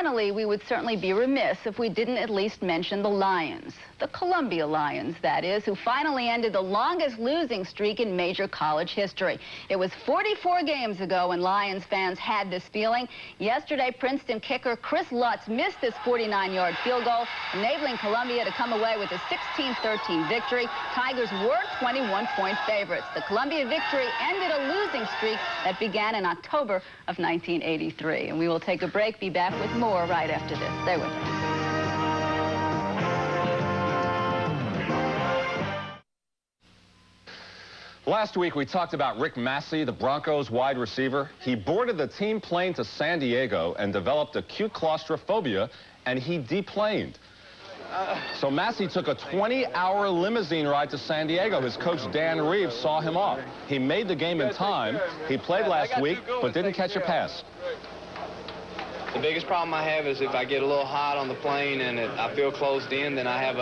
finally, we would certainly be remiss if we didn't at least mention the Lions. The Columbia Lions, that is, who finally ended the longest losing streak in major college history. It was 44 games ago when Lions fans had this feeling. Yesterday, Princeton kicker Chris Lutz missed this 49-yard field goal, enabling Columbia to come away with a 16-13 victory. Tigers were 21-point favorites. The Columbia victory ended a losing streak that began in October of 1983. And we will take a break, be back with more right after this. Stay with us. Last week, we talked about Rick Massey, the Broncos wide receiver. He boarded the team plane to San Diego and developed acute claustrophobia, and he deplaned. So Massey took a 20-hour limousine ride to San Diego. His coach, Dan Reeves, saw him off. He made the game in time. He played last week, but didn't catch a pass. The biggest problem I have is if I get a little hot on the plane and I feel closed in, then I have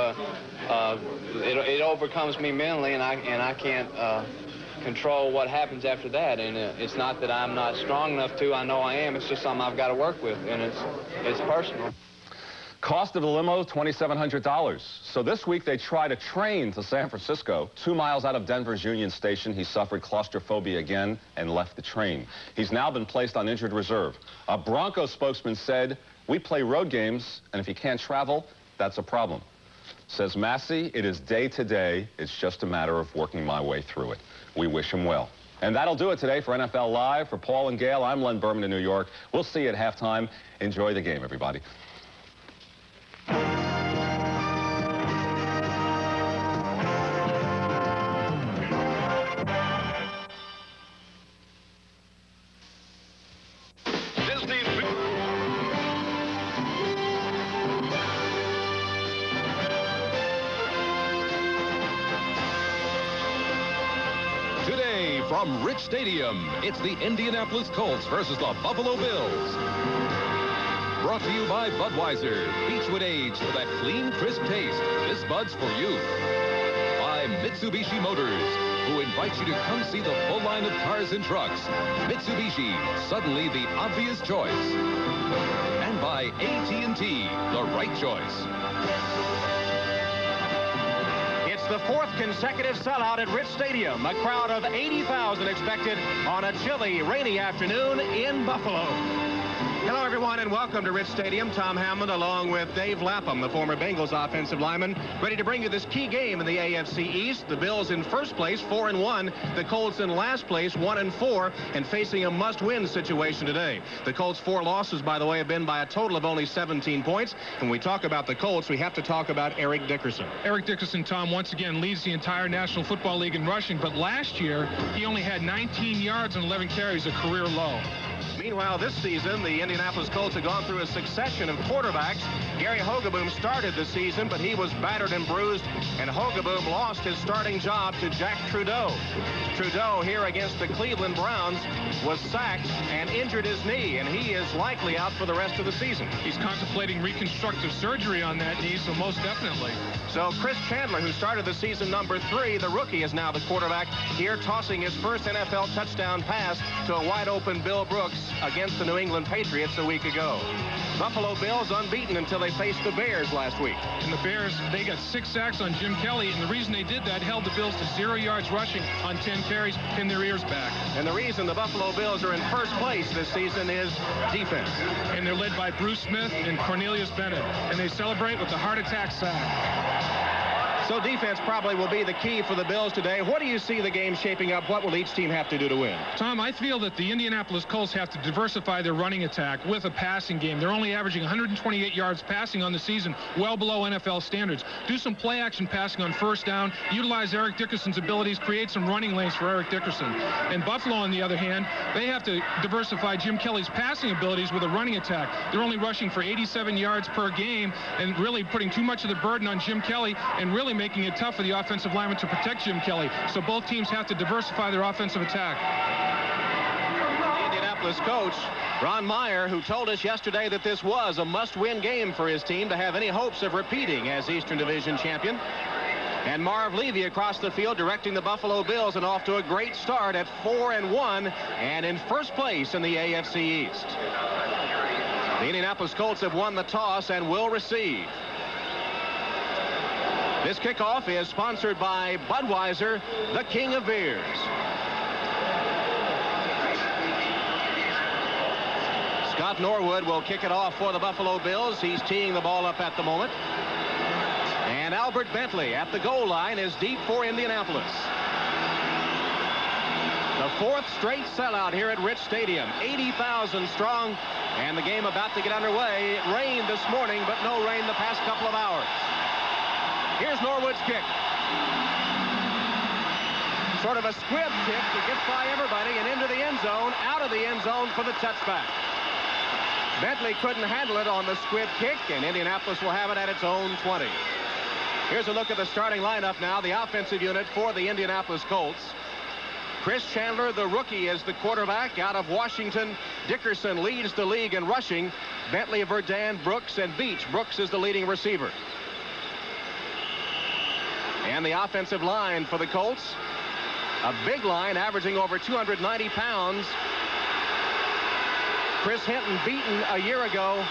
it overcomes me mentally, and I can't control what happens after that. And it's not that I'm not strong enough to. I know I am. It's just something I've got to work with, and it's personal. Cost of the limo, $2,700. So this week they tried a train to San Francisco. 2 miles out of Denver's Union Station, he suffered claustrophobia again and left the train. He's now been placed on injured reserve. A Broncos spokesman said, "We play road games, and if you can't travel, that's a problem." Says Massey, "It is day to day. It's just a matter of working my way through it." We wish him well. And that'll do it today for NFL Live. For Paul and Gail, I'm Len Berman in New York. We'll see you at halftime. Enjoy the game, everybody. Today from Rich Stadium, it's the Indianapolis Colts versus the Buffalo Bills. Brought to you by Budweiser, Beechwood Age for that clean, crisp taste. This Bud's for you. By Mitsubishi Motors, who invites you to come see the full line of cars and trucks. Mitsubishi, suddenly the obvious choice. And by AT&T, the right choice. It's the 4th consecutive sellout at Rich Stadium. A crowd of 80,000 expected on a chilly, rainy afternoon in Buffalo. Hello, everyone, and welcome to Rich Stadium. Tom Hammond, along with Dave Lapham, the former Bengals offensive lineman, ready to bring you this key game in the AFC East. The Bills in first place, 4-1. The Colts in last place, 1-4, and facing a must-win situation today. The Colts' 4 losses, by the way, have been by a total of only 17 points. When we talk about the Colts, we have to talk about Eric Dickerson. Eric Dickerson, Tom, once again leads the entire National Football League in rushing, but last year he only had 19 yards and 11 carries, a career low. Meanwhile, this season, the Indianapolis Colts have gone through a succession of quarterbacks. Gary Hogeboom started the season, but he was battered and bruised, and Hogeboom lost his starting job to Jack Trudeau. Trudeau, here against the Cleveland Browns, was sacked and injured his knee, and he is likely out for the rest of the season. He's contemplating reconstructive surgery on that knee, so most definitely. So Chris Chandler, who started the season number 3, the rookie, is now the quarterback here, tossing his first NFL touchdown pass to a wide-open Bill Brooks against the New England Patriots a week ago. Buffalo Bills unbeaten until they faced the Bears last week. And the Bears, they got 6 sacks on Jim Kelly, and the reason they did that held the Bills to 0 yards rushing on 10 carries, pinned their ears back. And the reason the Buffalo Bills are in first place this season is defense. And they're led by Bruce Smith and Cornelius Bennett, and they celebrate with the heart attack sack. So defense probably will be the key for the Bills today. What do you see the game shaping up? What will each team have to do to win? Tom, I feel that the Indianapolis Colts have to diversify their running attack with a passing game. They're only averaging 128 yards passing on the season, well below NFL standards. Do some play-action passing on first down, utilize Eric Dickerson's abilities, create some running lanes for Eric Dickerson. And Buffalo, on the other hand, they have to diversify Jim Kelly's passing abilities with a running attack. They're only rushing for 87 yards per game and really putting too much of the burden on Jim Kelly and really making it tough for the offensive lineman to protect Jim Kelly. So both teams have to diversify their offensive attack. The Indianapolis coach, Ron Meyer, who told us yesterday that this was a must-win game for his team to have any hopes of repeating as Eastern Division champion. And Marv Levy across the field directing the Buffalo Bills, and off to a great start at 4-1 and in first place in the AFC East. The Indianapolis Colts have won the toss and will receive. This kickoff is sponsored by Budweiser, the king of beers. Scott Norwood will kick it off for the Buffalo Bills. He's teeing the ball up at the moment. And Albert Bentley at the goal line is deep for Indianapolis. The fourth straight sellout here at Rich Stadium. 80,000 strong. And the game about to get underway. It rained this morning, but no rain the past couple of hours. Here's Norwood's kick. Sort of a squib kick that gets by everybody and into the end zone, out of the end zone for the touchback. Bentley couldn't handle it on the squib kick, and Indianapolis will have it at its own 20. Here's a look at the starting lineup now, the offensive unit for the Indianapolis Colts. Chris Chandler, the rookie, is the quarterback out of Washington. Dickerson leads the league in rushing. Bentley, Verdun, Brooks, and Beach. Brooks is the leading receiver. And the offensive line for the Colts, a big line averaging over 290 pounds. Chris Hinton beaten a year ago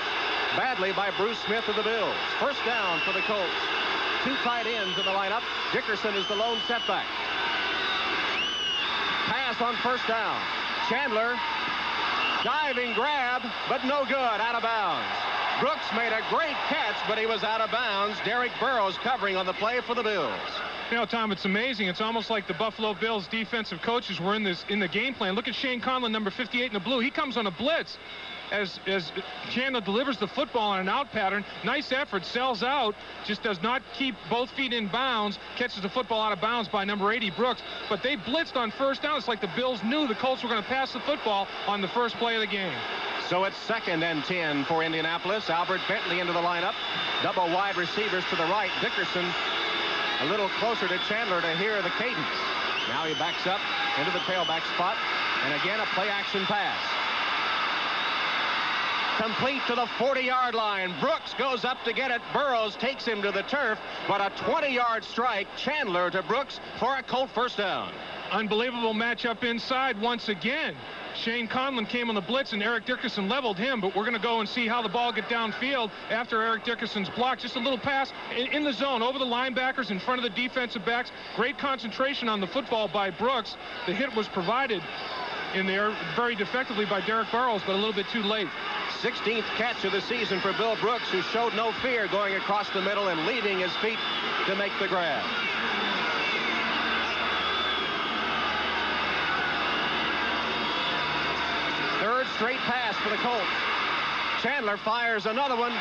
badly by Bruce Smith of the Bills. First down for the Colts. Two tight ends in the lineup. Dickerson is the lone setback. Pass on first down. Chandler, diving grab, but no good, out of bounds. Brooks made a great catch, but he was out of bounds. Derek Burrows covering on the play for the Bills. You know, Tom, it's amazing. It's almost like the Buffalo Bills defensive coaches were in the game plan. Look at Shane Conlon, number 58 in the blue. He comes on a blitz as Chandler delivers the football on an out pattern. Nice effort, sells out, just does not keep both feet in bounds, catches the football out of bounds by number 80, Brooks. But they blitzed on first down. It's like the Bills knew the Colts were going to pass the football on the first play of the game. So it's 2nd and 10 for Indianapolis. Albert Bentley into the lineup. Double wide receivers to the right. Dickerson a little closer to Chandler to hear the cadence. Now he backs up into the tailback spot. And again, a play-action pass. Complete to the 40-yard line. Brooks goes up to get it. Burrows takes him to the turf. But a 20-yard strike. Chandler to Brooks for a Colt first down. Unbelievable matchup inside once again. Shane Conlon came on the blitz, and Eric Dickerson leveled him, but we're going to go and see how the ball get downfield after Eric Dickerson's block. Just a little pass in the zone over the linebackers in front of the defensive backs. Great concentration on the football by Brooks. The hit was provided in there very defectively by Derek Burrows, but a little bit too late. 16th catch of the season for Bill Brooks, who showed no fear going across the middle and leaving his feet to make the grab. Third straight pass for the Colts. Chandler fires another one,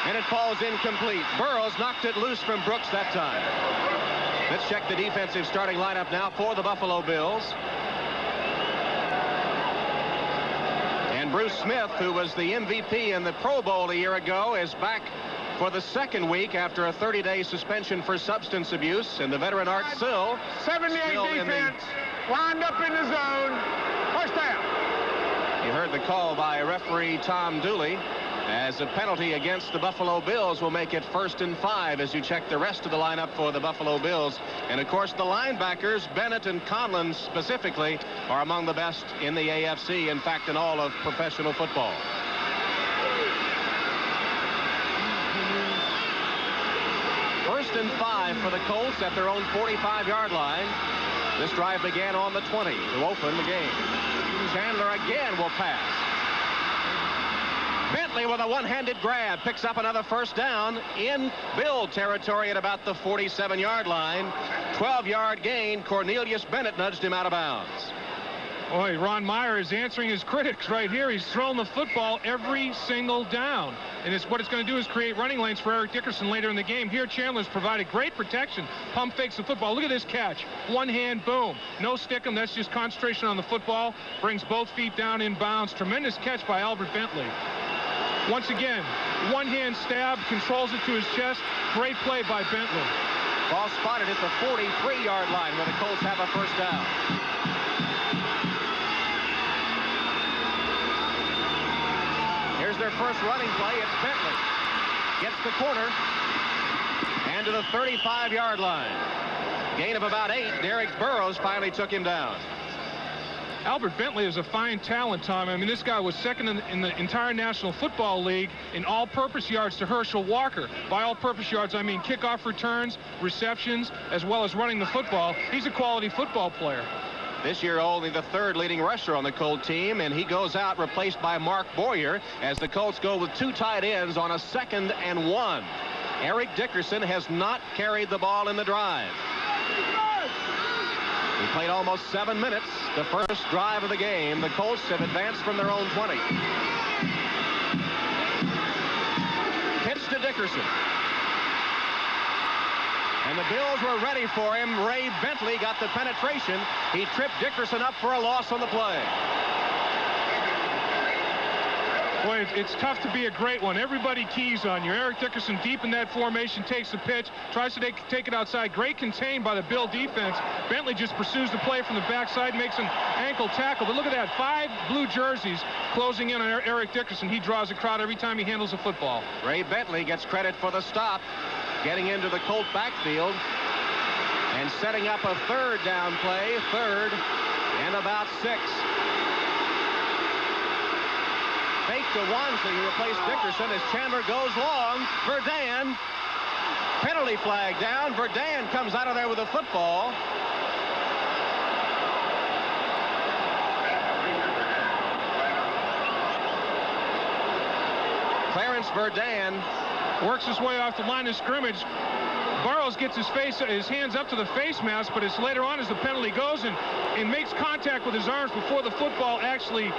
and it falls incomplete. Burrows knocked it loose from Brooks that time. Let's check the defensive starting lineup now for the Buffalo Bills. And Bruce Smith, who was the MVP in the Pro Bowl a year ago, is back for the second week after a 30-day suspension for substance abuse. And the veteran Art Sill, 78 defense, lined up in the zone. First down. You heard the call by referee Tom Dooley, as a penalty against the Buffalo Bills will make it 1st and 5 as you check the rest of the lineup for the Buffalo Bills. And of course the linebackers, Bennett and Conlon specifically, are among the best in the AFC, in fact in all of professional football. First and 5 for the Colts at their own 45-yard line. This drive began on the 20 to open the game. Chandler again will pass. Bentley with a one-handed grab picks up another first down in Bill territory at about the 47-yard line. 12-yard gain. Cornelius Bennett nudged him out of bounds. Boy, Ron Meyer is answering his critics right here. He's thrown the football every single down. And what it's going to do is create running lanes for Eric Dickerson later in the game. Here, Chandler's provided great protection. Pump fakes the football. Look at this catch. One hand, boom. No stick-em. That's just concentration on the football. Brings both feet down in bounds. Tremendous catch by Albert Bentley. Once again, one-hand stab, controls it to his chest. Great play by Bentley. Ball spotted at the 43-yard line where the Colts have a first down. Here's their first running play. It's Bentley. Gets the corner. And to the 35-yard line. Gain of about 8. Derek Burrows finally took him down. Albert Bentley is a fine talent, Tom. I mean, this guy was second in the entire National Football League in all-purpose yards to Herschel Walker. By all-purpose yards, I mean kickoff returns, receptions, as well as running the football. He's a quality football player. This year only the third leading rusher on the Colt team, and he goes out replaced by Mark Boyer as the Colts go with 2 tight ends on a 2nd and 1. Eric Dickerson has not carried the ball in the drive. He played almost 7 minutes the first drive of the game. The Colts have advanced from their own 20. Pitch to Dickerson. And the Bills were ready for him. Ray Bentley got the penetration. He tripped Dickerson up for a loss on the play. Boy, it's tough to be a great one. Everybody keys on you. Eric Dickerson deep in that formation, takes the pitch, tries to take it outside. Great contained by the Bill defense. Bentley just pursues the play from the backside, makes an ankle tackle. But look at that, 5 blue jerseys closing in on Eric Dickerson. He draws a crowd every time he handles a football. Ray Bentley gets credit for the stop, getting into the Colt backfield and setting up a 3rd down play, 3rd and about 6. Fake to Wansley, who replaced Dickerson as Chandler goes long. Verdun, penalty flag down. Verdun comes out of there with a football. Clarence Verdun works his way off the line of scrimmage. Burrows gets his hands up to the face mask, but it's later on as the penalty goes and makes contact with his arms before the football actually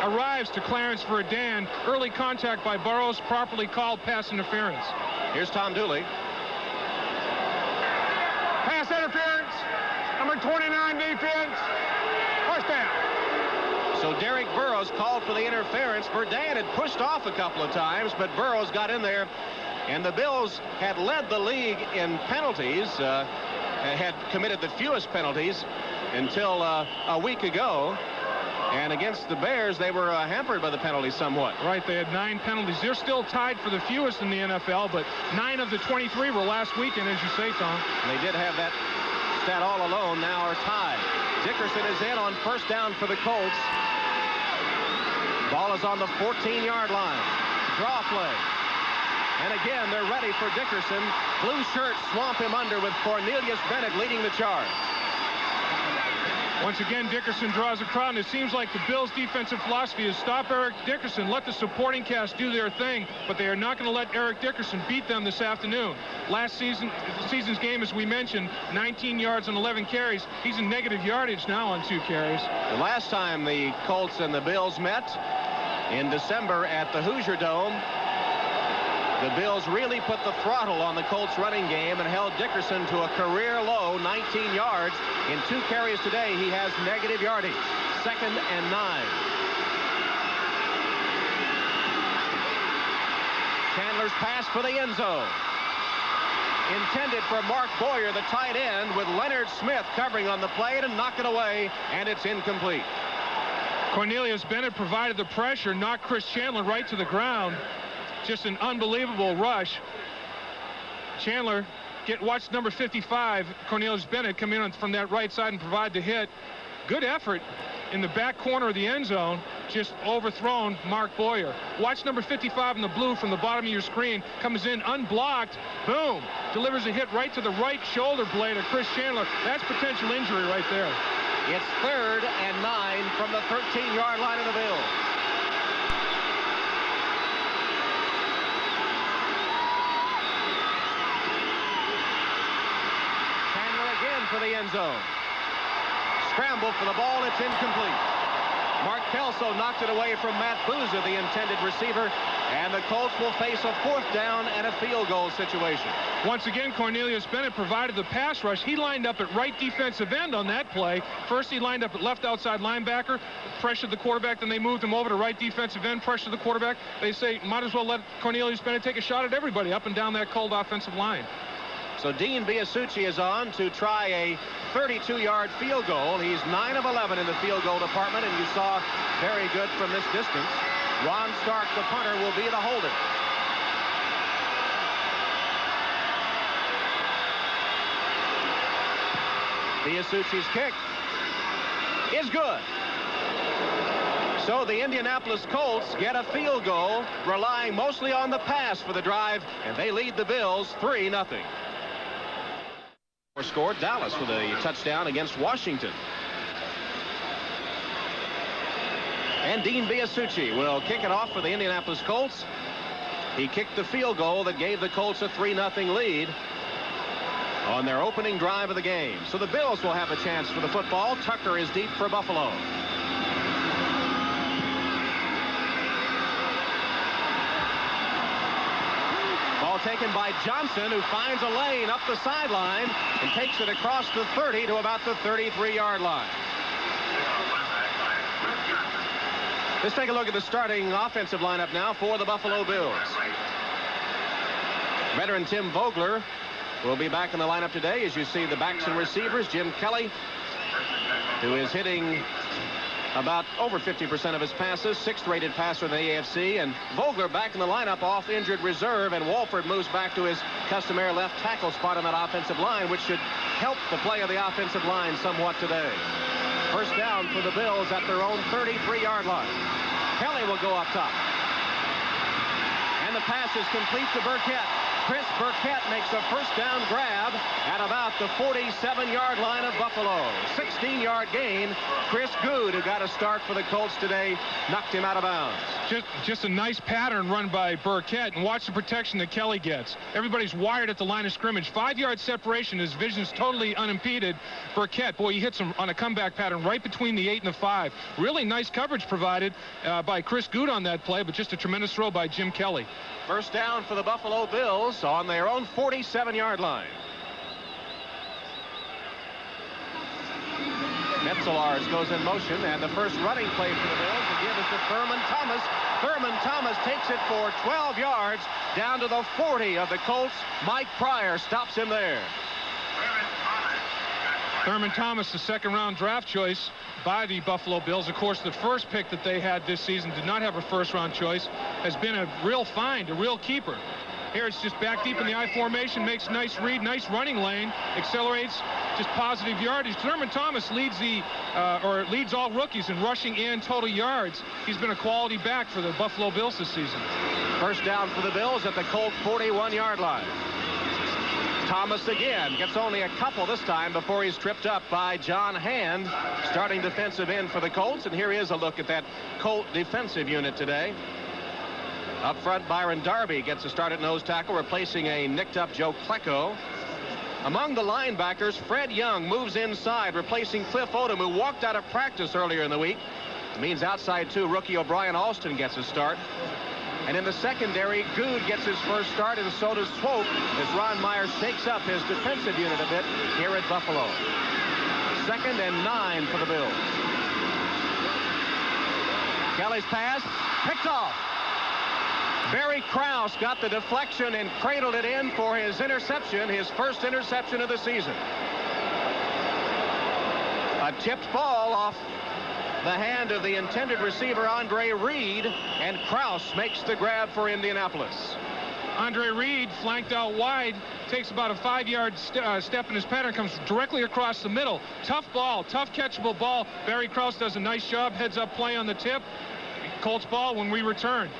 arrives to Clarence Verdun. Early contact by Burrows, properly called pass interference. Here's Tom Dooley. Pass interference. Number 29 defense. First down. So Derek Burrows called for the interference. Verdun had pushed off a couple of times, but Burrows got in there. And the Bills had led the league in penalties, had committed the fewest penalties until a week ago. And against the Bears, they were hampered by the penalties somewhat. Right, they had 9 penalties. They're still tied for the fewest in the NFL, but 9 of the 23 were last weekend, as you say, Tom. They did have that stat all alone, now are tied. Dickerson is in on first down for the Colts. Ball is on the 14-yard line. Draw play. And again, they're ready for Dickerson. Blue shirts swamp him under with Cornelius Bennett leading the charge. Once again, Dickerson draws a crowd, and it seems like the Bills' defensive philosophy is stop Eric Dickerson, let the supporting cast do their thing, but they are not going to let Eric Dickerson beat them this afternoon. Last season's game, as we mentioned, 19 yards and 11 carries. He's in negative yardage now on 2 carries. The last time the Colts and the Bills met in December at the Hoosier Dome, the Bills really put the throttle on the Colts running game and held Dickerson to a career low 19 yards. In 2 carries today, he has negative yardage. 2nd and 9. Chandler's pass for the end zone. Intended for Mark Boyer, the tight end, with Leonard Smith covering on the play to knock it away, and it's incomplete. Cornelius Bennett provided the pressure, knocked Chris Chandler right to the ground. Just an unbelievable rush. Chandler watch number 55, Cornelius Bennett, come in from that right side and provide the hit. Good effort in the back corner of the end zone, just overthrown Mark Boyer. Watch number 55 in the blue from the bottom of your screen, comes in unblocked, boom, delivers a hit right to the right shoulder blade of Chris Chandler. That's potential injury right there. It's 3rd and 9 from the 13-yard line of the Bills. For the end zone. Scramble for the ball, it's incomplete. Mark Kelso knocked it away from Matt Boozer, the intended receiver, and the Colts will face a 4th down and a field goal situation. Once again, Cornelius Bennett provided the pass rush. He lined up at right defensive end on that play. First, he lined up at left outside linebacker, pressured the quarterback, then they moved him over to right defensive end, pressured the quarterback. They say, might as well let Cornelius Bennett take a shot at everybody up and down that cold offensive line. So Dean Biasucci is on to try a 32-yard field goal. He's 9 of 11 in the field goal department, and you saw very good from this distance. Ron Stark, the punter, will be the holder. Biasucci's kick is good. So the Indianapolis Colts get a field goal, relying mostly on the pass for the drive, and they lead the Bills 3-0. Scored Dallas with a touchdown against Washington. And Dean Biasucci will kick it off for the Indianapolis Colts. He kicked the field goal that gave the Colts a 3-0 lead on their opening drive of the game. So the Bills will have a chance for the football. Tucker is deep for Buffalo. Ball taken by Johnson, who finds a lane up the sideline and takes it across the 30 to about the 33-yard line. Let's take a look at the starting offensive lineup now for the Buffalo Bills. Veteran Tim Vogler will be back in the lineup today. As you see, the backs and receivers, Jim Kelly, who is hitting about over 50% of his passes, 6th rated passer in the AFC, and Vogler back in the lineup off injured reserve, and Walford moves back to his customary left tackle spot on that offensive line, which should help the play of the offensive line somewhat today. First down for the Bills at their own 33-yard line. Kelly will go up top. And the pass is complete to Burkett. Chris Burkett makes a first down grab at about the 47-yard line of Buffalo. 16-yard gain. Chris Good, who got a start for the Colts today, knocked him out of bounds. Just a nice pattern run by Burkett, and watch the protection that Kelly gets. Everybody's wired at the line of scrimmage. 5-yard separation. His vision's totally unimpeded. Burkett, boy, he hits him on a comeback pattern right between the 8 and the 5. Really nice coverage provided by Chris Good on that play, but just a tremendous throw by Jim Kelly. First down for the Buffalo Bills on their own 47-yard line. Metzelaars goes in motion, and the first running play for the Bills again is to Thurman Thomas. Thurman Thomas takes it for 12 yards down to the 40 of the Colts. Mike Pryor stops him there. Thurman Thomas, the second-round draft choice by the Buffalo Bills. Of course, the first pick that they had this season did not have a first-round choice. Has been a real find, a real keeper. Here it's just back deep in the I formation, makes nice read, nice running lane, accelerates, just positive yardage. Thurman Thomas leads leads all rookies in rushing and total yards. He's been a quality back for the Buffalo Bills this season. First down for the Bills at the Colt 41-yard line. Thomas again gets only a couple this time before he's tripped up by John Hand, starting defensive end for the Colts. And here is a look at that Colt defensive unit today. Up front, Byron Darby gets a start at nose tackle, replacing a nicked-up Joe Klecko. Among the linebackers, Fred Young moves inside, replacing Cliff Odom, who walked out of practice earlier in the week. It means outside two, rookie O'Brien Alston gets a start. And in the secondary, Good gets his first start, and so does Swope, as Ron Meyer shakes up his defensive unit a bit here at Buffalo. 2nd and 9 for the Bills. Kelly's pass, picked off. Barry Krause got the deflection and cradled it in for his interception, his first interception of the season. A tipped ball off the hand of the intended receiver, Andre Reed, and Krause makes the grab for Indianapolis. Andre Reed, flanked out wide, takes about a 5-yard step in his pattern, comes directly across the middle. Tough ball, tough catchable ball. Barry Krause does a nice job, heads up play on the tip. Colts ball when we return.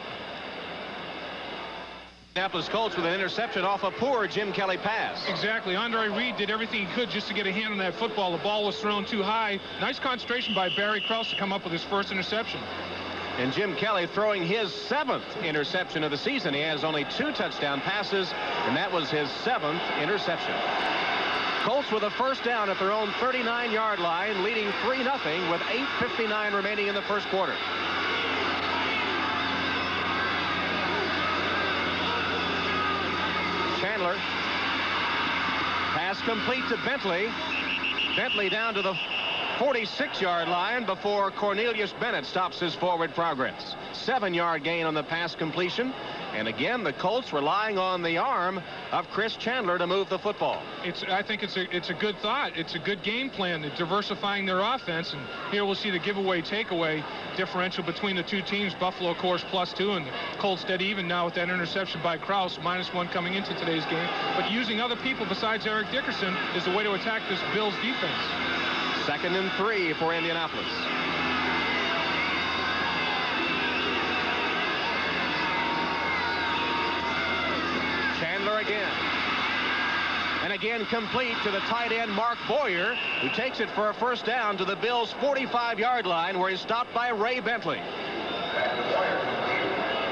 Indianapolis Colts with an interception off a poor Jim Kelly pass. Exactly. Andre Reed did everything he could just to get a hand on that football. The ball was thrown too high. Nice concentration by Barry Krause to come up with his first interception. And Jim Kelly throwing his 7th interception of the season. He has only 2 touchdown passes, and that was his 7th interception. Colts with a first down at their own 39-yard line, leading 3-0 with 8:59 remaining in the first quarter. Chandler. Pass complete to Bentley. Bentley down to the 46-yard line before Cornelius Bennett stops his forward progress. 7-yard gain on the pass completion. And again, the Colts relying on the arm of Chris Chandler to move the football. I think it's a good thought. It's a good game plan. They're diversifying their offense. And here we'll see the giveaway takeaway differential between the two teams. Buffalo, of course, +2, and the Colts dead even now with that interception by Krause, -1 coming into today's game. But using other people besides Eric Dickerson is the way to attack this Bills defense. 2nd and 3 for Indianapolis. again complete to the tight end Mark Boyer, who takes it for a first down to the Bills' 45-yard line, where he's stopped by Ray Bentley.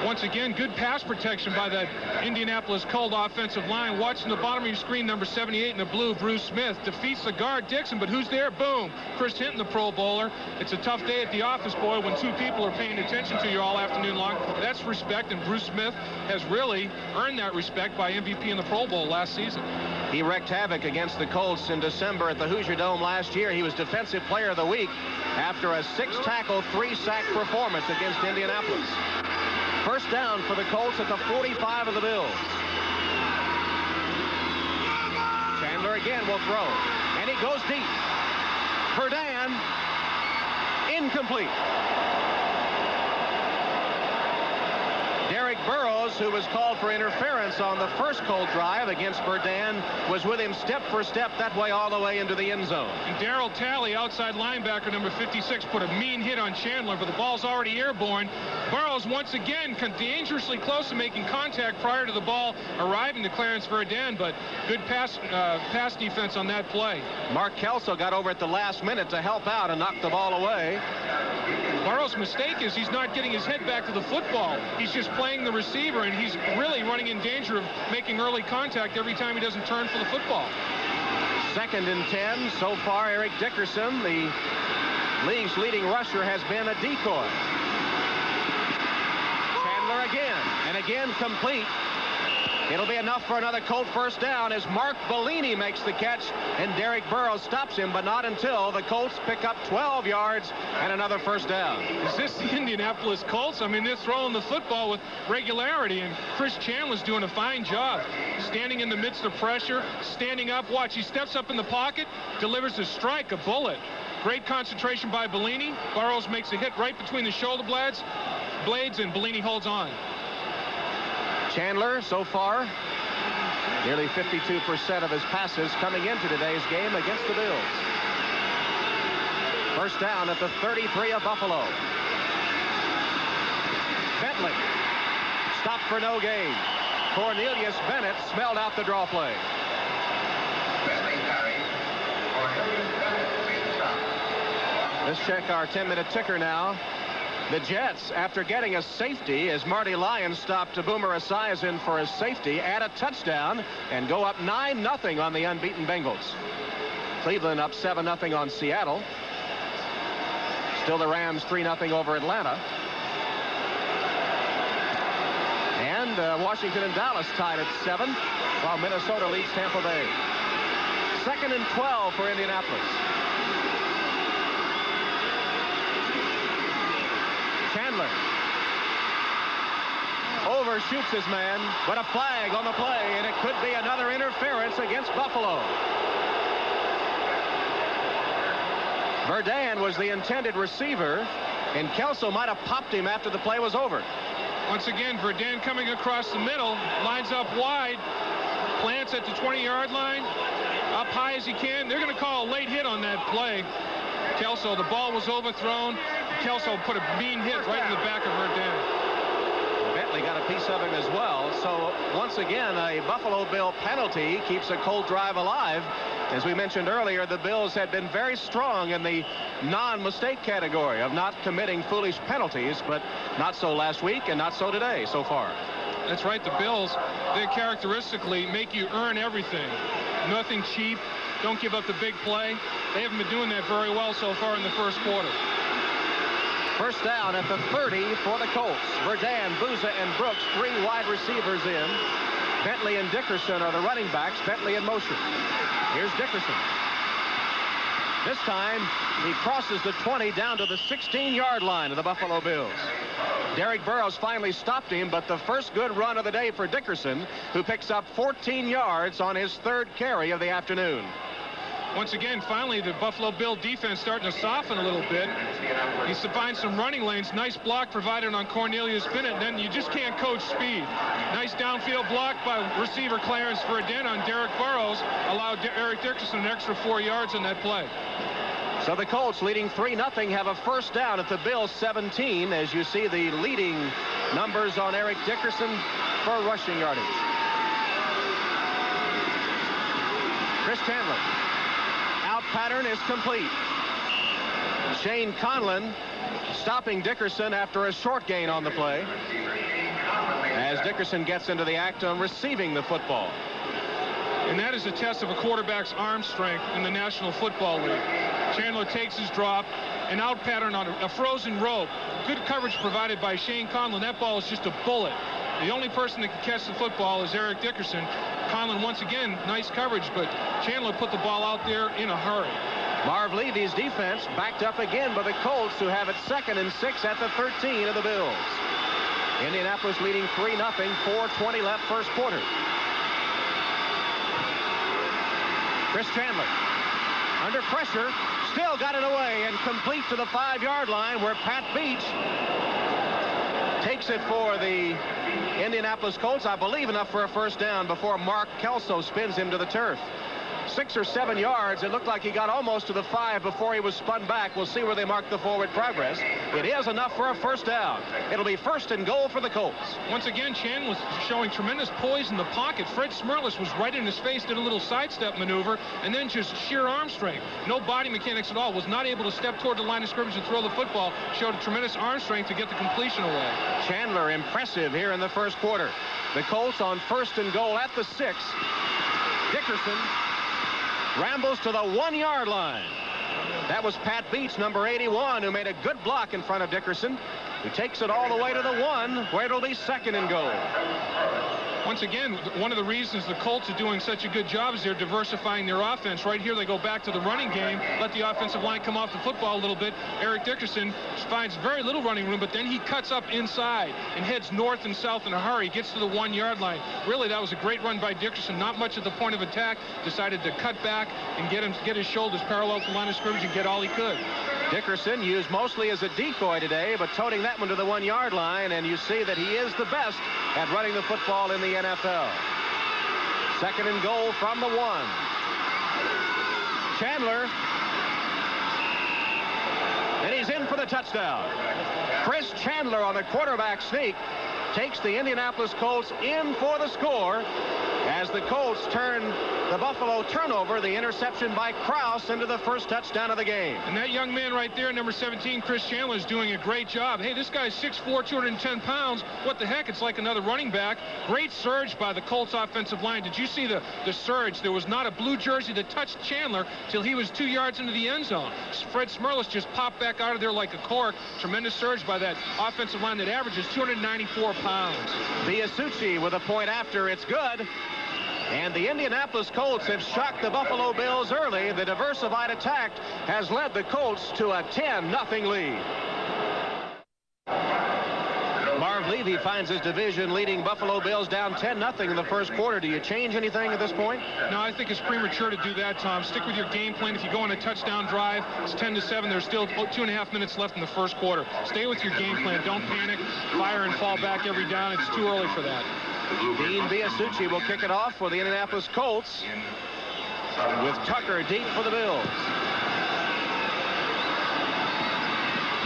Once again, good pass protection by that Indianapolis Colt offensive line. Watching the bottom of your screen, number 78 in the blue, Bruce Smith, defeats the guard Dixon, but who's there? Boom. Chris Hinton, the Pro Bowler. It's a tough day at the office, boy, when two people are paying attention to you all afternoon long. That's respect, and Bruce Smith has really earned that respect by MVP in the Pro Bowl last season. He wreaked havoc against the Colts in December at the Hoosier Dome last year. He was Defensive Player of the Week after a 6-tackle, 3-sack performance against Indianapolis. First down for the Colts at the 45 of the Bills. Chandler again will throw, and he goes deep. Verdun, incomplete. Derek Burrows, who was called for interference on the first Colt drive against Verdun, was with him step for step that way all the way into the end zone. And Darryl Talley, outside linebacker, number 56, put a mean hit on Chandler, but the ball's already airborne. Burrows once again dangerously close to making contact prior to the ball arriving to Clarence Verdun, but good pass defense on that play. Mark Kelso got over at the last minute to help out and knock the ball away. Burrows' mistake is he's not getting his head back to the football. He's just playing the receiver, and he's really running in danger of making early contact every time he doesn't turn for the football. 2nd and 10. So far, Eric Dickerson, the league's leading rusher, has been a decoy. Chandler again, and again complete. It'll be enough for another Colt first down as Mark Bellini makes the catch, and Derek Burrows stops him, but not until the Colts pick up 12 yards and another first down. Is this the Indianapolis Colts? I mean, they're throwing the football with regularity, and Chris Chandler's doing a fine job. Standing in the midst of pressure, standing up. Watch, he steps up in the pocket, delivers a strike, a bullet. Great concentration by Bellini. Burrows makes a hit right between the shoulder blades, and Bellini holds on. Chandler, so far, nearly 52% of his passes coming into today's game against the Bills. First down at the 33 of Buffalo. Bentley stopped for no gain. Cornelius Bennett smelled out the draw play. Let's check our 10-minute ticker now. The Jets, after getting a safety, as Marty Lyons stopped Boomer Esiason for a safety, add a touchdown and go up 9-0 on the unbeaten Bengals. Cleveland up 7-0 on Seattle. Still the Rams 3-0 over Atlanta. And Washington and Dallas tied at 7, while Minnesota leads Tampa Bay. 2nd and 12 for Indianapolis. Chandler overshoots his man, but a flag on the play, and it could be another interference against Buffalo. Verdun was the intended receiver, and Kelso might have popped him after the play was over. Once again, Verdun coming across the middle, lines up wide, plants at the 20-yard line, up high as he can. They're going to call a late hit on that play. Kelso, the ball was overthrown. Kelso put a mean hit right in the back of Verdun. Bentley got a piece of him as well. So once again, a Buffalo Bill penalty keeps a Colt drive alive. As we mentioned earlier, the Bills had been very strong in the non-mistake category of not committing foolish penalties, but not so last week and not so today so far. That's right. The Bills, they characteristically make you earn everything. Nothing cheap. Don't give up the big play. They haven't been doing that very well so far in the first quarter. First down at the 30 for the Colts. Verdun, Bouza, and Brooks, 3 wide receivers in. Bentley and Dickerson are the running backs. Bentley in motion. Here's Dickerson. This time, he crosses the 20 down to the 16-yard line of the Buffalo Bills. Derek Burrows finally stopped him, but the first good run of the day for Dickerson, who picks up 14 yards on his 3rd carry of the afternoon. Once again, finally, the Buffalo Bill defense starting to soften a little bit. He finds some running lanes. Nice block provided on Cornelius Bennett. Then you just can't coach speed. Nice downfield block by receiver Clarence Verdun on Derek Burrows. Allowed Eric Dickerson an extra 4 yards on that play. So the Colts, leading 3-0, have a first down at the Bills' 17, as you see the leading numbers on Eric Dickerson for rushing yardage. Chris Chandler. Out pattern is complete. Shane Conlon stopping Dickerson after a short gain on the play, as Dickerson gets into the act on receiving the football. And that is a test of a quarterback's arm strength in the National Football League. Chandler takes his drop, an out pattern on a frozen rope. Good coverage provided by Shane Conlon. That ball is just a bullet. The only person that can catch the football is Eric Dickerson. Conlon, once again, nice coverage, but Chandler put the ball out there in a hurry. Marv Levy's defense backed up again by the Colts, who have it 2nd and 6 at the 13 of the Bills. Indianapolis leading 3-0, 4:20 left first quarter. Chris Chandler under pressure, still got it away and complete to the 5-yard line, where Pat Beach takes it for the Indianapolis Colts. I believe enough for a first down before Mark Kelso spins him to the turf. 6 or 7 yards. It looked like he got almost to the 5 before he was spun back. We'll see where they mark the forward progress. It is enough for a first down. It'll be 1st and goal for the Colts. Once again, Chan was showing tremendous poise in the pocket. Fred Smirlis was right in his face, did a little sidestep maneuver, and then just sheer arm strength. No body mechanics at all. Was not able to step toward the line of scrimmage and throw the football. Showed a tremendous arm strength to get the completion away. Chandler impressive here in the first quarter. The Colts on 1st and goal at the 6. Dickerson rambles to the 1-yard line. That was Pat Beach, number 81, who made a good block in front of Dickerson, who takes it all the way to the 1, where it'll be 2nd and goal. Once again, one of the reasons the Colts are doing such a good job is they're diversifying their offense. Right here, they go back to the running game, let the offensive line come off the football a little bit. Eric Dickerson finds very little running room, but then he cuts up inside and heads north and south in a hurry. Gets to the 1-yard line. Really, that was a great run by Dickerson. Not much at the point of attack. Decided to cut back and get his shoulders parallel to the line of scrimmage and get all he could. Dickerson used mostly as a decoy today, but toting that one to the 1-yard line, and you see that he is the best at running the football in the NFL. 2nd and goal from the 1. Chandler. And he's in for the touchdown. Chris Chandler on a quarterback sneak takes the Indianapolis Colts in for the score, as the Colts turn the Buffalo turnover, the interception by Krause, into the first touchdown of the game. And that young man right there, number 17, Chris Chandler, is doing a great job. Hey, this guy's 6'4", 210 pounds. What the heck? It's like another running back. Great surge by the Colts offensive line. Did you see the surge? There was not a blue jersey that touched Chandler till he was 2 yards into the end zone. Fred Smirlis just popped back out of there like a cork. Tremendous surge by that offensive line that averages 294 pounds. Biasucci with a point after. It's good. And the Indianapolis Colts have shocked the Buffalo Bills early. The diversified attack has led the Colts to a 10-0 lead. Marv Levy finds his division leading Buffalo Bills down 10-0 in the first quarter. Do you change anything at this point? No, I think it's premature to do that, Tom. Stick with your game plan. If you go on a touchdown drive, it's 10-7. There's still 2.5 minutes left in the first quarter. Stay with your game plan. Don't panic. Fire and fall back every down. It's too early for that. Dean Biasucci will kick it off for the Indianapolis Colts, with Tucker deep for the Bills.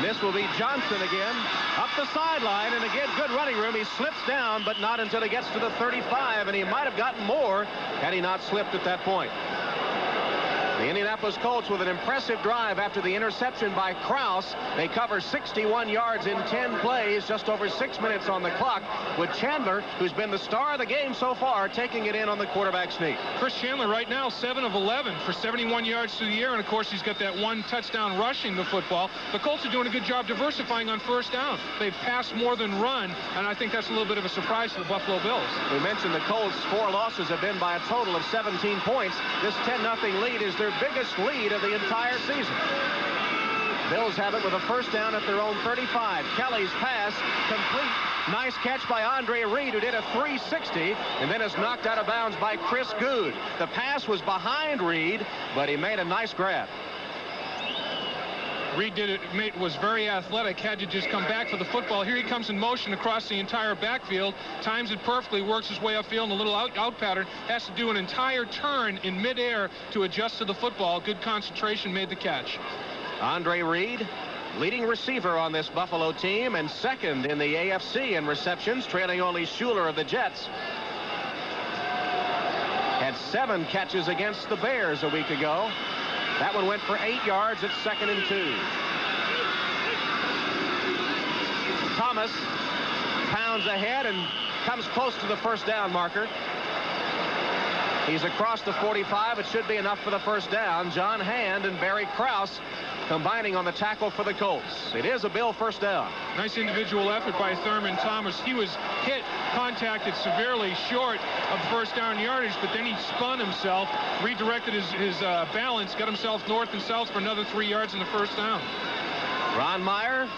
This will be Johnson again, up the sideline, and again, good running room. He slips down, but not until he gets to the 35, and he might have gotten more had he not slipped at that point. The Indianapolis Colts with an impressive drive after the interception by Krause. They cover 61 yards in 10 plays, just over 6 minutes on the clock, with Chandler, who's been the star of the game so far, taking it in on the quarterback sneak. Chris Chandler right now 7 of 11 for 71 yards through the air, and of course he's got that 1 touchdown rushing the football. The Colts are doing a good job diversifying on first down. They've passed more than run, and I think that's a little bit of a surprise for the Buffalo Bills. We mentioned the Colts' 4 losses have been by a total of 17 points. This 10-0 lead is their biggest lead of the entire season. Bills have it with a first down at their own 35. Kelly's pass complete. Nice catch by Andre Reed, who did a 360 and then is knocked out of bounds by Chris Good. The pass was behind Reed, but he made a nice grab. Reed was very athletic, had to just come back for the football. Here he comes in motion across the entire backfield, times it perfectly, works his way upfield in a little out pattern, has to do an entire turn in midair to adjust to the football. Good concentration, made the catch. Andre Reed, leading receiver on this Buffalo team and second in the AFC in receptions, trailing only Schuler of the Jets. Had 7 catches against the Bears a week ago. That one went for 8 yards at 2nd and 2. Thomas pounds ahead and comes close to the first down marker. He's across the 45. It should be enough for the first down. John Hand and Barry Krause combining on the tackle for the Colts. It is a Bill first down. Nice individual effort by Thurman Thomas. He was hit, contacted severely short of first down yardage, but then he spun himself, redirected his balance, got himself north and south for another 3 yards in the first down. Ron Meyer,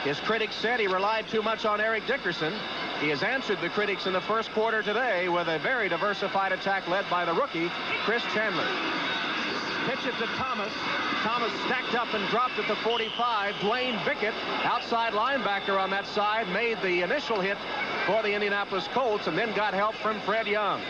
his critics said he relied too much on Eric Dickerson. He has answered the critics in the first quarter today with a very diversified attack led by the rookie, Chris Chandler. Pitch it to Thomas. Thomas stacked up and dropped at the 45. Dwayne Bickett, outside linebacker on that side, made the initial hit for the Indianapolis Colts and then got help from Fred Young.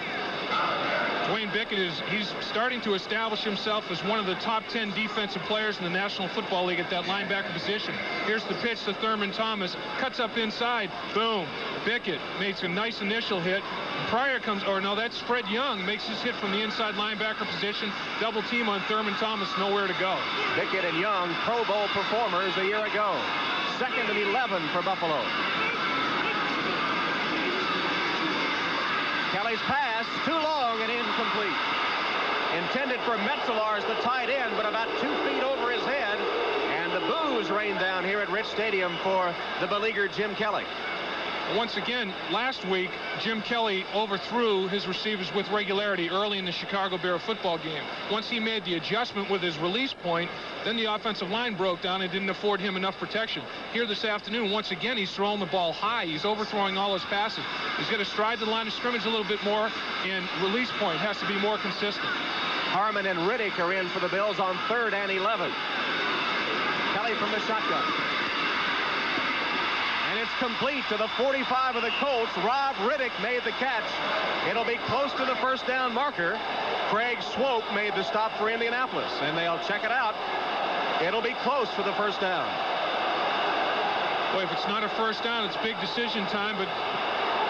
Dwayne Bickett he's starting to establish himself as one of the top 10 defensive players in the National Football League at that linebacker position. Here's the pitch to Thurman Thomas. Cuts up inside. Boom. Bickett makes a nice initial hit. Pryor comes, or no, that's Fred Young, makes his hit from the inside linebacker position. Double team on Thurman Thomas, nowhere to go. Bickett and Young, Pro Bowl performers a year ago. 2nd and 11 for Buffalo. Kelly's pass, too long and incomplete. Intended for Metzelar's the tight end, but about 2 feet over his head. And the boos rain down here at Rich Stadium for the beleaguered Jim Kelly. Once again, last week, Jim Kelly overthrew his receivers with regularity early in the Chicago Bear football game. Once he made the adjustment with his release point, then the offensive line broke down and didn't afford him enough protection. Here this afternoon, once again, he's throwing the ball high. He's overthrowing all his passes. He's got to stride the line of scrimmage a little bit more, and release point has to be more consistent. Harmon and Riddick are in for the Bills on 3rd and 11. Kelly from the shotgun. And it's complete to the 45 of the Colts. Rob Riddick made the catch. It'll be close to the first down marker. Craig Swope made the stop for Indianapolis, and they'll check it out. It'll be close for the first down. Boy, if it's not a first down, it's big decision time, but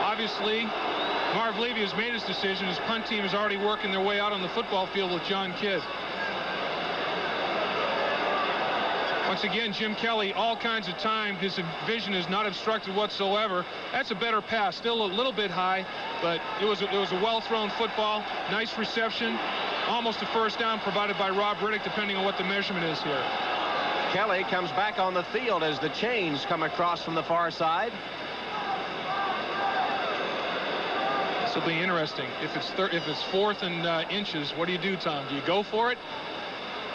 obviously Marv Levy has made his decision. His punt team is already working their way out on the football field with John Kidd. Once again, Jim Kelly, all kinds of time. His vision is not obstructed whatsoever. That's a better pass. Still a little bit high, but it was a well-thrown football. Nice reception. Almost a first down provided by Rob Riddick, depending on what the measurement is here. Kelly comes back on the field as the chains come across from the far side. This will be interesting. If it's 4th and inches, what do you do, Tom? Do you go for it?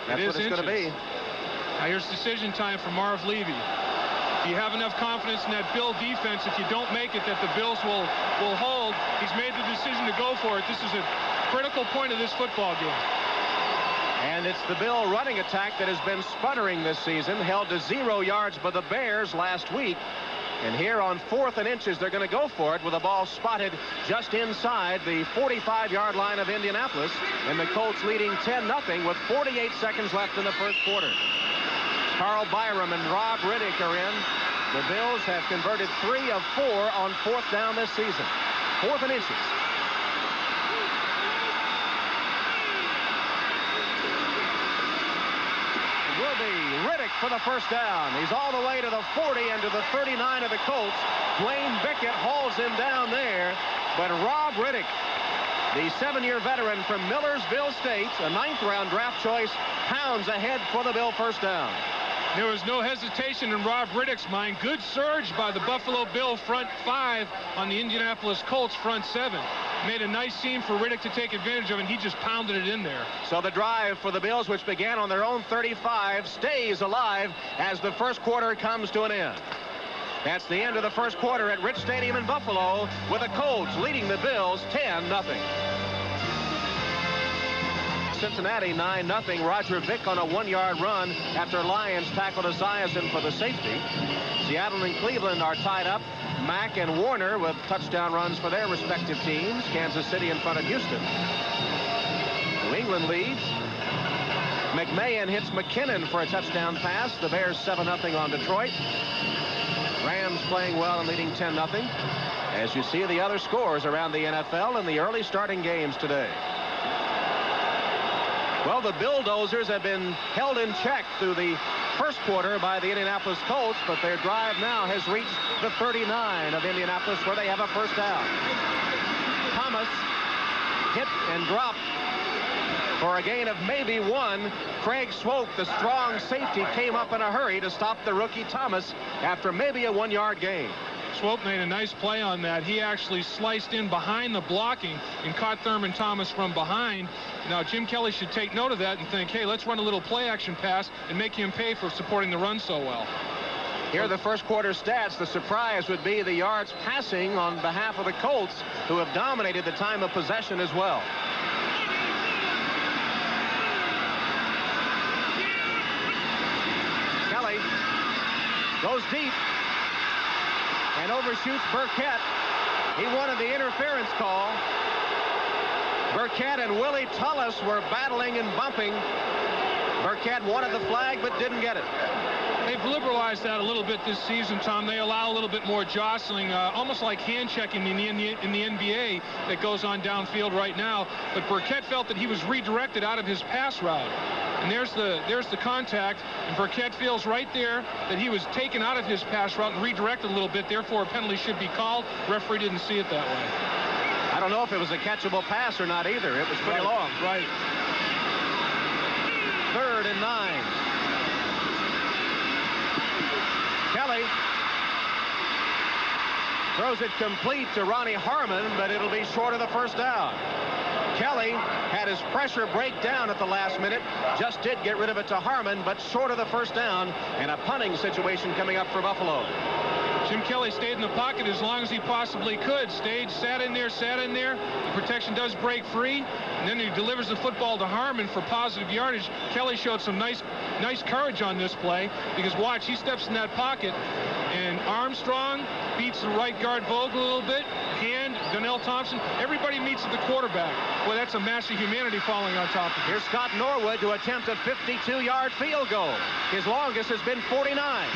That's what it's going to be. Now here's decision time for Marv Levy. Do you have enough confidence in that Bill defense if you don't make it that the Bills will hold? He's made the decision to go for it. This is a critical point of this football game. And it's the Bill running attack that has been sputtering this season, held to 0 yards by the Bears last week. And here on 4th and inches, they're going to go for it with a ball spotted just inside the 45-yard line of Indianapolis. And the Colts leading 10-0 with 48 seconds left in the first quarter. Carl Byram and Rob Riddick are in. The Bills have converted 3 of 4 on 4th down this season. 4th and inches. It will be Riddick for the first down. He's all the way to the 40 and to the 39 of the Colts. Dwayne Bickett hauls him down there. But Rob Riddick, the 7-year veteran from Millersville State, a 9th-round draft choice, pounds ahead for the Bill first down. There was no hesitation in Rob Riddick's mind. Good surge by the Buffalo Bill front 5 on the Indianapolis Colts front 7. Made a nice seam for Riddick to take advantage of, and he just pounded it in there. So the drive for the Bills, which began on their own 35, stays alive as the first quarter comes to an end. That's the end of the first quarter at Rich Stadium in Buffalo, with the Colts leading the Bills 10-0. Cincinnati 9-0. Roger Vick on a 1-yard run after Lions tackled Esiason for the safety. Seattle and Cleveland are tied up. Mack and Warner with touchdown runs for their respective teams. Kansas City in front of Houston. New England leads. McMahon hits McKinnon for a touchdown pass. The Bears 7-0 on Detroit. Rams playing well and leading 10-0. As you see the other scores around the NFL in the early starting games today. Well, the Bulldozers have been held in check through the first quarter by the Indianapolis Colts, but their drive now has reached the 39 of Indianapolis, where they have a first down. Thomas hit and dropped for a gain of maybe 1. Craig Swope, the strong safety, came up in a hurry to stop the rookie Thomas after maybe a 1-yard gain. Swope made a nice play on that. He actually sliced in behind the blocking and caught Thurman Thomas from behind. Now Jim Kelly should take note of that and think, hey, let's run a little play action pass and make him pay for supporting the run so well. Here are the first quarter stats. The surprise would be the yards passing on behalf of the Colts, who have dominated the time of possession as well. Kelly goes deep and overshoots Burkett. He wanted the interference call. Burkett and Willie Tullis were battling and bumping. Burkett wanted the flag but didn't get it. They've liberalized that a little bit this season, Tom. They allow a little bit more jostling, almost like hand checking in the NBA that goes on downfield right now. But Burkett felt that he was redirected out of his pass route. And there's the contact, and Burkett feels right there that he was taken out of his pass route and redirected a little bit. Therefore, a penalty should be called. Referee didn't see it that way. I don't know if it was a catchable pass or not either. It was pretty long. Right. 3rd and 9. Kelly throws it complete to Ronnie Harmon, but it'll be short of the first down. Kelly had his pressure break down at the last minute, just did get rid of it to Harmon, but short of the first down, and a punting situation coming up for Buffalo. Jim Kelly stayed in the pocket as long as he possibly could. Sat in there. The protection does break free, and then he delivers the football to Harmon for positive yardage. Kelly showed some nice courage on this play, because watch, he steps in that pocket, and Armstrong beats the right guard Vogel a little bit. Hand, Donnell Thompson, everybody meets at the quarterback. Well, that's a mass of humanity falling on top of him. Here's Scott Norwood to attempt a 52-yard field goal. His longest has been 49.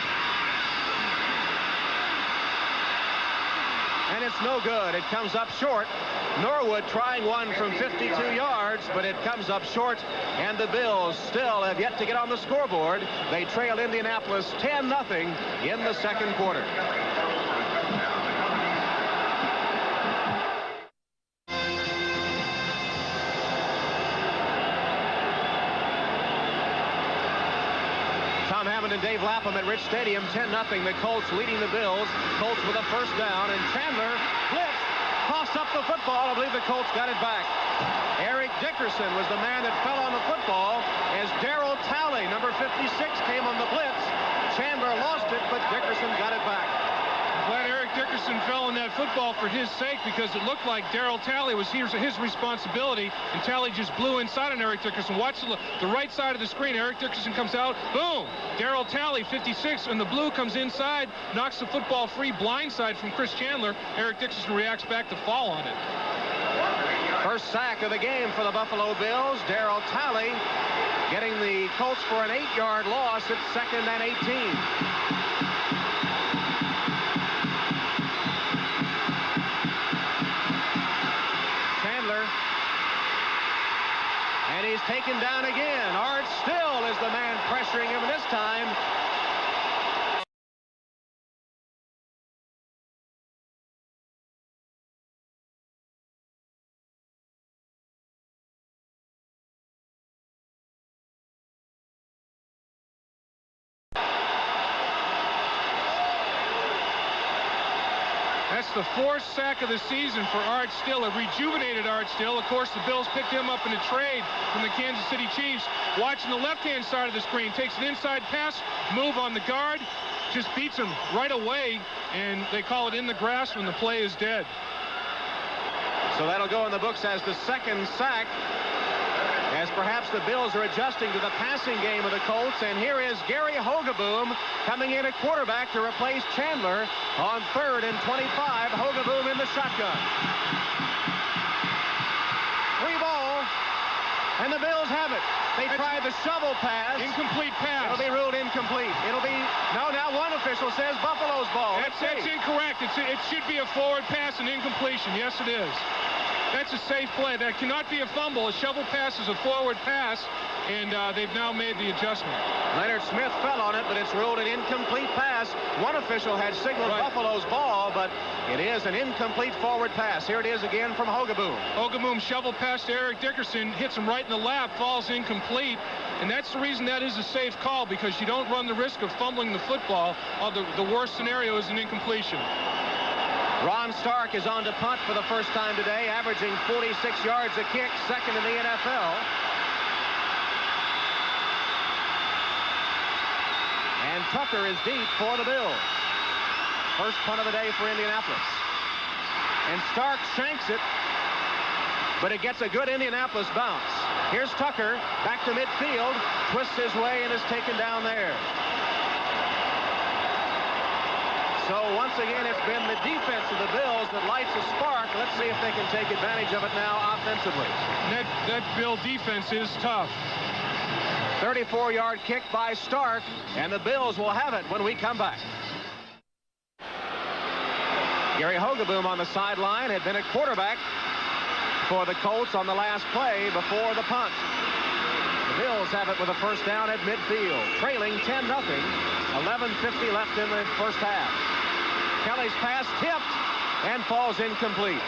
And it's no good. It comes up short. Norwood trying one from 52 yards, but it comes up short, and the Bills still have yet to get on the scoreboard. They trail Indianapolis 10-0 in the second quarter. Tom Hammond and Dave Lapham at Rich Stadium, 10-0. The Colts leading the Bills. Colts with a first down, and Chandler blitz, tossed up the football. I believe the Colts got it back. Eric Dickerson was the man that fell on the football as Darryl Talley, number 56, came on the blitz. Chandler lost it, but Dickerson got it back. Glad Eric Dickerson fell on that football for his sake, because it looked like Darryl Talley was his responsibility, and Talley just blew inside on Eric Dickerson. Watch the right side of the screen. Eric Dickerson comes out, boom! Darryl Talley, 56, and the blue comes inside, knocks the football free, blindside from Chris Chandler. Eric Dickerson reacts back to fall on it. First sack of the game for the Buffalo Bills. Darryl Talley getting the Colts for an 8-yard loss at 2nd and 18. And he's taken down again. Art Still is the man pressuring him this time. That's the 4th sack of the season for Art Still, a rejuvenated Art Still. Of course, the Bills picked him up in a trade from the Kansas City Chiefs. Watching the left-hand side of the screen, takes an inside pass, move on the guard, just beats him right away, and they call it in the grass when the play is dead. So that'll go in the books as the 2nd sack, as perhaps the Bills are adjusting to the passing game of the Colts. And here is Gary Hogeboom coming in at quarterback to replace Chandler on 3rd and 25. Hogeboom in the shotgun. 3 ball, and the Bills have it. They tried the shovel pass. Incomplete pass. It'll be ruled incomplete. It'll be, no, now one official says Buffalo's ball. That's incorrect. It should be a forward pass and incompletion. Yes, it is. That's a safe play. That cannot be a fumble. A shovel pass is a forward pass, and they've now made the adjustment. Leonard Smith fell on it, but it's ruled an incomplete pass. One official had signaled Buffalo's ball, but it is an incomplete forward pass. Here it is again from Hogeboom. Hogeboom shovel pass to Eric Dickerson, hits him right in the lap, falls incomplete. And that's the reason that is a safe call, because you don't run the risk of fumbling the football. The worst scenario is an incompletion. Ron Stark is on to punt for the first time today, averaging 46 yards a kick, second in the NFL. And Tucker is deep for the Bills. First punt of the day for Indianapolis. And Stark shanks it, but it gets a good Indianapolis bounce. Here's Tucker, back to midfield, twists his way and is taken down there. So once again, it's been the defense of the Bills that lights a spark. Let's see if they can take advantage of it now offensively. That Bill defense is tough. 34-yard kick by Stark, and the Bills will have it when we come back. Gary Hogeboom on the sideline had been at quarterback for the Colts on the last play before the punt. The Bills have it with a first down at midfield, trailing 10-0. 11:50 left in the first half. Kelly's pass tipped and falls incomplete.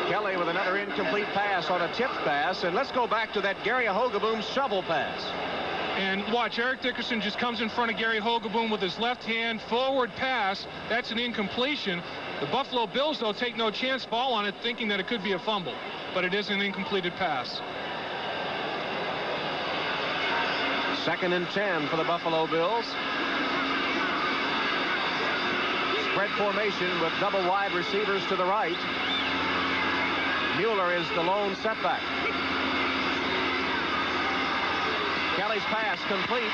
Kelly with another incomplete pass on a tipped pass. And let's go back to that Gary Hogeboom shovel pass. And watch, Eric Dickerson just comes in front of Gary Hogeboom with his left hand forward pass. That's an incompletion. The Buffalo Bills, though, take no chance, fall on it, thinking that it could be a fumble. But it is an incompleted pass. 2nd and 10 for the Buffalo Bills. Spread formation with double wide receivers to the right. Mueller is the lone setback. Kelly's pass complete.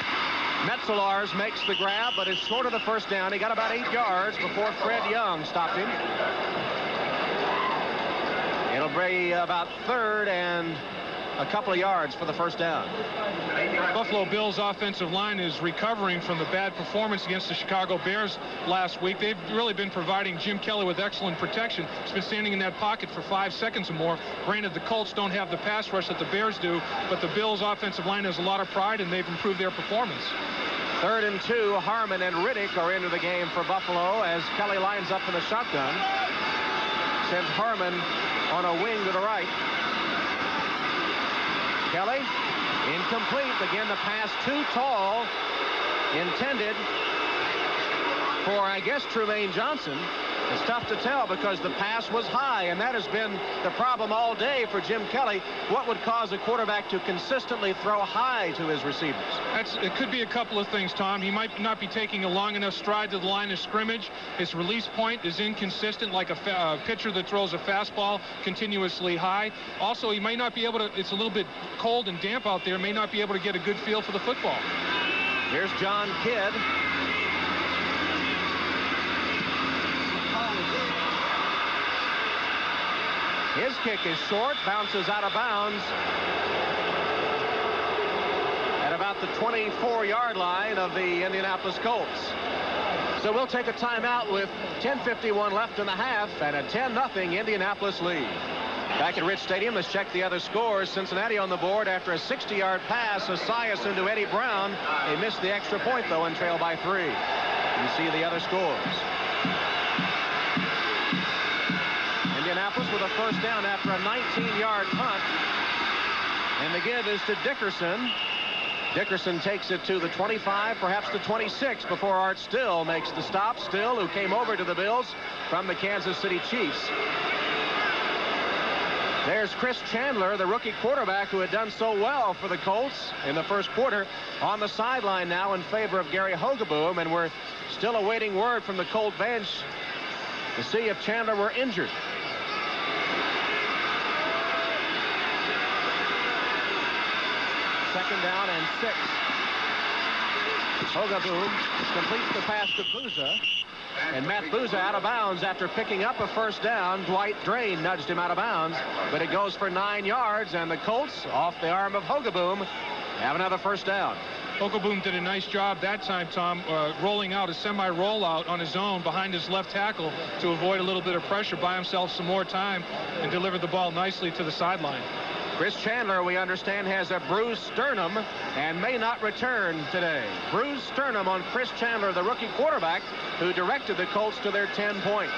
Metzelaars makes the grab, but is short of the first down. He got about 8 yards before Fred Young stopped him. It'll be about 3rd and a couple of yards for the first down. Buffalo Bills offensive line is recovering from the bad performance against the Chicago Bears last week. They've really been providing Jim Kelly with excellent protection. He's been standing in that pocket for 5 seconds or more. Granted, the Colts don't have the pass rush that the Bears do, but the Bills offensive line has a lot of pride, and they've improved their performance. 3rd and 2. Harmon and Riddick are into the game for Buffalo as Kelly lines up in the shotgun. Sends Harmon on a wing to the right. Kelly, incomplete. Again, the pass too tall. Intended for, I guess, Trumaine Johnson. It's tough to tell because the pass was high, and that has been the problem all day for Jim Kelly. What would cause a quarterback to consistently throw high to his receivers? It could be a couple of things, Tom. He might not be taking a long enough stride to the line of scrimmage. His release point is inconsistent, like a pitcher that throws a fastball continuously high. Also, he might not be able to, it's a little bit cold and damp out there, may not be able to get a good feel for the football. Here's John Kidd. His kick is short, bounces out of bounds at about the 24-yard line of the Indianapolis Colts. So we'll take a timeout with 10:51 left in the half and a 10-0 Indianapolis lead. Back at Rich Stadium, let's check the other scores. Cincinnati on the board after a 60-yard pass. Esias into Eddie Brown. They missed the extra point, though, and trail by 3. You see the other scores. Indianapolis with a first down after a 19-yard punt. And the give is to Dickerson. Dickerson takes it to the 25, perhaps the 26, before Art Still makes the stop. Still, who came over to the Bills from the Kansas City Chiefs. There's Chris Chandler, the rookie quarterback who had done so well for the Colts in the first quarter, on the sideline now in favor of Gary Hogeboom, and we're still awaiting word from the Colt bench to see if Chandler were injured. Second down and 6. Hogeboom completes the pass to Booza. And Matt Booza out of bounds after picking up a first down. Dwight Drain nudged him out of bounds, but it goes for 9 yards, and the Colts, off the arm of Hogeboom, have another first down. Hogeboom did a nice job that time, Tom, rolling out a semi-rollout on his own behind his left tackle to avoid a little bit of pressure, buy himself some more time, and delivered the ball nicely to the sideline. Chris Chandler, we understand, has a bruised sternum and may not return today. Bruised sternum on Chris Chandler, the rookie quarterback, who directed the Colts to their 10 points.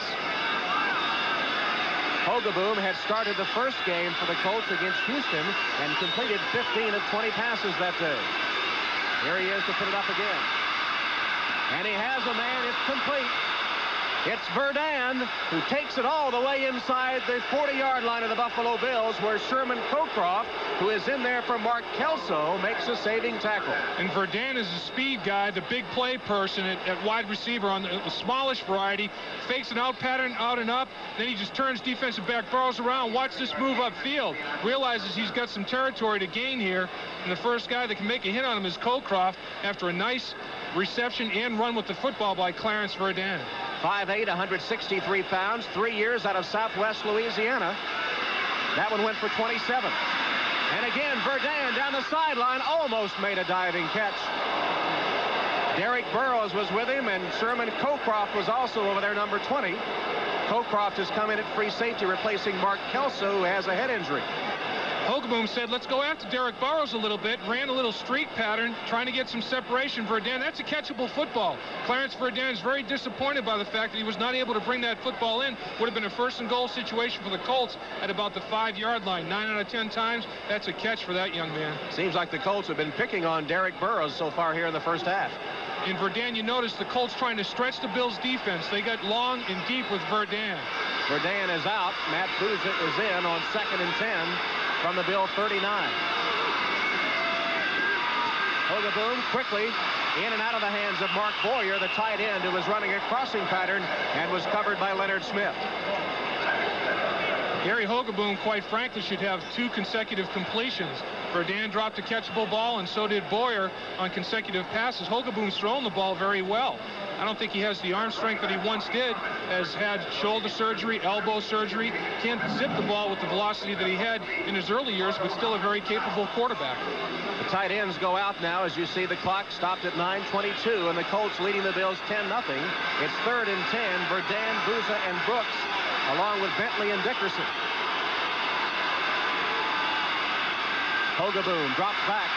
Hogeboom had started the first game for the Colts against Houston and completed 15 of 20 passes that day. Here he is to put it up again. And he has a man. It's complete. It's Verdun who takes it all the way inside the 40-yard line of the Buffalo Bills, where Sherman Cocroft, who is in there for Mark Kelso, makes a saving tackle. And Verdun is a speed guy, the big play person at wide receiver on the smallish variety. Fakes an out pattern out and up. Then he just turns defensive back, burrows around. Watch this move upfield. Realizes he's got some territory to gain here. And the first guy that can make a hit on him is Cocroft after a nice reception and run with the football by Clarence Verdun. 5'8", 163 pounds, 3 years out of Southwest Louisiana. That one went for 27. And again, Verdun down the sideline almost made a diving catch. Derek Burrows was with him, and Sherman Cocroft was also over there, number 20. Cocroft has come in at free safety, replacing Mark Kelso, who has a head injury. Hogeboom said, let's go after Derek Burrows a little bit. Ran a little streak pattern, trying to get some separation. Verdun, that's a catchable football. Clarence Verdun is very disappointed by the fact that he was not able to bring that football in. Would have been a first and goal situation for the Colts at about the 5-yard line. 9 out of 10 times, that's a catch for that young man. Seems like the Colts have been picking on Derek Burrows so far here in the first half. In Verdun, you notice the Colts trying to stretch the Bills' defense. They got long and deep with Verdun. Verdun is out. Matt Bouza is in on 2nd and 10 from the Bill 39. Hogeboom quickly in and out of the hands of Mark Boyer, the tight end, who was running a crossing pattern and was covered by Leonard Smith. Gary Hogeboom, quite frankly, should have 2 consecutive completions. Verdun dropped a catchable ball, and so did Boyer on consecutive passes. Hogeboom's thrown the ball very well. I don't think he has the arm strength that he once did. Has had shoulder surgery, elbow surgery. Can't zip the ball with the velocity that he had in his early years, but still a very capable quarterback. The tight ends go out now. As you see, the clock stopped at 9:22, and the Colts leading the Bills 10-0. It's 3rd and 10. Verdun, Bouza, and Brooks, along with Bentley and Dickerson. Hogeboom drops back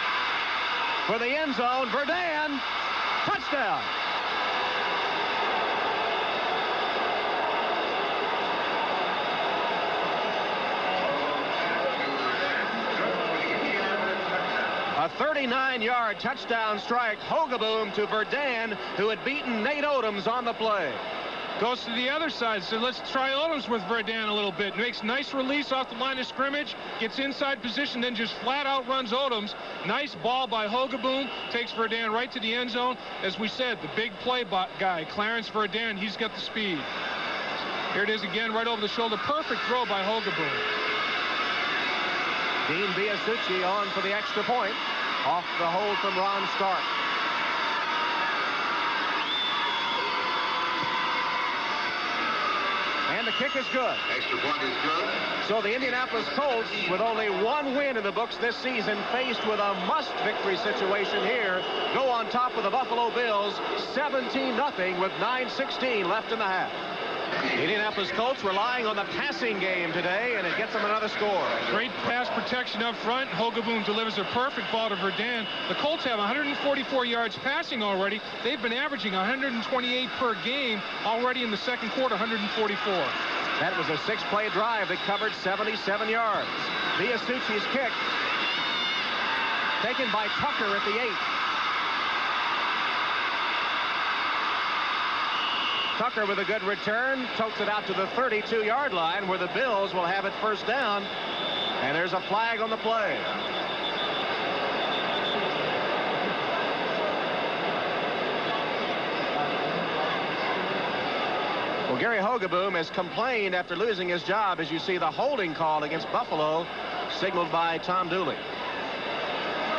for the end zone. Verdun, touchdown. A 39-yard touchdown strike. Hogeboom to Verdun, who had beaten Nate Odoms on the play. Goes to the other side, so let's try Odoms with Verdun a little bit. Makes nice release off the line of scrimmage, gets inside position, then just flat out runs Odoms. Nice ball by Hogeboom, takes Verdun right to the end zone. As we said, the big play guy, Clarence Verdun, he's got the speed. Here it is again, right over the shoulder. Perfect throw by Hogeboom. Dean Biasucci on for the extra point, off the hold from Ron Stark. And the kick is good. Extra point is good. So the Indianapolis Colts, with only 1 win in the books this season, faced with a must-victory situation here, go on top of the Buffalo Bills, 17-0 with 9:16 left in the half. The Indianapolis Colts relying on the passing game today, and it gets them another score. Great pass protection up front. Hogeboom delivers a perfect ball to Verdun. The Colts have 144 yards passing already. They've been averaging 128 per game already in the second quarter, 144. That was a 6-play drive that covered 77 yards. Biasucci's kick taken by Tucker at the 8. Tucker with a good return, chokes it out to the 32-yard line, where the Bills will have it first down. And there's a flag on the play. Well, Gary Hogeboom has complained after losing his job, as you see the holding call against Buffalo, signaled by Tom Dooley.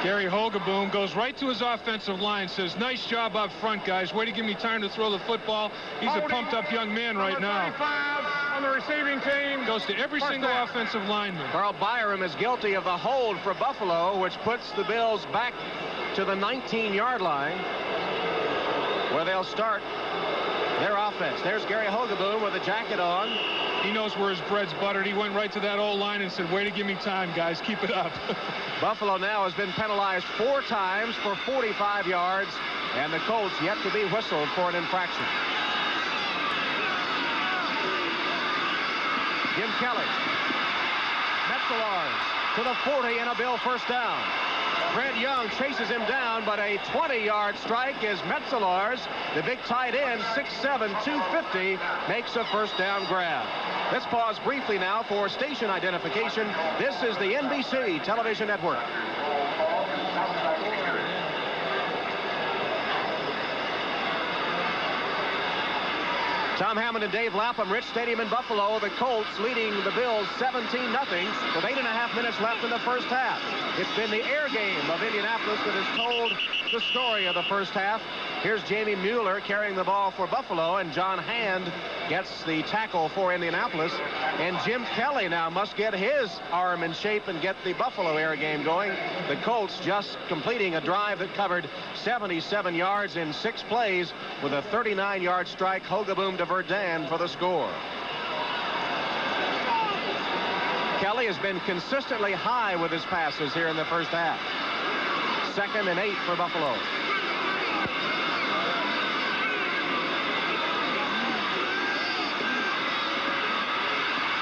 Gary Hogeboom goes right to his offensive line, says, nice job up front, guys. Way to give me time to throw the football. He's a pumped-up young man right now. 35 on the receiving team. Goes to every single offensive lineman. Carl Byram is guilty of the hold for Buffalo, which puts the Bills back to the 19-yard line, where they'll start their offense. There's Gary Hogeboom with a jacket on. He knows where his bread's buttered. He went right to that old line and said, way to give me time, guys. Keep it up. Buffalo now has been penalized 4 times for 45 yards, and the Colts yet to be whistled for an infraction. Jim Kelly. Metzelars to the 40 and a Bill first down. Fred Young chases him down, but a 20-yard strike as Metzelars, the big tight end, 6'7", 250, makes a first down grab. Let's pause briefly now for station identification. This is the NBC television network. Tom Hammond and Dave Lapham, Rich Stadium in Buffalo. The Colts leading the Bills 17-0 with 8.5 minutes left in the first half. It's been the air game of Indianapolis that has told the story of the first half. Here's Jamie Mueller carrying the ball for Buffalo, and John Hand gets the tackle for Indianapolis. And Jim Kelly now must get his arm in shape and get the Buffalo air game going. The Colts just completing a drive that covered 77 yards in 6 plays with a 39-yard strike. Hogeboom to Verdun for the score. Kelly has been consistently high with his passes here in the first half. 2nd and 8 for Buffalo.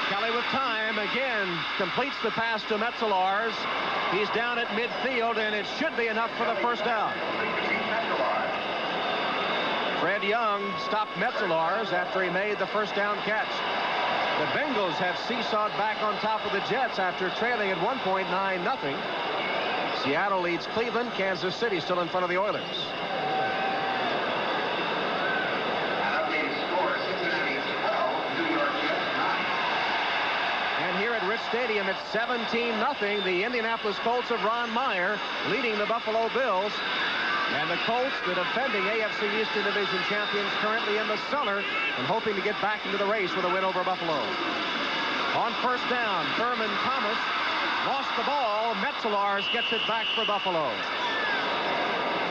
Kelly with time again completes the pass to Metzelars. He's down at midfield, and it should be enough for the first down. Fred Young stopped Metzelars after he made the first down catch. The Bengals have seesawed back on top of the Jets after trailing at one point 9-0. Seattle leads Cleveland. Kansas City still in front of the Oilers. And here at Rich Stadium, it's 17-0. The Indianapolis Colts of Ron Meyer leading the Buffalo Bills. And the Colts, the defending AFC Eastern Division champions, currently in the cellar and hoping to get back into the race with a win over Buffalo. On first down, Thurman Thomas lost the ball. Metzelars gets it back for Buffalo.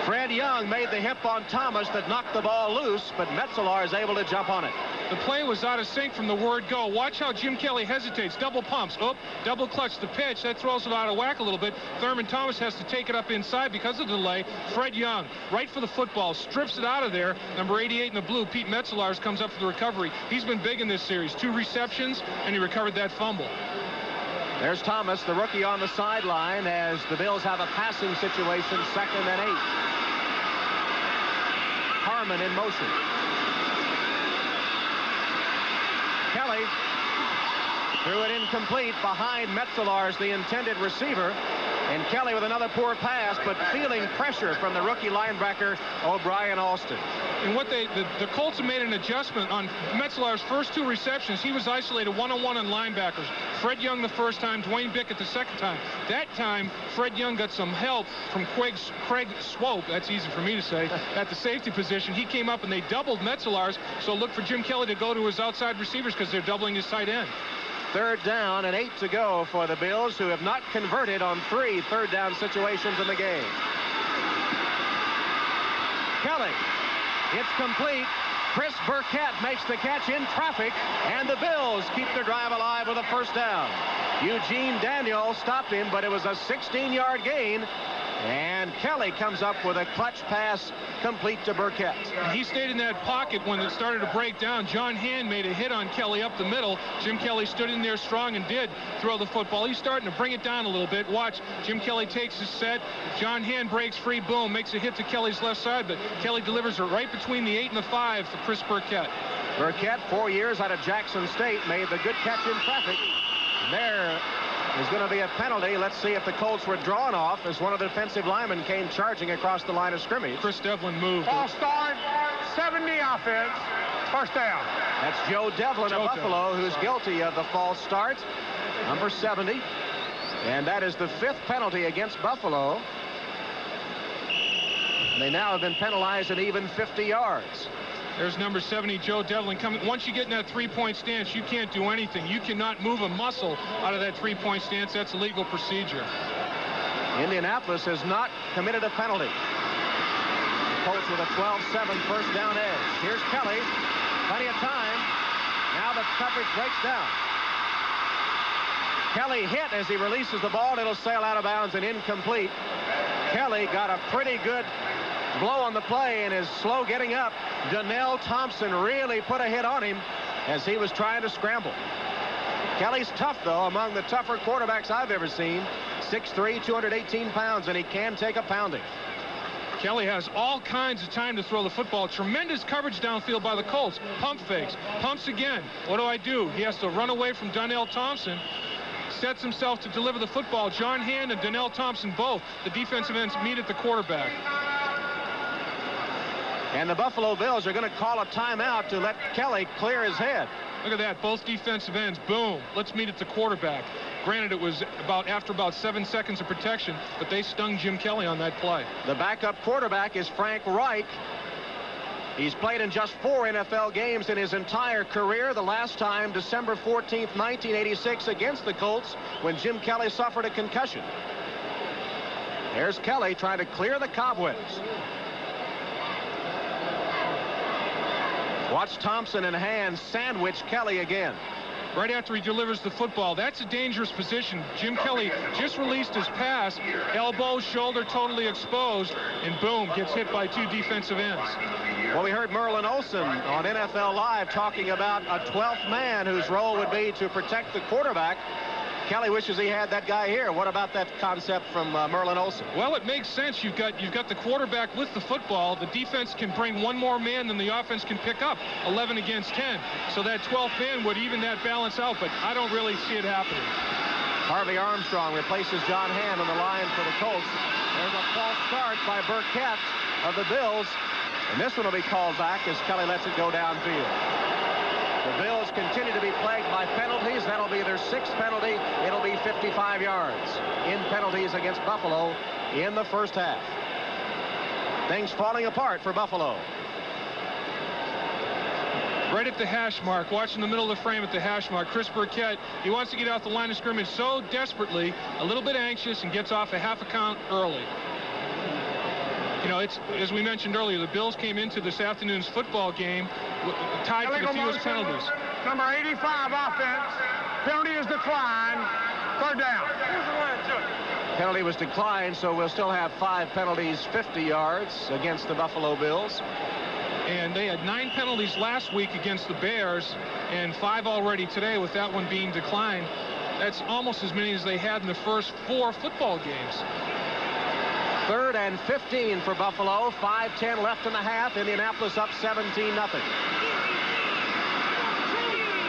Fred Young made the hip on Thomas that knocked the ball loose, but Metzelars able to jump on it. The play was out of sync from the word go. Watch how Jim Kelly hesitates. Double pumps. Oh, double clutch the pitch. That throws it out of whack a little bit. Thurman Thomas has to take it up inside because of the delay. Fred Young, right for the football, strips it out of there. Number 88 in the blue, Pete Metzelars, comes up for the recovery. He's been big in this series. 2 receptions, and he recovered that fumble. There's Thomas, the rookie, on the sideline as the Bills have a passing situation, 2nd and 8. Harmon in motion. Kelly threw it incomplete behind Metzelars, the intended receiver. And Kelly with another poor pass, but feeling pressure from the rookie linebacker, O'Brien Alston. And what the Colts have made an adjustment on Metzelars' first 2 receptions. He was isolated one-on-one on linebackers. Fred Young the first time, Dwayne Bickett the second time. That time, Fred Young got some help from Craig Swope, that's easy for me to say, at the safety position. He came up and they doubled Metzelars, so look for Jim Kelly to go to his outside receivers because they're doubling his tight end. 3rd down and 8 to go for the Bills, who have not converted on 3 third down situations in the game. Kelly, it's complete. Chris Burkett makes the catch in traffic, and the Bills keep their drive alive with a first down. Eugene Daniel stopped him, but it was a 16-yard gain. And Kelly comes up with a clutch pass complete to Burkett. He stayed in that pocket when it started to break down. John Hand made a hit on Kelly up the middle. Jim Kelly stood in there strong and did throw the football. He's starting to bring it down a little bit. Watch, Jim Kelly takes his set. John Hand breaks free, boom, makes a hit to Kelly's left side, but Kelly delivers it right between the 8 and the 5 for Chris Burkett. Burkett, 4 years out of Jackson State, made the good catch in traffic. There is going to be a penalty. Let's see if the Colts were drawn off as one of the defensive linemen came charging across the line of scrimmage. Chris Devlin moved. False start, 70 offense, first down. That's Joe Devlin of Buffalo, who's guilty of the false start, number 70. And that is the 5th penalty against Buffalo. And they now have been penalized an even 50 yards. There's number 70, Joe Devlin, coming. Once you get in that three-point stance, you can't do anything. You cannot move a muscle out of that three-point stance. That's a legal procedure. Indianapolis has not committed a penalty. Colts with a 12-7 first down edge. Here's Kelly. Plenty of time. Now the coverage breaks down. Kelly hit as he releases the ball. It'll sail out of bounds and incomplete. Kelly got a pretty good blow on the play and is slow getting up. Donnell Thompson really put a hit on him as he was trying to scramble. Kelly's tough, though, among the tougher quarterbacks I've ever seen. 6'3", 218 pounds, and he can take a pounding. Kelly has all kinds of time to throw the football. Tremendous coverage downfield by the Colts. Pump fakes. Pumps again. What do? He has to run away from Donnell Thompson. Sets himself to deliver the football. John Hand and Donnell Thompson, both the defensive ends, meet at the quarterback. And the Buffalo Bills are going to call a timeout to let Kelly clear his head. Look at that. Both defensive ends. Boom. Let's meet at the quarterback. Granted, it was after about 7 seconds of protection, but they stung Jim Kelly on that play. The backup quarterback is Frank Reich. He's played in just 4 NFL games in his entire career. The last time, December 14th, 1986, against the Colts, when Jim Kelly suffered a concussion. There's Kelly trying to clear the cobwebs. Watch Thompson and Hand sandwich Kelly again. Right after he delivers the football. That's a dangerous position. Jim Kelly just released his pass. Elbow, shoulder totally exposed, and boom, gets hit by 2 defensive ends. Well, we heard Merlin Olsen on NFL Live talking about a 12th man whose role would be to protect the quarterback. Kelly wishes he had that guy here. What about that concept from Merlin Olsen? Well, it makes sense. You've got the quarterback with the football. The defense can bring one more man than the offense can pick up. 11 against 10. So that 12th man would even that balance out, but I don't really see it happening. Harvey Armstrong replaces John Hand on the line for the Colts. There's a false start by Burkett of the Bills. And this one will be called back as Kelly lets it go downfield. The Bills continue to be plagued by penalties. That'll be their 6th penalty. It'll be 55 yards in penalties against Buffalo in the first half. Things falling apart for Buffalo. Right at the hash mark, watching the middle of the frame at the hash mark, Chris Burkett, he wants to get out the line of scrimmage so desperately, a little bit anxious, and gets off a half a count early. You know, it's, as we mentioned earlier, the Bills came into this afternoon's football game tied for the fewest penalties. Number 85 offense. Penalty is declined. 3rd down. Penalty was declined, so we'll still have 5 penalties, 50 yards against the Buffalo Bills. And they had 9 penalties last week against the Bears and 5 already today, with that one being declined. That's almost as many as they had in the first 4 football games. 3rd and 15 for Buffalo. 5:10 left in the half. Indianapolis up 17-0.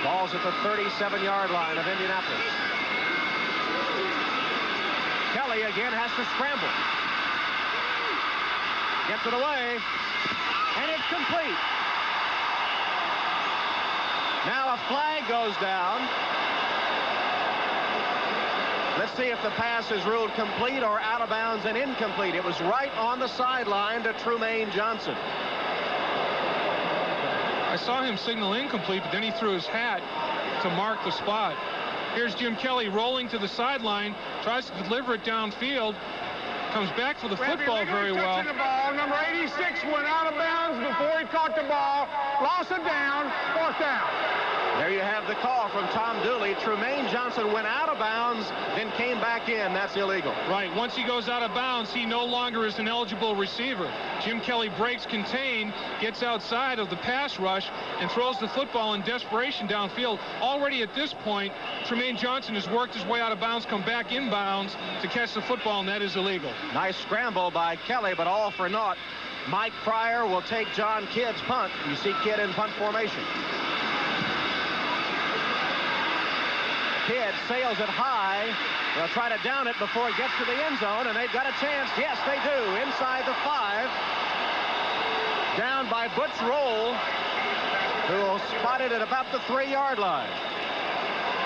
Ball's at the 37-yard line of Indianapolis. Kelly again has to scramble. Gets it away. And it's complete. Now a flag goes down. Let's see if the pass is ruled complete or out of bounds and incomplete. It was right on the sideline to Trumaine Johnson. I saw him signal incomplete, but then he threw his hat to mark the spot. Here's Jim Kelly rolling to the sideline, tries to deliver it downfield, comes back for the football very well. The ball. Number 86 went out of bounds before he caught the ball. Lost it down. 4th down. There you have the call from Tom Dooley. Trumaine Johnson went out of bounds, then came back in. That's illegal. Right. Once he goes out of bounds, he no longer is an eligible receiver. Jim Kelly breaks contain, gets outside of the pass rush, and throws the football in desperation downfield. Already at this point, Trumaine Johnson has worked his way out of bounds, come back in bounds to catch the football, and that is illegal. Nice scramble by Kelly, but all for naught. Mike Pryor will take John Kidd's punt. You see Kidd in punt formation. Kidd sails it high. They'll try to down it before it gets to the end zone, and they've got a chance. Yes, they do. Inside the 5. Down by Butch Roll, who will spot it at about the 3-yard line.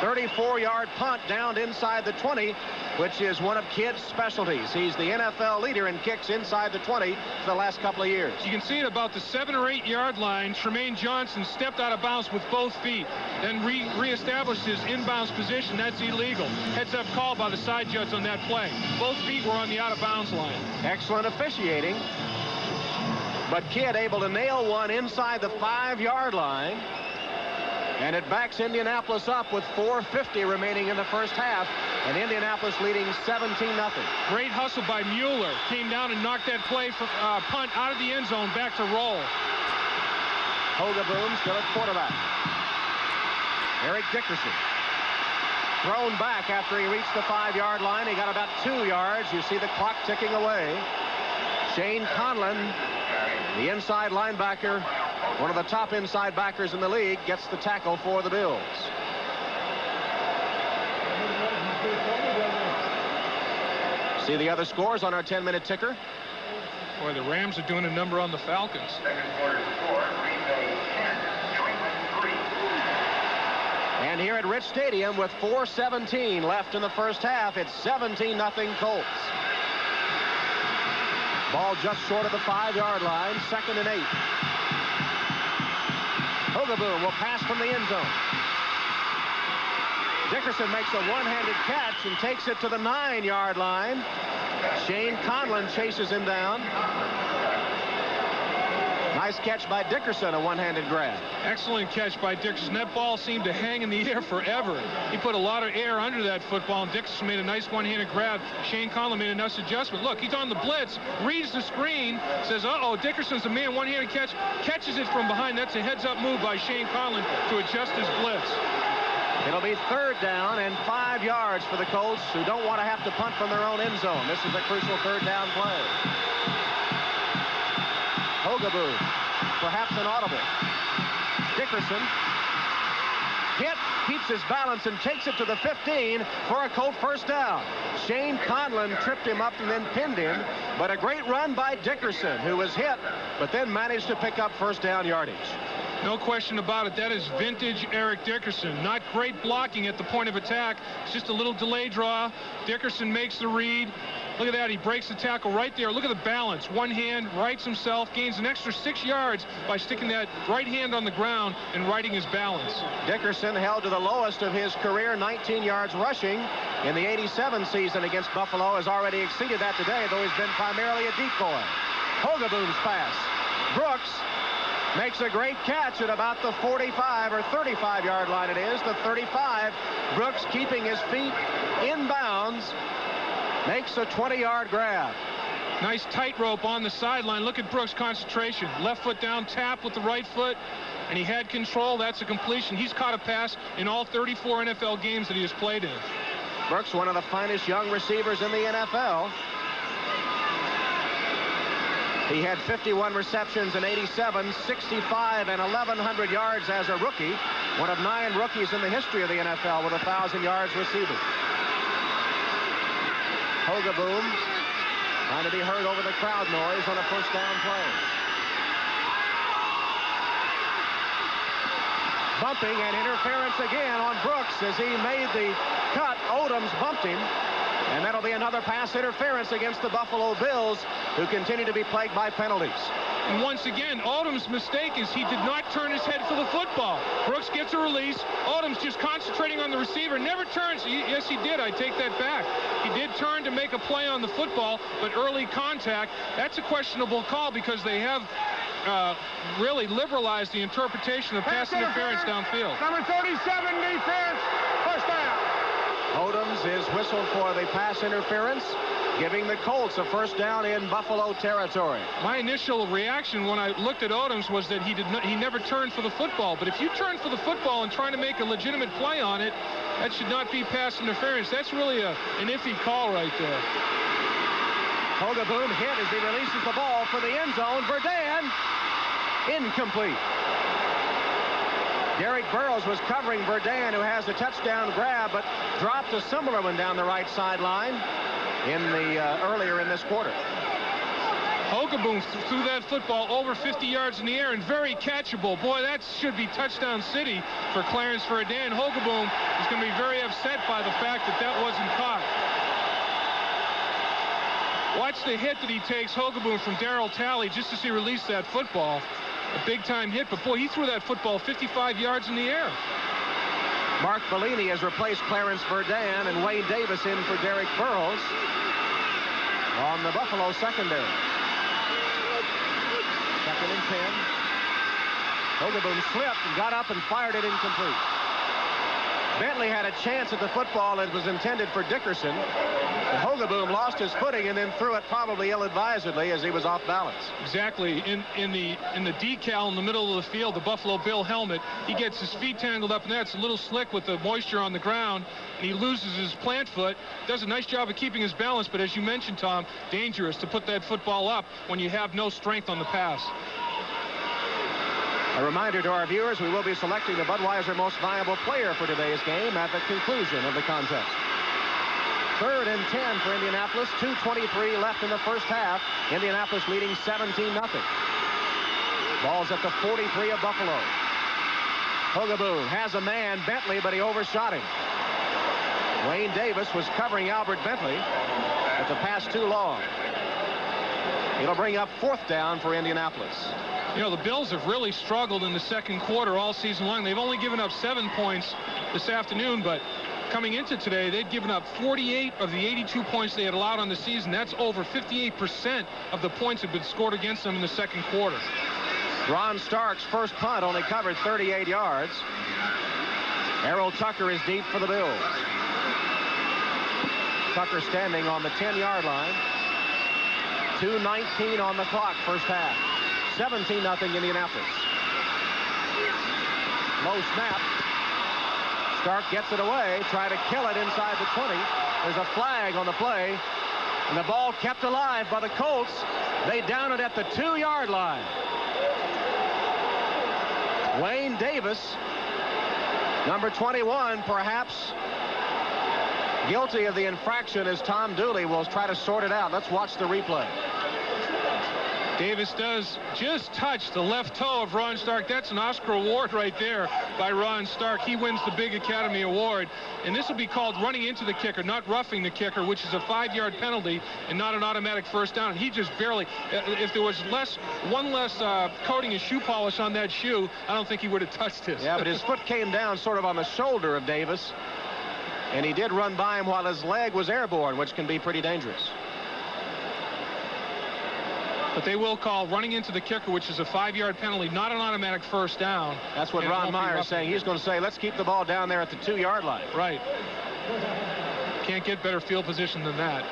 34-yard punt downed inside the 20. which is one of Kidd's specialties. He's the NFL leader in kicks inside the 20 for the last couple of years. You can see it about the 7 or 8 yard line. Tremaine Johnson stepped out of bounds with both feet, then reestablished his inbounds position. That's illegal. Heads up call by the side judge on that play. Both feet were on the out of bounds line. Excellent officiating. But Kidd able to nail one inside the 5 yard line. And it backs Indianapolis up with 4:50 remaining in the first half. And Indianapolis leading 17-0. Great hustle by Mueller. Came down and knocked that play for punt out of the end zone back to roll. Hogaboom still at quarterback. Eric Dickerson. Thrown back after he reached the 5 yard line. He got about 2 yards. You see the clock ticking away. Shane Conlon, the inside linebacker, one of the top inside backers in the league, gets the tackle for the Bills. See the other scores on our 10-minute ticker. Boy, the Rams are doing a number on the Falcons. And here at Rich Stadium with 4:17 left in the first half, it's 17-0 Colts. Ball just short of the 5 yard line, 2nd and 8. Hogaboom will pass from the end zone. Dickerson makes a one-handed catch and takes it to the 9 yard line. Shane Conlon chases him down. Nice catch by Dickerson, a one-handed grab. Excellent catch by Dickerson. That ball seemed to hang in the air forever. He put a lot of air under that football, and Dickerson made a nice one-handed grab. Shane Conlon made a nice adjustment. Look, he's on the blitz, reads the screen, says, uh-oh, Dickerson's the man, one-handed catch, catches it from behind. That's a heads-up move by Shane Conlon to adjust his blitz. It'll be 3rd down and 5 yards for the Colts, who don't want to have to punt from their own end zone. This is a crucial 3rd down play. Hogaboom, perhaps an audible. Dickerson hit, keeps his balance and takes it to the 15 for a Colt first down. Shane Conlon tripped him up and then pinned him, but a great run by Dickerson, who was hit, but then managed to pick up first down yardage. No question about it. That is vintage Eric Dickerson. Not great blocking at the point of attack. It's just a little delay draw. Dickerson makes the read. Look at that. He breaks the tackle right there. Look at the balance. One hand, rights himself, gains an extra 6 yards by sticking that right hand on the ground and righting his balance. Dickerson held to the lowest of his career, 19 yards rushing in the '87 season against Buffalo. Has already exceeded that today, though he's been primarily a decoy. Hogaboom's pass. Brooks makes a great catch at about the 45 or 35 yard line it is. The 35. Brooks keeping his feet in bounds. Makes a 20-yard grab. Nice tightrope on the sideline. Look at Brooks' concentration. Left foot down, tap with the right foot, and he had control. That's a completion. He's caught a pass in all 34 NFL games that he has played in. Brooks, one of the finest young receivers in the NFL. He had 51 receptions in '87, 65 and 1,100 yards as a rookie. One of 9 rookies in the history of the NFL with 1,000 yards receiving. Hogaboom trying to be heard over the crowd noise on a first down play. Bumping and interference again on Brooks as he made the cut. Odoms bumped him. And that'll be another pass interference against the Buffalo Bills, who continue to be plagued by penalties. And once again, Odom's mistake is he did not turn his head for the football. Brooks gets a release. Odom's just concentrating on the receiver, never turns. Yes, he did. I take that back. He did turn to make a play on the football, but early contact, that's a questionable call because they have really liberalized the interpretation of pass interference downfield. Number 37 defense, first down. Odoms is whistled for the pass interference, giving the Colts a first down in Buffalo territory. My initial reaction when I looked at Odoms was that he never turned for the football. But if you turn for the football and trying to make a legitimate play on it, that should not be pass interference. That's really an iffy call right there. Hogaboom hit as he releases the ball for the end zone. Verdun, incomplete. Derek Burrows was covering Verdun, who has a touchdown grab, but dropped a similar one down the right sideline earlier in this quarter. Hogaboom threw that football over 50 yards in the air and very catchable. Boy, that should be touchdown city for Clarence Verdun. Hogaboom is going to be very upset by the fact that that wasn't caught. Watch the hit that he takes, Hogaboom, from Darryl Talley, just as he released that football. A big-time hit, but boy, he threw that football 55 yards in the air. Mark Bellini has replaced Clarence Verdun, and Wayne Davis in for Derek Burrows on the Buffalo secondary. 2nd and 10. Hogaboom slipped and got up and fired it incomplete. Bentley had a chance at the football that was intended for Dickerson. And Hogaboom lost his footing and then threw it probably ill-advisedly as he was off balance. Exactly. In the decal in the middle of the field, the Buffalo Bill helmet, he gets his feet tangled up in there. It's a little slick with the moisture on the ground, and he loses his plant foot. Does a nice job of keeping his balance, but as you mentioned, Tom, dangerous to put that football up when you have no strength on the pass. A reminder to our viewers, we will be selecting the Budweiser Most Valuable Player for today's game at the conclusion of the contest. 3rd and 10 for Indianapolis. 2:23 left in the first half. Indianapolis leading 17-0. Ball's at the 43 of Buffalo. Hogaboom has a man, Bentley, but he overshot him. Wayne Davis was covering Albert Bentley, but the pass too long. It'll bring up 4th down for Indianapolis. You know, the Bills have really struggled in the second quarter all season long. They've only given up 7 points this afternoon, but coming into today, they'd given up 48 of the 82 points they had allowed on the season. That's over 58% of the points that have been scored against them in the second quarter. Ron Stark's first punt only covered 38 yards. Errol Tucker is deep for the Bills. Tucker standing on the 10-yard line. 2:19 on the clock, first half. 17-0 Indianapolis. Low snap. Stark gets it away. Try to kill it inside the 20. There's a flag on the play. And the ball kept alive by the Colts. They down it at the 2-yard line. Wayne Davis, number 21, perhaps guilty of the infraction as Tom Dooley will try to sort it out. Let's watch the replay. Davis does just touch the left toe of Ron Stark. That's an Oscar award right there by Ron Stark. He wins the big Academy Award. And this will be called running into the kicker, not roughing the kicker, which is a 5-yard penalty and not an automatic first down. He just barely, if there was one less coating of shoe polish on that shoe, I don't think he would have touched this. Yeah, but his foot came down sort of on the shoulder of Davis. And he did run by him while his leg was airborne, which can be pretty dangerous. But they will call running into the kicker, which is a 5-yard penalty, not an automatic first down. That's what Ron Meyer is saying. He's going to say, let's keep the ball down there at the 2-yard line. Right. Can't get better field position than that.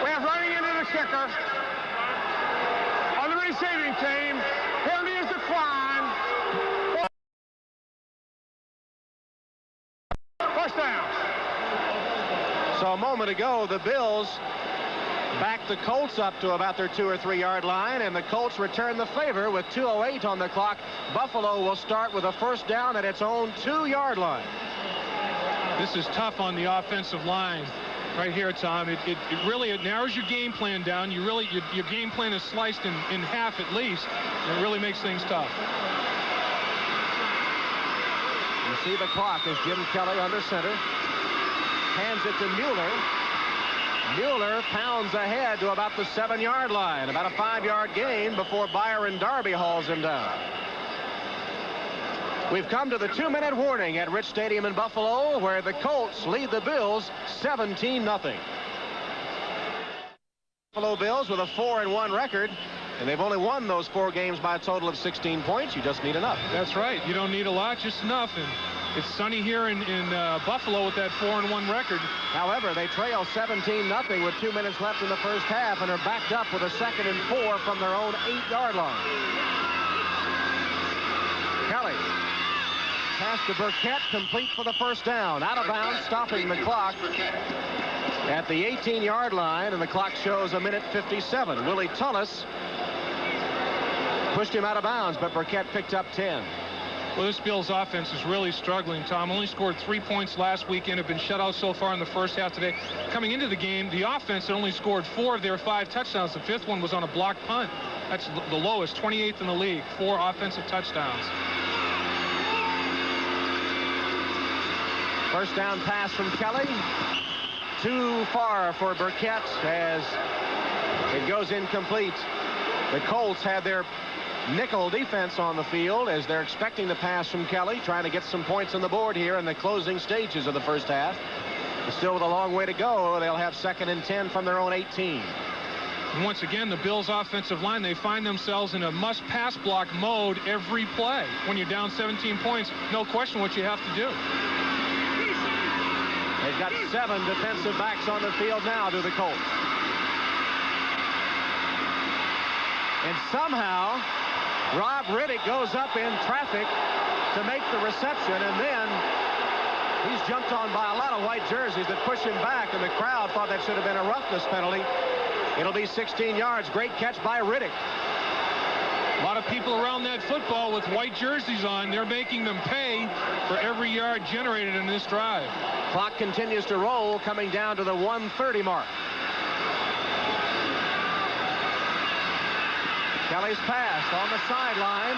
We have running into the kicker on the receiving team. Penalty is declined. First down. So a moment ago, the Bills backed the Colts up to about their 2 or 3 yard line, and the Colts return the favor with 2:08 on the clock. Buffalo will start with a first down at its own 2-yard line. This is tough on the offensive line right here, Tom. It really narrows your game plan down. Your game plan is sliced in half at least. And it really makes things tough. You see the clock as Jim Kelly under center. Hands it to Mueller. Mueller pounds ahead to about the 7-yard line. About a 5-yard gain before Byron Darby hauls him down. We've come to the 2-minute warning at Rich Stadium in Buffalo, where the Colts lead the Bills 17-0. Buffalo Bills with a 4-1 record, and they've only won those 4 games by a total of 16 points. You just need enough. That's right. You don't need a lot, just enough. And it's sunny here in Buffalo with that 4-1 record. However, they trail 17-0 with 2 minutes left in the first half and are backed up with a 2nd and 4 from their own 8-yard line. Kelly. Pass to Burkett, complete for the first down. Out of bounds, stopping the clock at the 18-yard line, and the clock shows 1:57. Willie Tullis pushed him out of bounds, but Burkett picked up 10. Well, this Bills offense is really struggling, Tom. Only scored 3 points last weekend, have been shut out so far in the first half today. Coming into the game, the offense had only scored 4 of their 5 touchdowns. The 5th one was on a blocked punt. That's the lowest, 28th in the league, 4 offensive touchdowns. First down pass from Kelly. Too far for Burkett as it goes incomplete. The Colts had their nickel defense on the field as they're expecting the pass from Kelly, trying to get some points on the board here in the closing stages of the first half. But still with a long way to go, they'll have 2nd and 10 from their own 18. And once again, the Bills' offensive line, they find themselves in a must-pass block mode every play. When you're down 17 points, no question what you have to do. They've got 7 defensive backs on the field now, do the Colts. And somehow, Rob Riddick goes up in traffic to make the reception, and then he's jumped on by a lot of white jerseys that push him back, and the crowd thought that should have been a roughness penalty. It'll be 16 yards. Great catch by Riddick. A lot of people around that football with white jerseys on. They're making them pay for every yard generated in this drive. Clock continues to roll, coming down to the 1:30 mark. Kelly's pass on the sideline,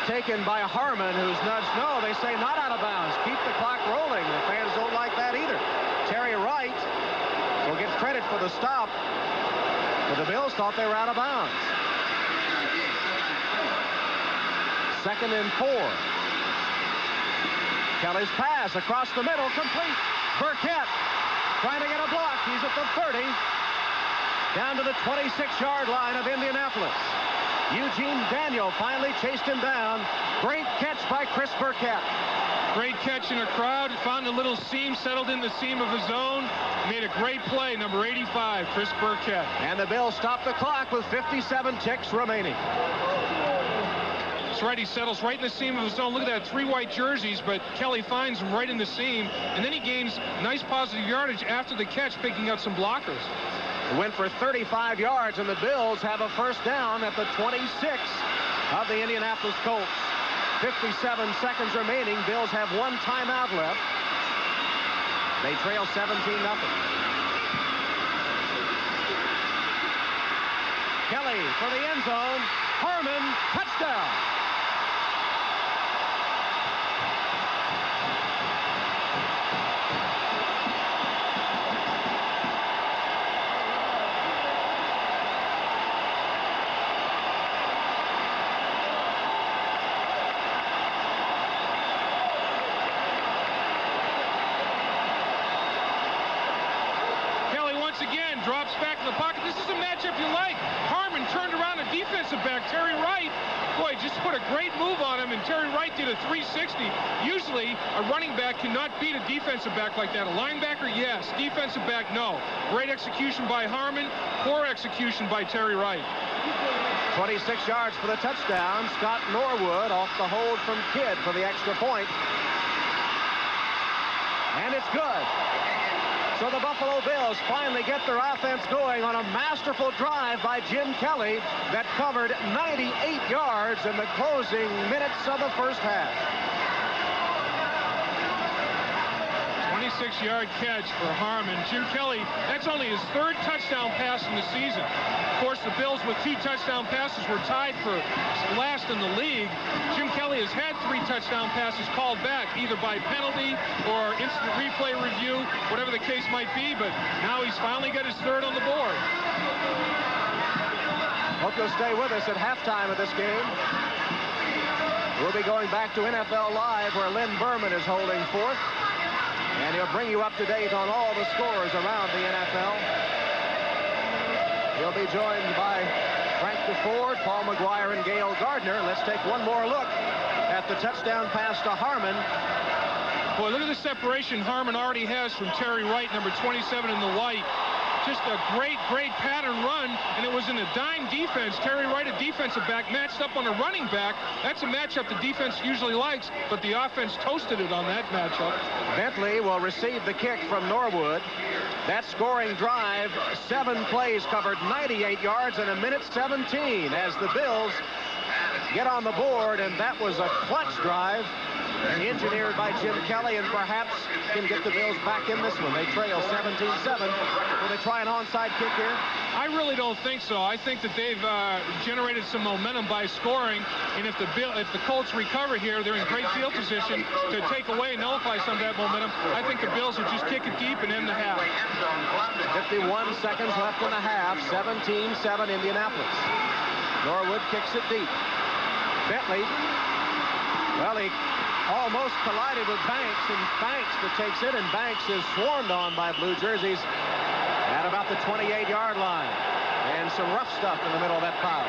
taken by Harmon, who's nudged. No, they say not out of bounds. Keep the clock rolling. The fans don't like that either. Terry Wright will get credit for the stop, but the Bills thought they were out of bounds. 2nd and 4. Kelly's pass across the middle, complete. Burkett trying to get a block. He's at the 30. Down to the 26-yard line of Indianapolis. Eugene Daniel finally chased him down. Great catch by Chris Burkett. Great catch in a crowd. Found a little seam, settled in the seam of his own. Made a great play, number 85, Chris Burkett. And the Bills stop the clock with 57 ticks remaining. That's right, he settles right in the seam of his own. Look at that, 3 white jerseys, but Kelly finds him right in the seam, and then he gains nice positive yardage after the catch, picking up some blockers. It went for 35 yards, and the Bills have a first down at the 26 of the Indianapolis Colts. 57 seconds remaining. Bills have 1 timeout left. They trail 17-0. Kelly for the end zone. Harmon, touchdown. Again, drops back in the pocket. This is a matchup you like. Harmon turned around a defensive back, Terry Wright. Boy, just put a great move on him, and Terry Wright did a 360. Usually, a running back cannot beat a defensive back like that. A linebacker, yes. Defensive back, no. Great execution by Harmon. Poor execution by Terry Wright. 26 yards for the touchdown. Scott Norwood off the hold from Kidd for the extra point. And it's good. So the Buffalo Bills finally get their offense going on a masterful drive by Jim Kelly that covered 98 yards in the closing minutes of the first half. 26-yard catch for Harmon. Jim Kelly, that's only his 3rd touchdown pass in the season. Of course, the Bills with 2 touchdown passes were tied for last in the league. Jim Kelly has had 3 touchdown passes called back, either by penalty or instant replay review, whatever the case might be, but now he's finally got his 3rd on the board. Hope you'll stay with us at halftime of this game. We'll be going back to NFL Live, where Lynn Berman is holding forth. And he'll bring you up to date on all the scores around the NFL. He'll be joined by Frank DeFord, Paul McGuire, and Gail Gardner. Let's take one more look at the touchdown pass to Harmon. Boy, look at the separation Harmon already has from Terry Wright, number 27 in the white. Just a great pattern run, and it was in a dime defense. Terry Wright, a defensive back, matched up on a running back. That's a matchup the defense usually likes, but the offense toasted it on that matchup. Bentley will receive the kick from Norwood. That scoring drive, 7 plays, covered 98 yards in a minute 17 as the Bills get on the board, and that was a clutch drive engineered by Jim Kelly, and perhaps can get the Bills back in this one. They trail 17-7. Will they try an onside kick here? I really don't think so. I think that they've generated some momentum by scoring, and if the Colts recover here, they're in great field position to take away and nullify some of that momentum. I think the Bills will just kick it deep and end the half. 51 seconds left in the half. 17-7 Indianapolis. Norwood kicks it deep. Bentley, well, he almost collided with Banks, and Banks that takes it, and Banks is swarmed on by blue jerseys at about the 28-yard line. And some rough stuff in the middle of that pile.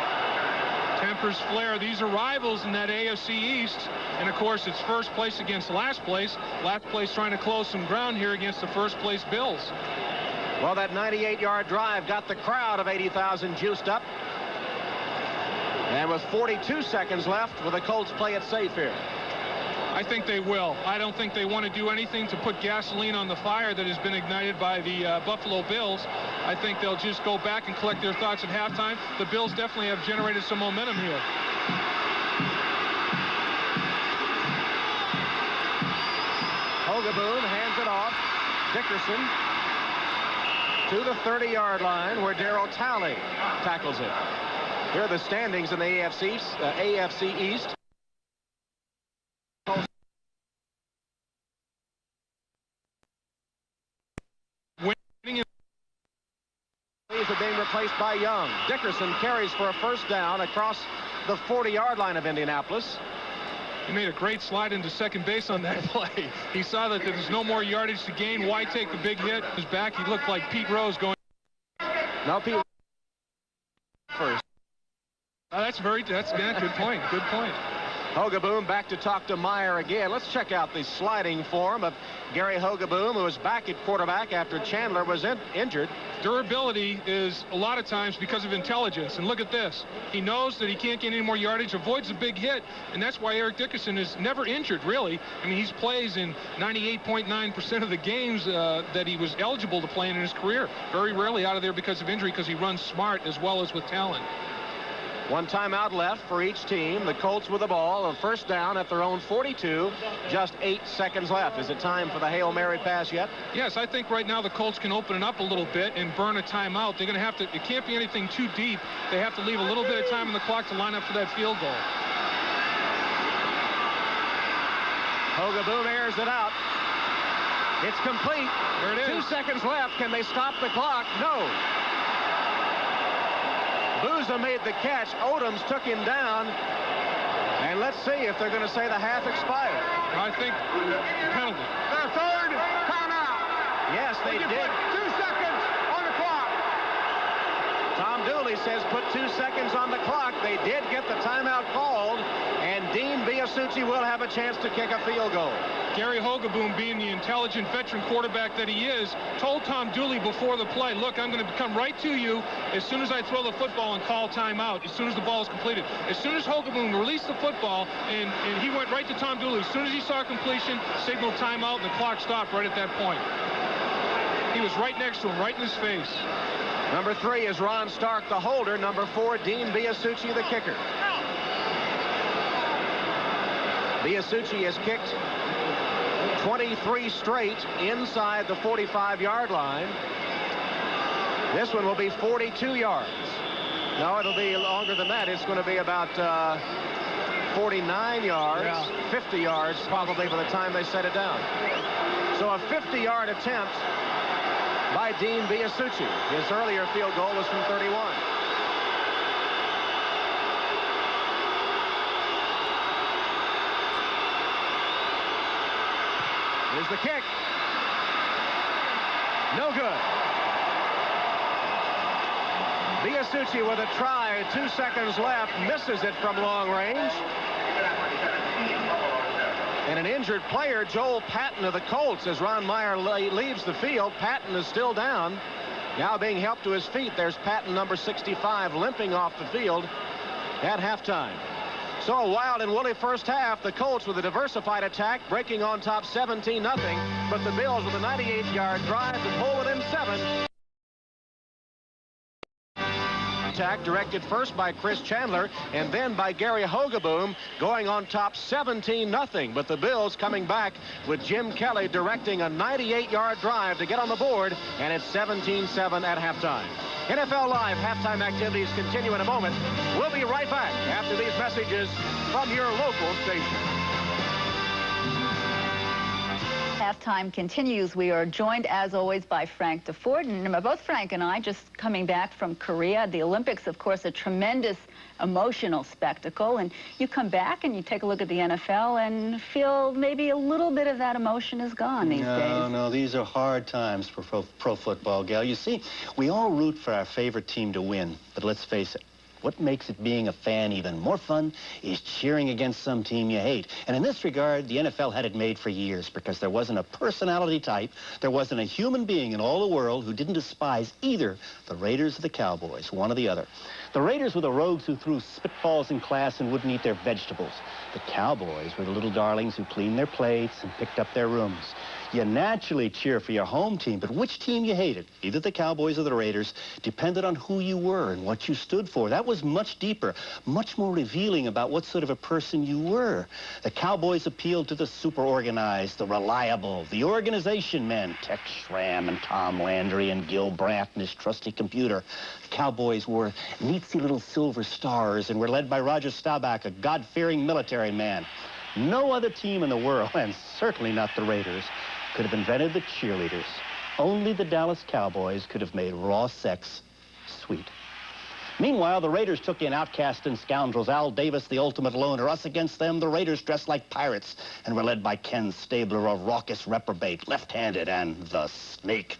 Tempers flare. These are rivals in that AFC East. And, of course, it's first place against last place. Last place trying to close some ground here against the first place Bills. Well, that 98-yard drive got the crowd of 80,000 juiced up. And with 42 seconds left, will the Colts play it safe here? I think they will. I don't think they want to do anything to put gasoline on the fire that has been ignited by the Buffalo Bills. I think they'll just go back and collect their thoughts at halftime. The Bills definitely have generated some momentum here. Hogaboon hands it off. Dickerson to the 30-yard line where Darryl Talley tackles it. Here are the standings in the AFC East. Are being replaced by Young. Dickerson carries for a first down across the 40-yard line of Indianapolis. He made a great slide into second base on that play. He saw that there's no more yardage to gain. Why take the big hit? His back, he looked like Pete Rose going. No, Pete first. Oh, that's yeah, good point. Good point. Hogaboom back to talk to Meyer again. Let's check out the sliding form of Gary Hogaboom, who is back at quarterback after Chandler was injured. Durability is a lot of times because of intelligence. And look at this. He knows that he can't get any more yardage, avoids a big hit, and that's why Eric Dickerson is never injured, really. I mean, he plays in 98.9% of the games that he was eligible to play in his career. Very rarely out of there because of injury, because he runs smart as well as with talent. One timeout left for each team. The Colts with the ball. A first down at their own 42. Just 8 seconds left. Is it time for the Hail Mary pass yet? Yes, I think right now the Colts can open it up a little bit and burn a timeout. They're going to have to, it can't be anything too deep. They have to leave a little bit of time on the clock to line up for that field goal. Hogaboom airs it out. It's complete. There it is. 2 seconds left. Can they stop the clock? No. Booza made the catch. Odoms took him down. And let's see if they're going to say the half expired. I think penalty. Their third timeout. Yes, they did. Put 2 seconds on the clock. Tom Dooley says put 2 seconds on the clock. They did get the timeout called, and Dean Biasucci will have a chance to kick a field goal. Gary Hogaboom, being the intelligent veteran quarterback that he is, told Tom Dooley before the play, look, I'm going to come right to you as soon as I throw the football and call timeout, as soon as the ball is completed. As soon as Hogaboom released the football, and he went right to Tom Dooley, as soon as he saw completion, signaled timeout, and the clock stopped right at that point. He was right next to him, right in his face. Number 3 is Ron Stark, the holder. Number 4, Dean Biasucci, the kicker. Biasucci has kicked 23 straight inside the 45-yard line. This one will be 42 yards. No, it'll be longer than that. It's going to be about 49 yards, 50 yards probably by the time they set it down. So a 50-yard attempt by Dean Biasucci. His earlier field goal was from 31. Here's the kick. No good. Biasucci with a try, 2 seconds left, misses it from long range. And an injured player, Joel Patton of the Colts, as Ron Meyer leaves the field. Patton is still down. Now being helped to his feet. There's Patton, number 65, limping off the field at halftime. So a wild and woolly first half. The Colts with a diversified attack, breaking on top 17-0. But the Bills with a 98-yard drive to pull within 7. attack directed first by Chris Chandler and then by Gary Hogeboom, going on top 17-0. But the Bills coming back with Jim Kelly directing a 98-yard drive to get on the board, and it's 17-7 at halftime. NFL Live halftime activities continue in a moment. We'll be right back after these messages from your local station. Halftime continues. We are joined, as always, by Frank DeFord. And both Frank and I just coming back from Korea. The Olympics, of course, a tremendous emotional spectacle. And you come back and you take a look at the NFL and feel maybe a little bit of that emotion is gone these days. No, these are hard times for pro football, Gail. You see, we all root for our favorite team to win. But let's face it, what makes it being a fan even more fun is cheering against some team you hate. And in this regard, the NFL had it made for years because there wasn't a personality type, there wasn't a human being in all the world who didn't despise either the Raiders or the Cowboys, one or the other. The Raiders were the rogues who threw spitballs in class and wouldn't eat their vegetables. The Cowboys were the little darlings who cleaned their plates and picked up their rooms. You naturally cheer for your home team, but which team you hated, either the Cowboys or the Raiders, depended on who you were and what you stood for. That was much deeper, much more revealing about what sort of a person you were. The Cowboys appealed to the super organized, the reliable, the organization men, Tex Schramm and Tom Landry and Gil Brandt and his trusty computer. The Cowboys were neatsy little silver stars and were led by Roger Staubach, a God-fearing military man. No other team in the world, and certainly not the Raiders, could have invented the cheerleaders. Only the Dallas Cowboys could have made raw sex sweet. Meanwhile, the Raiders took in outcasts and scoundrels. Al Davis, the ultimate loner. Us against them, the Raiders dressed like pirates and were led by Ken Stabler, a raucous reprobate, left-handed, and the snake.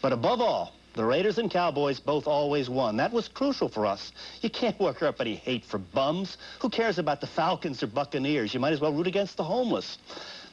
But above all, the Raiders and Cowboys both always won. That was crucial for us. You can't work up any hate for bums. Who cares about the Falcons or Buccaneers? You might as well root against the homeless.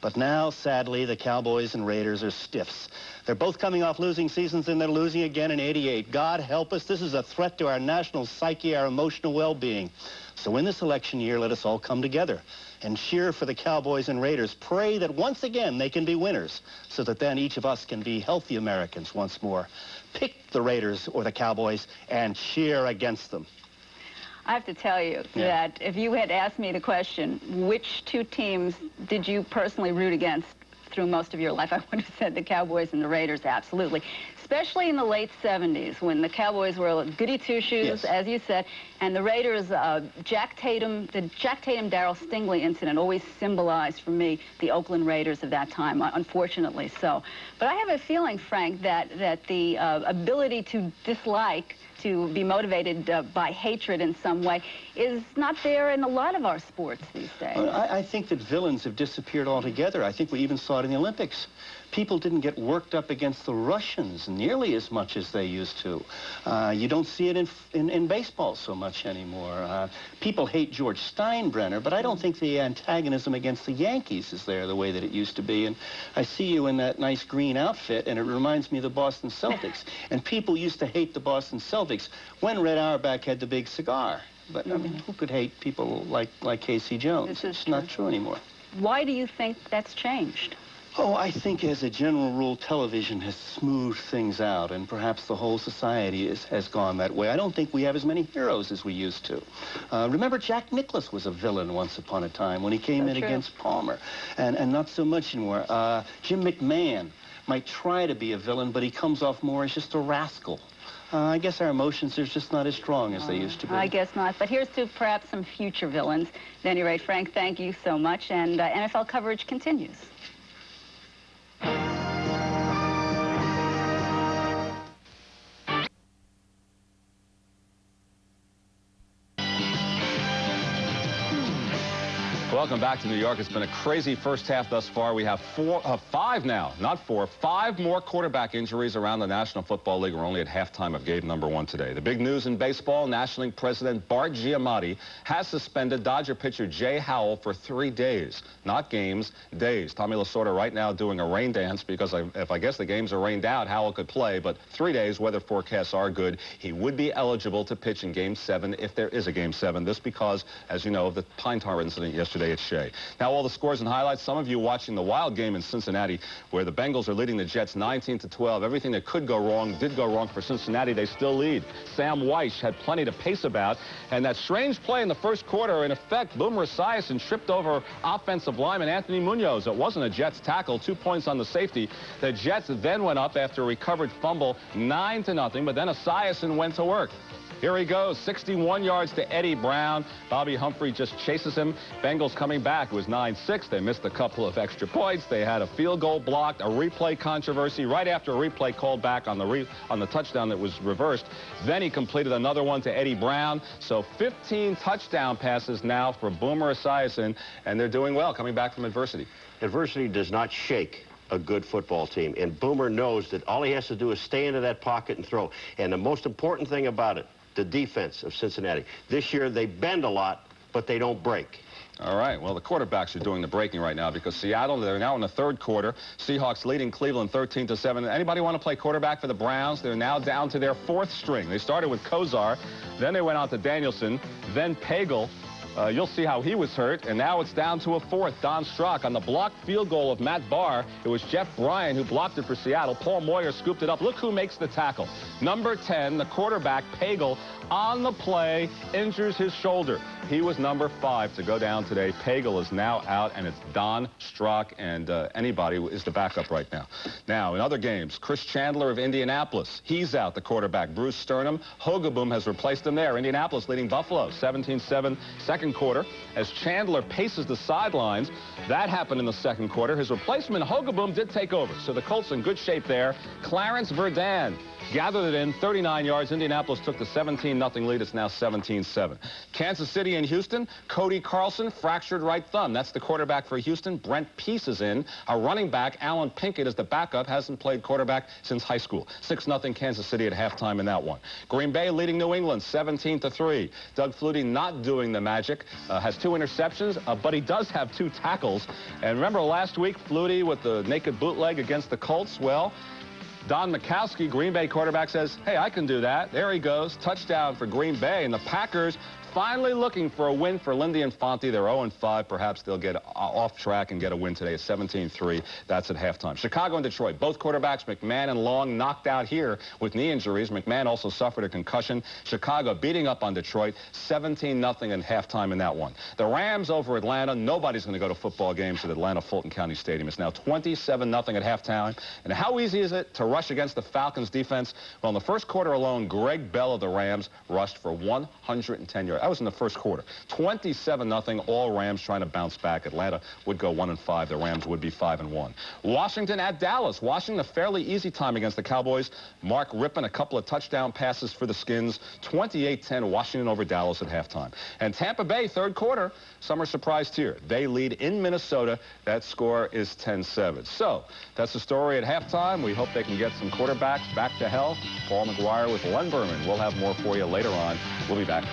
But now, sadly, the Cowboys and Raiders are stiffs. They're both coming off losing seasons, and they're losing again in '88. God help us, this is a threat to our national psyche, our emotional well-being. So in this election year, let us all come together and cheer for the Cowboys and Raiders. Pray that once again they can be winners, so that then each of us can be healthy Americans once more. Pick the Raiders or the Cowboys and cheer against them. I have to tell you that if you had asked me the question, which two teams did you personally root against through most of your life, I would have said the Cowboys and the Raiders, absolutely. Especially in the late 70s, when the Cowboys were goody two-shoes, as you said, and the Raiders, the Jack Tatum-Darryl Stingley incident always symbolized for me the Oakland Raiders of that time, unfortunately so. But I have a feeling, Frank, that the ability to dislike, to be motivated by hatred in some way, is not there in a lot of our sports these days. Well, I think that villains have disappeared altogether. I think we even saw it in the Olympics. People didn't get worked up against the Russians nearly as much as they used to. You don't see it in baseball so much anymore. People hate George Steinbrenner, but I don't think the antagonism against the Yankees is there the way that it used to be. And I see you in that nice green outfit, and it reminds me of the Boston Celtics. And people used to hate the Boston Celtics when Red Auerbach had the big cigar. But, I mean, who could hate people like Casey Jones? It's not true anymore. Why do you think that's changed? Oh, I think as a general rule, television has smoothed things out, and perhaps the whole society has gone that way. I don't think we have as many heroes as we used to. Remember, Jack Nicklaus was a villain once upon a time when he came in against Palmer, and not so much anymore. Jim McMahon might try to be a villain, but he comes off more as just a rascal. I guess our emotions are just not as strong as they used to be. I guess not. But here's to perhaps some future villains. At any rate, Frank, thank you so much, and NFL coverage continues. Welcome back to New York. It's been a crazy first half thus far. We have five now, not four, five more quarterback injuries around the National Football League. We're only at halftime of game number 1 today. The big news in baseball, National League President Bart Giamatti has suspended Dodger pitcher Jay Howell for 3 days. Not games, days. Tommy Lasorda right now doing a rain dance because if I guess the games are rained out, Howell could play, but 3 days, weather forecasts are good. He would be eligible to pitch in Game 7 if there is a Game 7. This because, as you know, of the Pine Tar incident yesterday today at Shea. Now, all the scores and highlights, some of you watching the wild game in Cincinnati, where the Bengals are leading the Jets 19-12. Everything that could go wrong did go wrong for Cincinnati. They still lead. Sam Weish had plenty to pace about, and that strange play in the first quarter, in effect, Boomer Esiason tripped over offensive lineman Anthony Munoz. It wasn't a Jets tackle, 2 points on the safety. The Jets then went up after a recovered fumble, 9-0, but then Esiason went to work. Here he goes, 61 yards to Eddie Brown. Bobby Humphrey just chases him. Bengals coming back. It was 9-6. They missed a couple of extra points. They had a field goal blocked, a replay controversy right after a replay called back on the touchdown that was reversed. Then he completed another one to Eddie Brown. So 15 touchdown passes now for Boomer Esiason, and they're doing well, coming back from adversity. Adversity does not shake a good football team, and Boomer knows that all he has to do is stay into that pocket and throw. And the most important thing about it, the defense of Cincinnati. This year, they bend a lot, but they don't break. All right, well, the quarterbacks are doing the breaking right now because Seattle, they're now in the third quarter. Seahawks leading Cleveland 13-7. Anybody want to play quarterback for the Browns? They're now down to their 4th string. They started with Kozar, then they went on to Danielson, then Pagel. You'll see how he was hurt, and now it's down to a 4th. Don Strock on the blocked field goal of Matt Barr. It was Jeff Bryan who blocked it for Seattle. Paul Moyer scooped it up. Look who makes the tackle. Number 10, the quarterback, Pagel, on the play, injures his shoulder. He was number 5 to go down today. Pagel is now out, and it's Don Strock, and anybody is the backup right now. Now, in other games, Chris Chandler of Indianapolis, he's out, the quarterback. Bruce Sternum, Hogaboom has replaced him there. Indianapolis leading Buffalo 17-7, second quarter, as Chandler paces the sidelines. That happened in the second quarter. His replacement, Hogaboom, did take over, so the Colts in good shape there. Clarence Verdun gathered it in, 39 yards. Indianapolis took the 17-0 lead. It's now 17-7. Kansas City and Houston, Cody Carlson, fractured right thumb. That's the quarterback for Houston. Brent Peace is in. A running back, Alan Pinkett, is the backup. Hasn't played quarterback since high school. 6-0 Kansas City at halftime in that one. Green Bay leading New England 17-3. Doug Flutie not doing the magic. Has 2 interceptions, but he does have 2 tackles. And remember last week, Flutie with the naked bootleg against the Colts? Well, Don Mikowski, Green Bay quarterback, says, hey, I can do that. There he goes. Touchdown for Green Bay. And the Packers finally looking for a win for Lindy and Fonte. They're 0-5. Perhaps they'll get off track and get a win today at 17-3. That's at halftime. Chicago and Detroit, both quarterbacks, McMahon and Long, knocked out here with knee injuries. McMahon also suffered a concussion. Chicago beating up on Detroit, 17-0 at halftime in that one. The Rams over Atlanta. Nobody's going to go to football games at Atlanta Fulton County Stadium. It's now 27-0 at halftime. And how easy is it to rush against the Falcons defense? Well, in the first quarter alone, Greg Bell of the Rams rushed for 110 yards. That was in the first quarter. 27-0, all Rams trying to bounce back. Atlanta would go 1-5. The Rams would be 5-1. Washington at Dallas. Washington a fairly easy time against the Cowboys. Mark Rippon, a couple of touchdown passes for the Skins. 28-10, Washington over Dallas at halftime. And Tampa Bay, third quarter, some are surprised here. They lead in Minnesota. That score is 10-7. So that's the story at halftime. We hope they can get some quarterbacks back to health. Paul McGuire with Len Berman. We'll have more for you later on. We'll be back.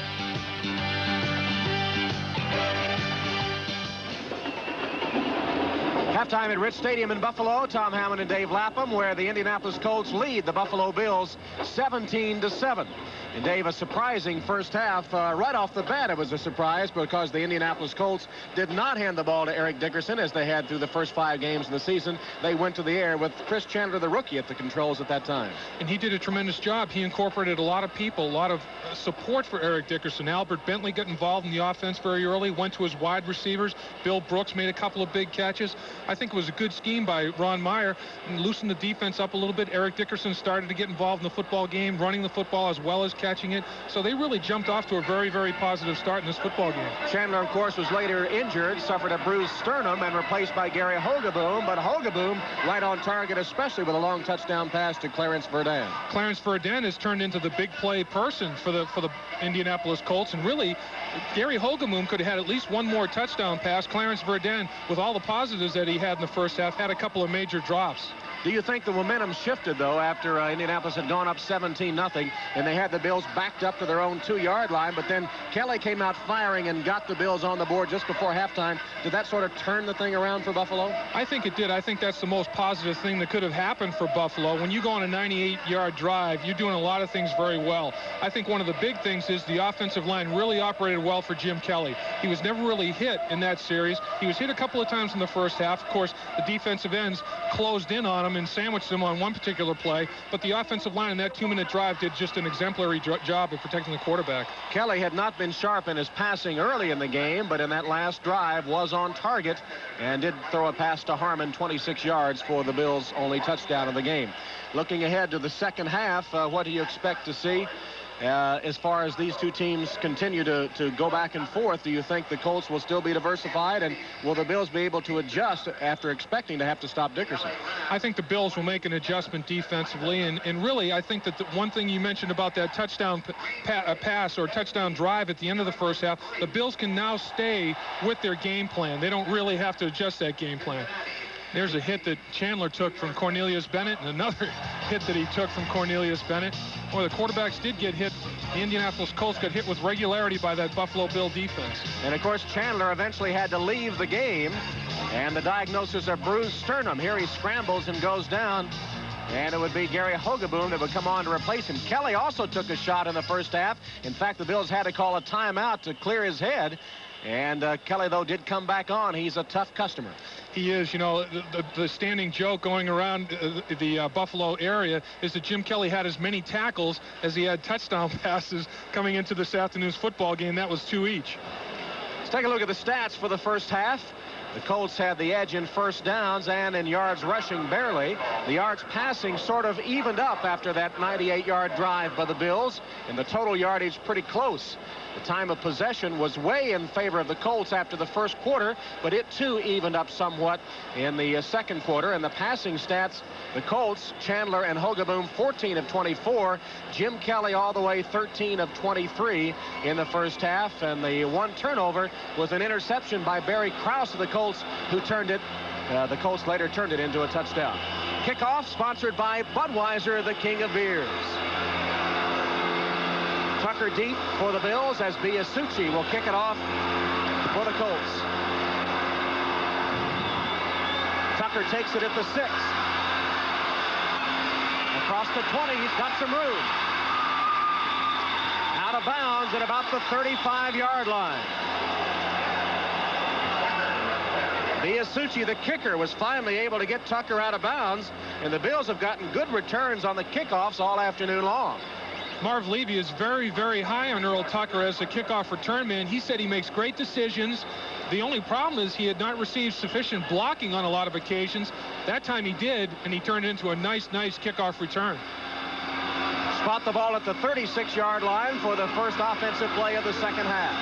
Halftime at Rich Stadium in Buffalo. Tom Hammond and Dave Lapham, where the Indianapolis Colts lead the Buffalo Bills 17-7. And Dave, a surprising first half. Right off the bat, it was a surprise because the Indianapolis Colts did not hand the ball to Eric Dickerson as they had through the first 5 games of the season. They went to the air with Chris Chandler, the rookie, at the controls at that time. And he did a tremendous job. He incorporated a lot of people, a lot of support for Eric Dickerson. Albert Bentley got involved in the offense very early, went to his wide receivers. Bill Brooks made a couple of big catches. I think it was a good scheme by Ron Meyer and loosened the defense up a little bit. Eric Dickerson started to get involved in the football game, running the football as well as catching it. So they really jumped off to a very, very positive start in this football game. Chandler, of course, was later injured, suffered a bruised sternum, and replaced by Gary Hogaboom. But Hogaboom right on target, especially with a long touchdown pass to Clarence Verdun. Clarence Verdun has turned into the big play person for the Indianapolis Colts. And really, Gary Hogaboom could have had at least one more touchdown pass. Clarence Verdun, with all the positives that he had in the first half, had a couple of major drops. Do you think the momentum shifted, though, after Indianapolis had gone up 17-0, and they had the Bills backed up to their own 2-yard line, but then Kelly came out firing and got the Bills on the board just before halftime? Did that sort of turn the thing around for Buffalo? I think it did. I think that's the most positive thing that could have happened for Buffalo. When you go on a 98-yard drive, you're doing a lot of things very well. I think one of the big things is the offensive line really operated well for Jim Kelly. He was never really hit in that series. He was hit a couple of times in the first half. Of course, the defensive ends closed in on him and sandwiched him on one particular play, but the offensive line in that 2-minute drive did just an exemplary job of protecting the quarterback. Kelly had not been sharp in his passing early in the game, but in that last drive was on target and did throw a pass to Harmon, 26 yards for the Bills' only touchdown of the game. Looking ahead to the second half, what do you expect to see? As far as these two teams continue to go back and forth, do you think the Colts will still be diversified, and will the Bills be able to adjust after expecting to have to stop Dickerson? I think the Bills will make an adjustment defensively, and really I think that the one thing you mentioned about that touchdown pass or touchdown drive at the end of the first half, the Bills can now stay with their game plan. They don't really have to adjust that game plan. There's a hit that Chandler took from Cornelius Bennett, and another hit that he took from Cornelius Bennett. Well, the quarterbacks did get hit. The Indianapolis Colts got hit with regularity by that Buffalo Bill defense. And, of course, Chandler eventually had to leave the game, and the diagnosis of bruised sternum. Here he scrambles and goes down, and it would be Gary Hogeboom that would come on to replace him. Kelly also took a shot in the first half. In fact, the Bills had to call a timeout to clear his head. And Kelly, though, did come back on. He's a tough customer. He is. You know, the standing joke going around the Buffalo area is that Jim Kelly had as many tackles as he had touchdown passes coming into this afternoon's football game. That was 2 each. Let's take a look at the stats for the first half. The Colts had the edge in first downs and in yards rushing barely. The yards passing sort of evened up after that 98-yard drive by the Bills, and the total yardage pretty close. The time of possession was way in favor of the Colts after the first quarter, but it too evened up somewhat in the second quarter. And the passing stats, the Colts, Chandler and Hogeboom, 14 of 24. Jim Kelly all the way 13 of 23 in the first half. And the one turnover was an interception by Barry Krause of the Colts, who turned it. The Colts later turned it into a touchdown. Kickoff sponsored by Budweiser, the king of beers. Tucker deep for the Bills as Biasucci will kick it off for the Colts. Tucker takes it at the 6. Across the 20, he's got some room. Out of bounds at about the 35-yard line. Biasucci, the kicker, was finally able to get Tucker out of bounds, and the Bills have gotten good returns on the kickoffs all afternoon long. Marv Levy is very, very high on Earl Tucker as a kickoff return man. He said he makes great decisions. The only problem is he had not received sufficient blocking on a lot of occasions. That time he did, and he turned it into a nice kickoff return. Spot the ball at the 36-yard line for the first offensive play of the second half.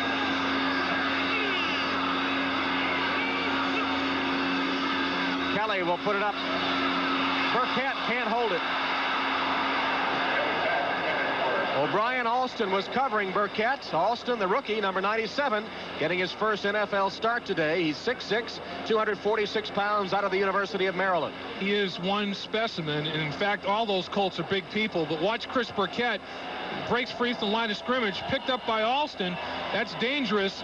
Kelly will put it up. Burkett can't hold it. O'Brien Alston was covering Burkett. Alston, the rookie, number 97, getting his first NFL start today. He's 6'6", 246 pounds, out of the University of Maryland. He is one specimen, and in fact, all those Colts are big people. But watch Chris Burkett. Breaks free from the line of scrimmage, picked up by Alston. That's dangerous.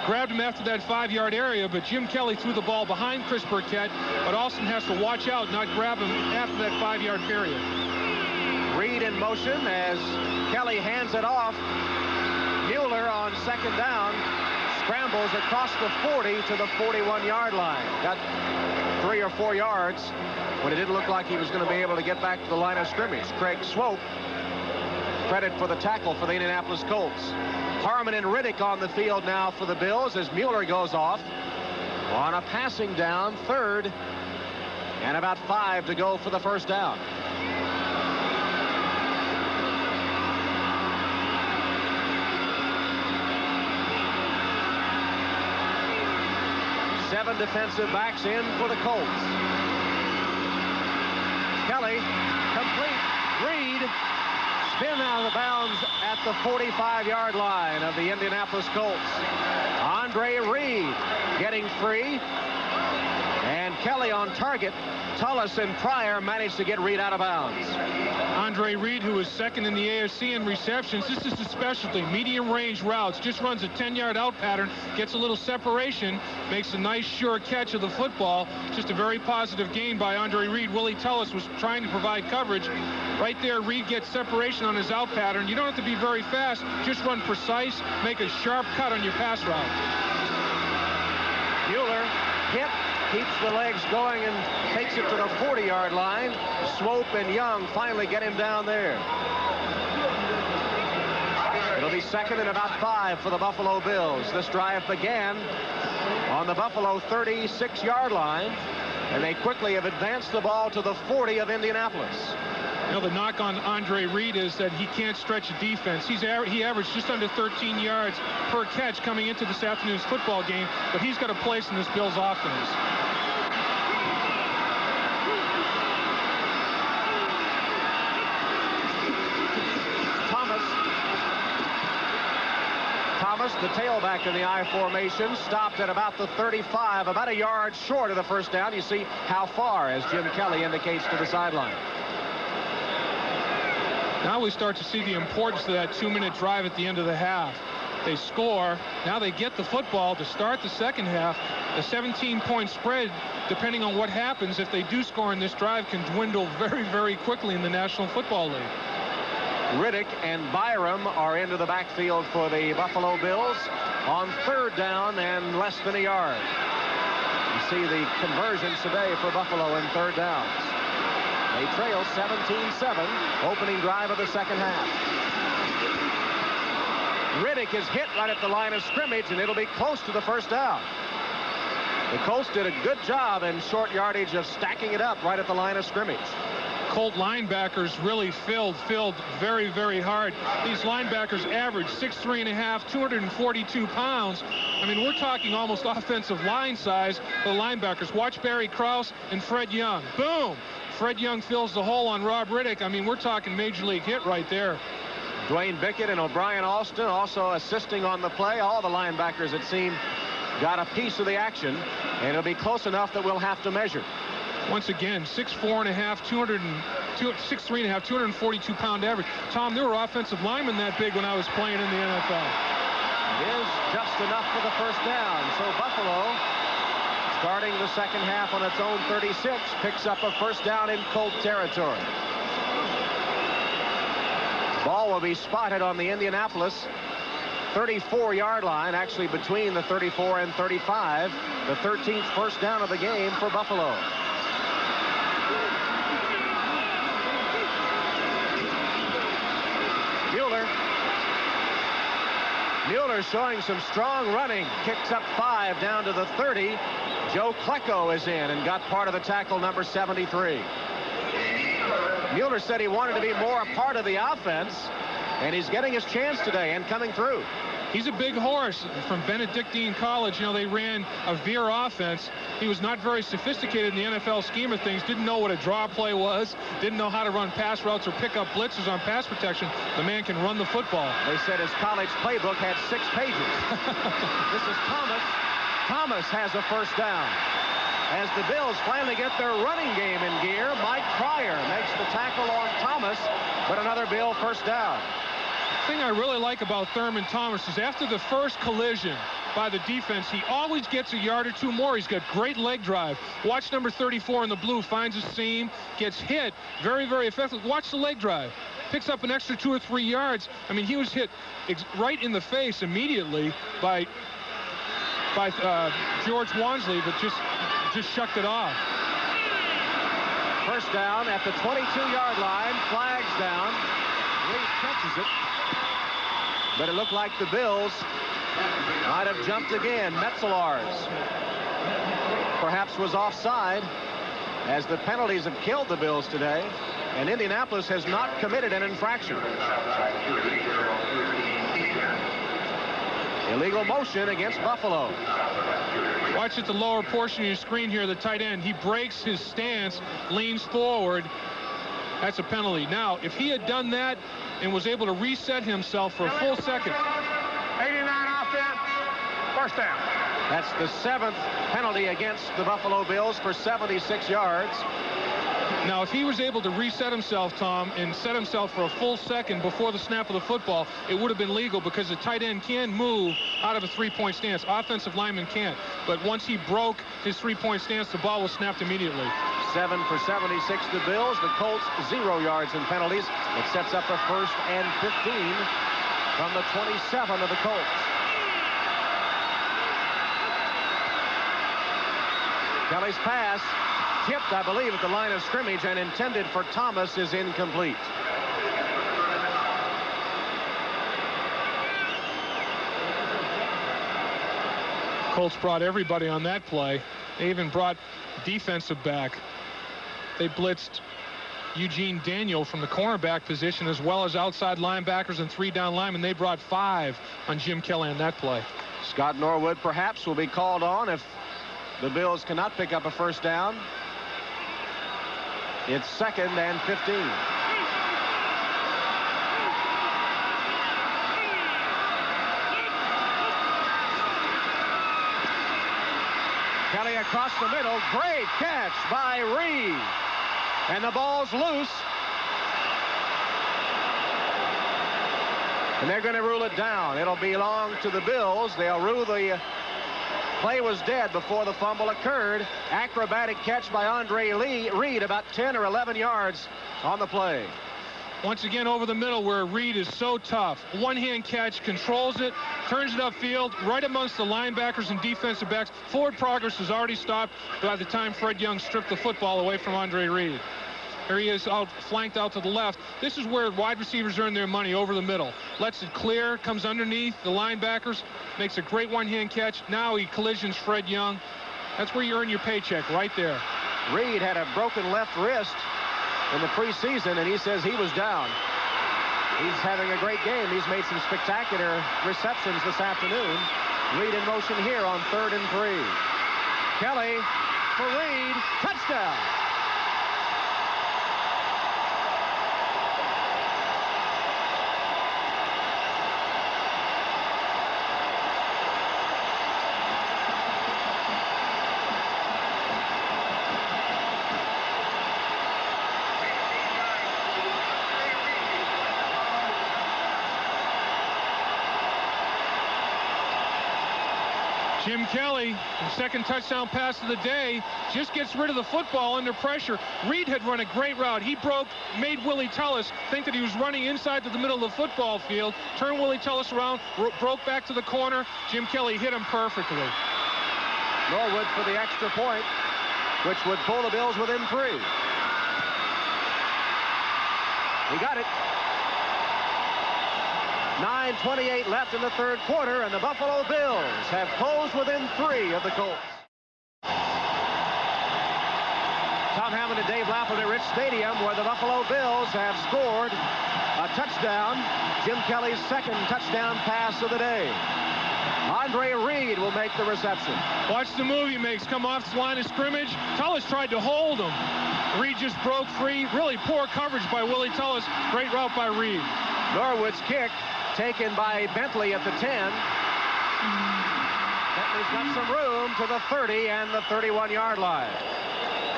Grabbed him after that 5-yard area, but Jim Kelly threw the ball behind Chris Burkett, but Alston has to watch out, not grab him after that 5-yard period. Reed in motion as Kelly hands it off. Mueller on second down scrambles across the 40 to the 41-yard line. Got 3 or 4 yards when it didn't look like he was going to be able to get back to the line of scrimmage. Craig Swope, credit for the tackle for the Indianapolis Colts. Harmon and Riddick on the field now for the Bills as Mueller goes off on a passing down, 3rd and about 5 to go for the first down. 7 defensive backs in for the Colts. Kelly, complete. Reed, spin out of bounds at the 45-yard line of the Indianapolis Colts. Andre Reed getting free. And Kelly on target. Tullis and Pryor managed to get Reed out of bounds. Andre Reed, who is second in the AFC in receptions, this is his specialty. Medium range routes, just runs a 10-yard out pattern, gets a little separation, makes a nice sure catch of the football. Just a very positive gain by Andre Reed. Willie Tullis was trying to provide coverage. Right there, Reed gets separation on his out pattern. You don't have to be very fast, just run precise, make a sharp cut on your pass route. Mueller hit, keeps the legs going and takes it to the 40-yard line. Swope and Young finally get him down there. It'll be second and about 5 for the Buffalo Bills. This drive began on the Buffalo 36-yard line, and they quickly have advanced the ball to the 40 of Indianapolis. You know, the knock on Andre Reed is that he can't stretch a defense. He averaged just under 13 yards per catch coming into this afternoon's football game, but he's got a place in this Bills offense. Thomas, the tailback in the I formation, stopped at about the 35, about a yard short of the first down. You see how far, as Jim Kelly indicates to the sideline. Now we start to see the importance of that 2-minute drive at the end of the half. They score. Now they get the football to start the second half. The 17-point spread, depending on what happens, if they do score in this drive, can dwindle very, very quickly in the National Football League. Riddick and Byram are into the backfield for the Buffalo Bills on third down and less than a yard. You see the conversions today for Buffalo in third downs. They trail 17-7, opening drive of the second half. Riddick is hit right at the line of scrimmage, and it'll be close to the first down. The Colts did a good job in short yardage of stacking it up right at the line of scrimmage. Colt linebackers really filled very, very hard. These linebackers average 6'3½", 242 pounds. I mean, we're talking almost offensive line size for the linebackers. Watch Barry Krause and Fred Young. Boom! Fred Young fills the hole on Rob Riddick. I mean, we're talking major league hit right there. Dwayne Bickett and O'Brien Alston also assisting on the play. All the linebackers, it seemed, got a piece of the action, and it'll be close enough that we'll have to measure. Once again, 6'4½", 242-pound average. Tom, there were offensive linemen that big when I was playing in the NFL. It is just enough for the first down. So Buffalo, starting the second half on its own 36, picks up a first down in Colt territory. Ball will be spotted on the Indianapolis 34-yard line, actually between the 34 and 35. The 13th first down of the game for Buffalo. Mueller showing some strong running. Kicks up 5 down to the 30. Joe Klecko is in and got part of the tackle, number 73. Mueller said he wanted to be more a part of the offense, and he's getting his chance today and coming through. He's a big horse from Benedictine College. You know, they ran a veer offense. He was not very sophisticated in the NFL scheme of things. Didn't know what a draw play was. Didn't know how to run pass routes or pick up blitzes on pass protection. The man can run the football. They said his college playbook had 6 pages. This is Thomas. Thomas has a first down. As the Bills finally get their running game in gear, Mike Pryor makes the tackle on Thomas, but another Bill first down. The thing I really like about Thurman Thomas is after the first collision by the defense, he always gets a yard or two more. He's got great leg drive. Watch number 34 in the blue, finds a seam, gets hit, very, very effective. Watch the leg drive. Picks up an extra 2 or 3 yards. I mean, he was hit right in the face immediately by George Wansley, but just shucked it off. First down at the 22-yard line. Flags down. Reed catches it. But it looked like the Bills might have jumped again. Metzelaars perhaps was offside, as the penalties have killed the Bills today, and Indianapolis has not committed an infraction. Illegal motion against Buffalo. Watch at the lower portion of your screen here, the tight end. He breaks his stance, leans forward. That's a penalty. Now, if he had done that and was able to reset himself for a full second. 89 offense, first down. That's the 7th penalty against the Buffalo Bills for 76 yards. Now, if he was able to reset himself, Tom, and set himself for a full second before the snap of the football, it would have been legal because the tight end can move out of a three-point stance. Offensive lineman can't. But once he broke his three-point stance, the ball was snapped immediately. 7 for 76 the Bills. The Colts 0 yards in penalties. It sets up a 1st and 15 from the 27 of the Colts. Kelly's pass, tipped, I believe, at the line of scrimmage and intended for Thomas, is incomplete. Colts brought everybody on that play. They even brought defensive back. They blitzed Eugene Daniel from the cornerback position, as well as outside linebackers and 3-down linemen. They brought 5 on Jim Kelly on that play. Scott Norwood perhaps will be called on if the Bills cannot pick up a 1st down. It's 2nd and 15. Kelly across the middle. Great catch by Reed. And the ball's loose. And they're going to rule it down. It'll belong to the Bills. They'll rule the play was dead before the fumble occurred. Acrobatic catch by Andre Reed, about 10 or 11 yards on the play. Once again over the middle where Reed is so tough. One-hand catch, controls it, turns it upfield, right amongst the linebackers and defensive backs. Forward progress has already stopped by the time Fred Young stripped the football away from Andre Reed. Here he is flanked out to the left. This is where wide receivers earn their money, over the middle. Lets it clear, comes underneath the linebackers, makes a great one-hand catch. Now he collisions Fred Young. That's where you earn your paycheck, right there. Reed had a broken left wrist in the preseason, and he says he was down. He's having a great game. He's made some spectacular receptions this afternoon. Reed in motion here on 3rd and 3. Kelly for Reed. Touchdown. Jim Kelly, the 2nd touchdown pass of the day, just gets rid of the football under pressure. Reed had run a great route. He made Willie Tullis think that he was running inside to the middle of the football field, turned Willie Tullis around, broke back to the corner. Jim Kelly hit him perfectly. Norwood for the extra point, which would pull the Bills within 3. He got it. 9:28 left in the 3rd quarter, and the Buffalo Bills have closed within 3 of the Colts. Tom Hammond and Dave Lapham at Rich Stadium, where the Buffalo Bills have scored a touchdown. Jim Kelly's 2nd touchdown pass of the day. Andre Reed will make the reception. Watch the move he makes. Come off the line of scrimmage. Tullis tried to hold him. Reed just broke free. Really poor coverage by Willie Tullis. Great route by Reed. Norwood's kick taken by Bentley at the 10. Bentley's got some room to the 30 and the 31-yard line.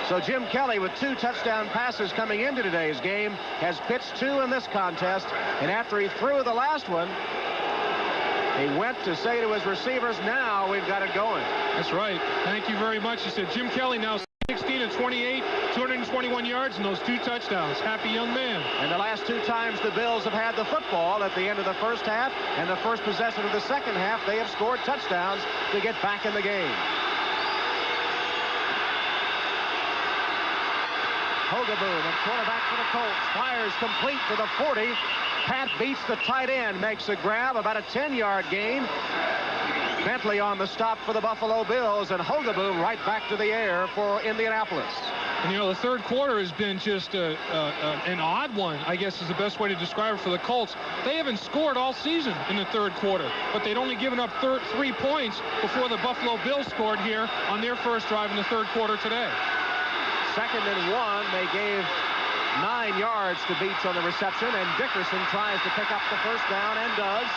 So Jim Kelly, with 2 touchdown passes coming into today's game, has pitched 2 in this contest, and after he threw the last one, he went to say to his receivers, now we've got it going. That's right. Thank you very much. He said Jim Kelly now 16 of 28, 221 yards, and those 2 touchdowns. Happy young man. And the last 2 times the Bills have had the football, at the end of the 1st half and the first possession of the 2nd half, they have scored touchdowns to get back in the game. Hogaboom, at quarterback for the Colts, fires complete to the 40. Pat beats the tight end, makes a grab, about a 10-yard gain. Bentley on the stop for the Buffalo Bills, and Hogaboom right back to the air for Indianapolis. And, you know, the 3rd quarter has been just an odd one, I guess is the best way to describe it for the Colts. They haven't scored all season in the 3rd quarter, but they'd only given up 3 points before the Buffalo Bills scored here on their first drive in the 3rd quarter today. 2nd and 1, they gave 9 yards to Beach on the reception, and Dickerson tries to pick up the 1st down and does,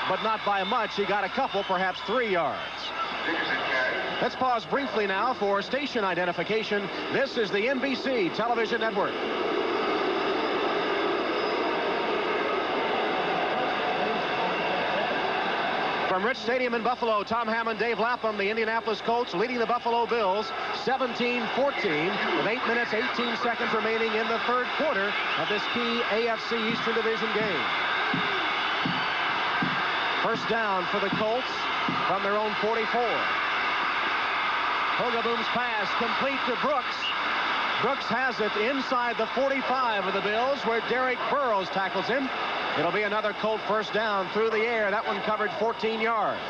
but not by much. He got a couple, perhaps 3 yards. Let's pause briefly now for station identification. This is the NBC television network. From Rich Stadium in Buffalo, Tom Hammond, Dave Lapham, the Indianapolis Colts leading the Buffalo Bills 17-14 with 8 minutes, 18 seconds remaining in the third quarter of this key AFC Eastern Division game. First down for the Colts from their own 44. Hogaboom's pass complete to Brooks. Brooks has it inside the 45 of the Bills, where Derek Burrows tackles him. It'll be another Colt first down through the air. That one covered 14 yards.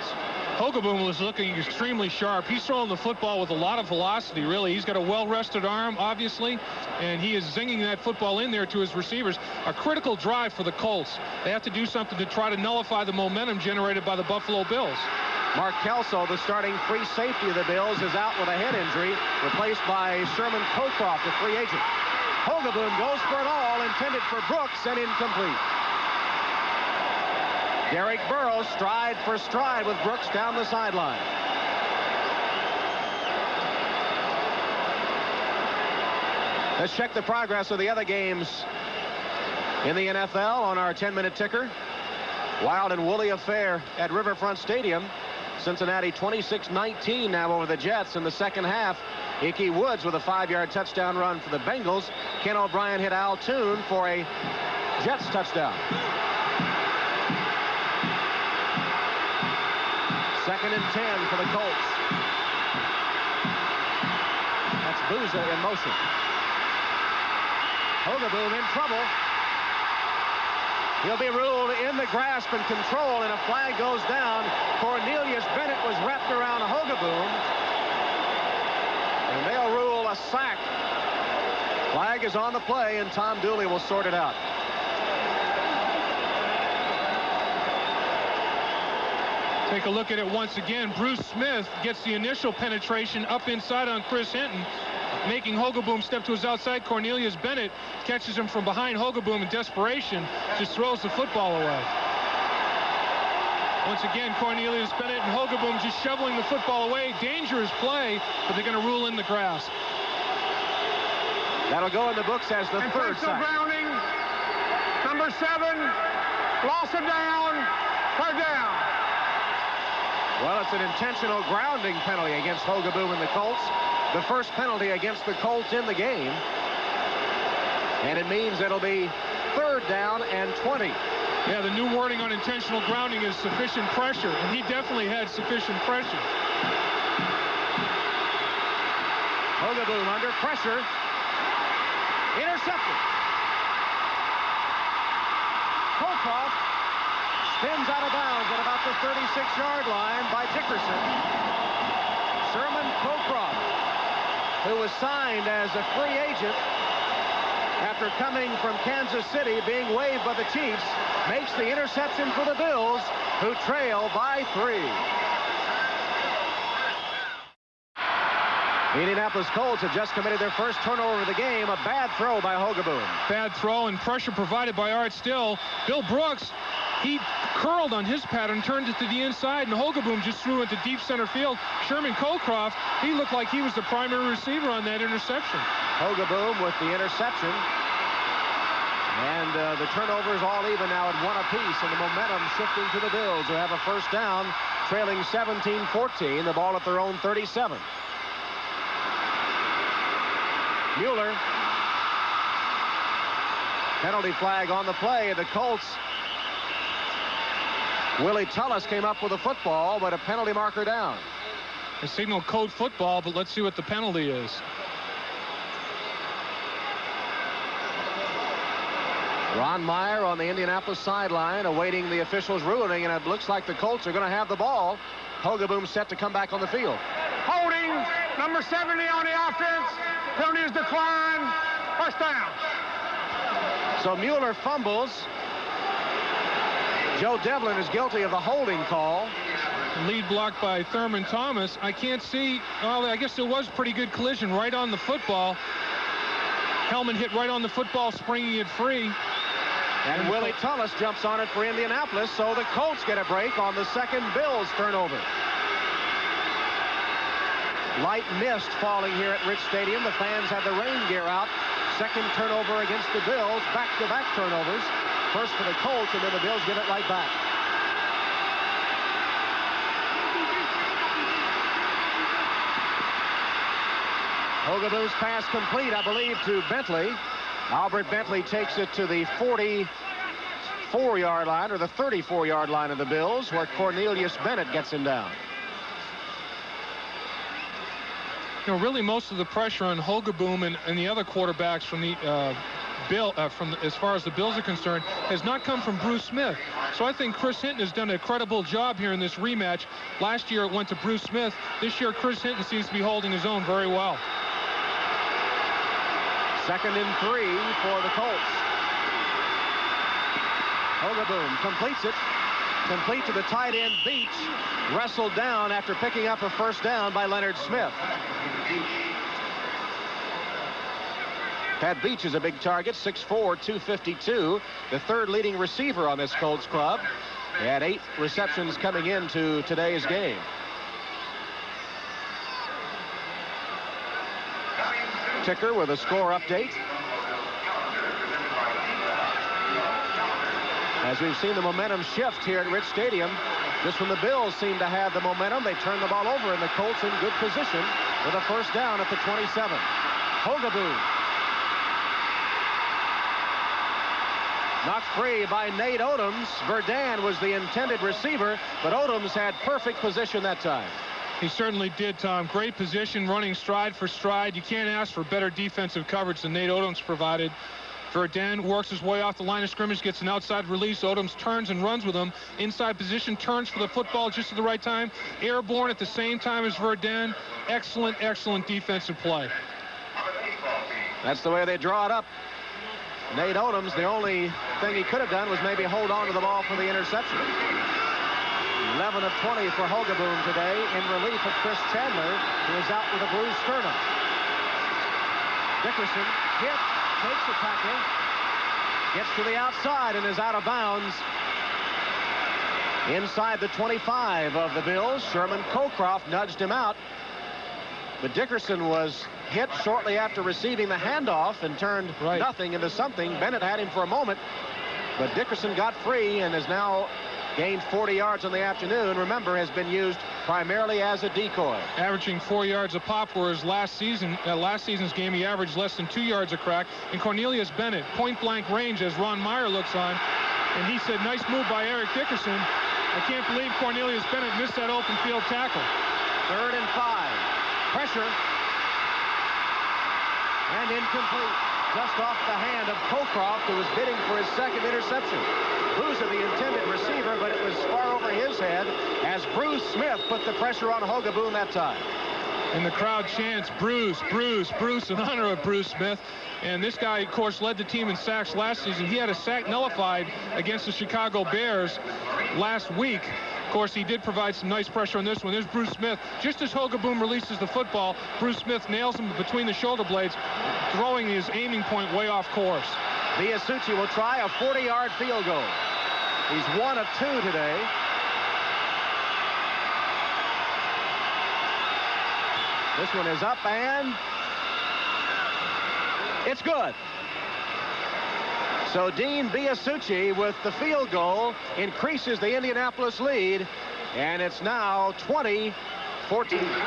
Hogaboom was looking extremely sharp. He's throwing the football with a lot of velocity, really. He's got a well-rested arm, obviously, and he is zinging that football in there to his receivers. A critical drive for the Colts. They have to do something to try to nullify the momentum generated by the Buffalo Bills. Mark Kelso, the starting free safety of the Bills, is out with a head injury, replaced by Sherman Cocroft, a free agent. Hogaboom goes for it all, intended for Brooks, and incomplete. Derek Burrows stride for stride with Brooks down the sideline. Let's check the progress of the other games in the NFL on our 10-minute ticker. Wild and woolly affair at Riverfront Stadium. Cincinnati 26-19 now over the Jets in the second half. Ickey Woods with a 5-yard touchdown run for the Bengals. Ken O'Brien hit Al Toon for a Jets touchdown. Second and 10 for the Colts. That's Booza in motion. Hogaboom in trouble. He'll be ruled in the grasp and control, and a flag goes down. Cornelius Bennett was wrapped around Hogaboom, and they'll rule a sack. Flag is on the play, and Tom Dooley will sort it out. Take a look at it once again. Bruce Smith gets the initial penetration up inside on Chris Hinton, making Hogaboom step to his outside. Cornelius Bennett catches him from behind Hogaboom in desperation, just throws the football away. Once again, Cornelius Bennett and Hogaboom just shoveling the football away. Dangerous play, but they're going to rule in the grasp. That'll go in the books as the third sack. Grounding, number 7, loss of down, third down. Well, it's an intentional grounding penalty against Hogaboom and the Colts. The first penalty against the Colts in the game. And it means it'll be third down and 20. Yeah, the new wording on intentional grounding is sufficient pressure, and he definitely had sufficient pressure. Hogaboom under pressure. Intercepted. Cocroft spins out of bounds at about the 36-yard line by Dickerson. Sherman Cocroft, who was signed as a free agent after coming from Kansas City, being waived by the Chiefs, makes the interception for the Bills, who trail by 3. The Indianapolis Colts have just committed their first turnover of the game. A bad throw by Hogaboom. Bad throw and pressure provided by Art Still. Bill Brooks, he curled on his pattern, turned it to the inside, and Hogaboom just threw it to deep center field. Sherman Cocroft, he looked like he was the primary receiver on that interception. Hogaboom with the interception. And the turnovers all even now at 1 apiece, and the momentum shifting to the Bills, who have a first down, trailing 17-14, the ball at their own 37. Mueller. Penalty flag on the play. The Colts. Willie Tullis came up with a football, but a penalty marker down. They signal code football, but let's see what the penalty is. Ron Meyer on the Indianapolis sideline awaiting the officials' ruling, and it looks like the Colts are going to have the ball. Hogaboom set to come back on the field. Holding, number 70 on the offense. Penalty is declined. First down. So Mueller fumbles. Joe Devlin is guilty of the holding call. Lead blocked by Thurman Thomas. I can't see. Well, I guess there was pretty good collision right on the football. Hellman hit right on the football, springing it free. And Willie Tullis jumps on it for Indianapolis, so the Colts get a break on the second Bills turnover. light mist falling here at Rich Stadium. The fans have the rain gear out. Second turnover against the Bills. Back-to-back turnovers. First for the Colts, and then the Bills give it right back. Hogaboom's pass complete, I believe, to Bentley. Albert Bentley takes it to the 44-yard line, or the 34-yard line of the Bills, where Cornelius Bennett gets him down. You know, really most of the pressure on Hogaboom and the other quarterbacks from the as far as the Bills are concerned, has not come from Bruce Smith. So I think Chris Hinton has done a credible job here in this rematch. Last year it went to Bruce Smith. This year Chris Hinton seems to be holding his own very well. 2nd and 3 for the Colts. Hogaboom completes it. Complete to the tight end, Beach. Wrestled down after picking up a first down by Leonard Smith. Pat Beach is a big target, 6'4", 252. The third leading receiver on this Colts club. He had 8 receptions coming into today's game. Ticker with a score update. As we've seen the momentum shift here at Rich Stadium, just when the Bills seem to have the momentum, they turn the ball over, and the Colts in good position with a first down at the 27. Hogaboom. Knocked free by Nate Odoms. Verdun was the intended receiver, but Odoms had perfect position that time. He certainly did, Tom. Great position, running stride for stride. You can't ask for better defensive coverage than Nate Odoms provided. Verdun works his way off the line of scrimmage, gets an outside release. Odoms turns and runs with him. Inside position, turns for the football just at the right time. Airborne at the same time as Verdun. Excellent, excellent defensive play. That's the way they draw it up. Nate Odoms, the only thing he could have done was maybe hold on to the ball for the interception. 11 of 20 for Hogaboom today in relief of Chris Chandler, who is out with a bruised sternum. Dickerson hit, takes a tackle, gets to the outside and is out of bounds. Inside the 25 of the Bills, Sherman Cocroft nudged him out. But Dickerson was hit shortly after receiving the handoff and turned nothing into something. Bennett had him for a moment, but Dickerson got free and has now gained 40 yards on the afternoon. Remember, has been used primarily as a decoy. Averaging 4 yards a pop, whereas last season's game he averaged less than 2 yards a crack. And Cornelius Bennett, point-blank range as Ron Meyer looks on. And he said, nice move by Eric Dickerson. I can't believe Cornelius Bennett missed that open field tackle. 3rd and 5. Pressure. And incomplete. Just off the hand of Cocroft, who was bidding for his second interception. Boozer, the intended receiver, but it was far over his head as Bruce Smith put the pressure on Hogaboom that time. And the crowd chants, Bruce, Bruce, Bruce, in honor of Bruce Smith. And this guy, of course, led the team in sacks last season. He had a sack nullified against the Chicago Bears last week. Of course, he did provide some nice pressure on this one. There's Bruce Smith. Just as Hogaboom releases the football, Bruce Smith nails him between the shoulder blades, throwing his aiming point way off course. Biasucci will try a 40-yard field goal. He's 1 of 2 today. This one is up, and it's good. So Dean Biasucci with the field goal increases the Indianapolis lead, and it's now 20-14.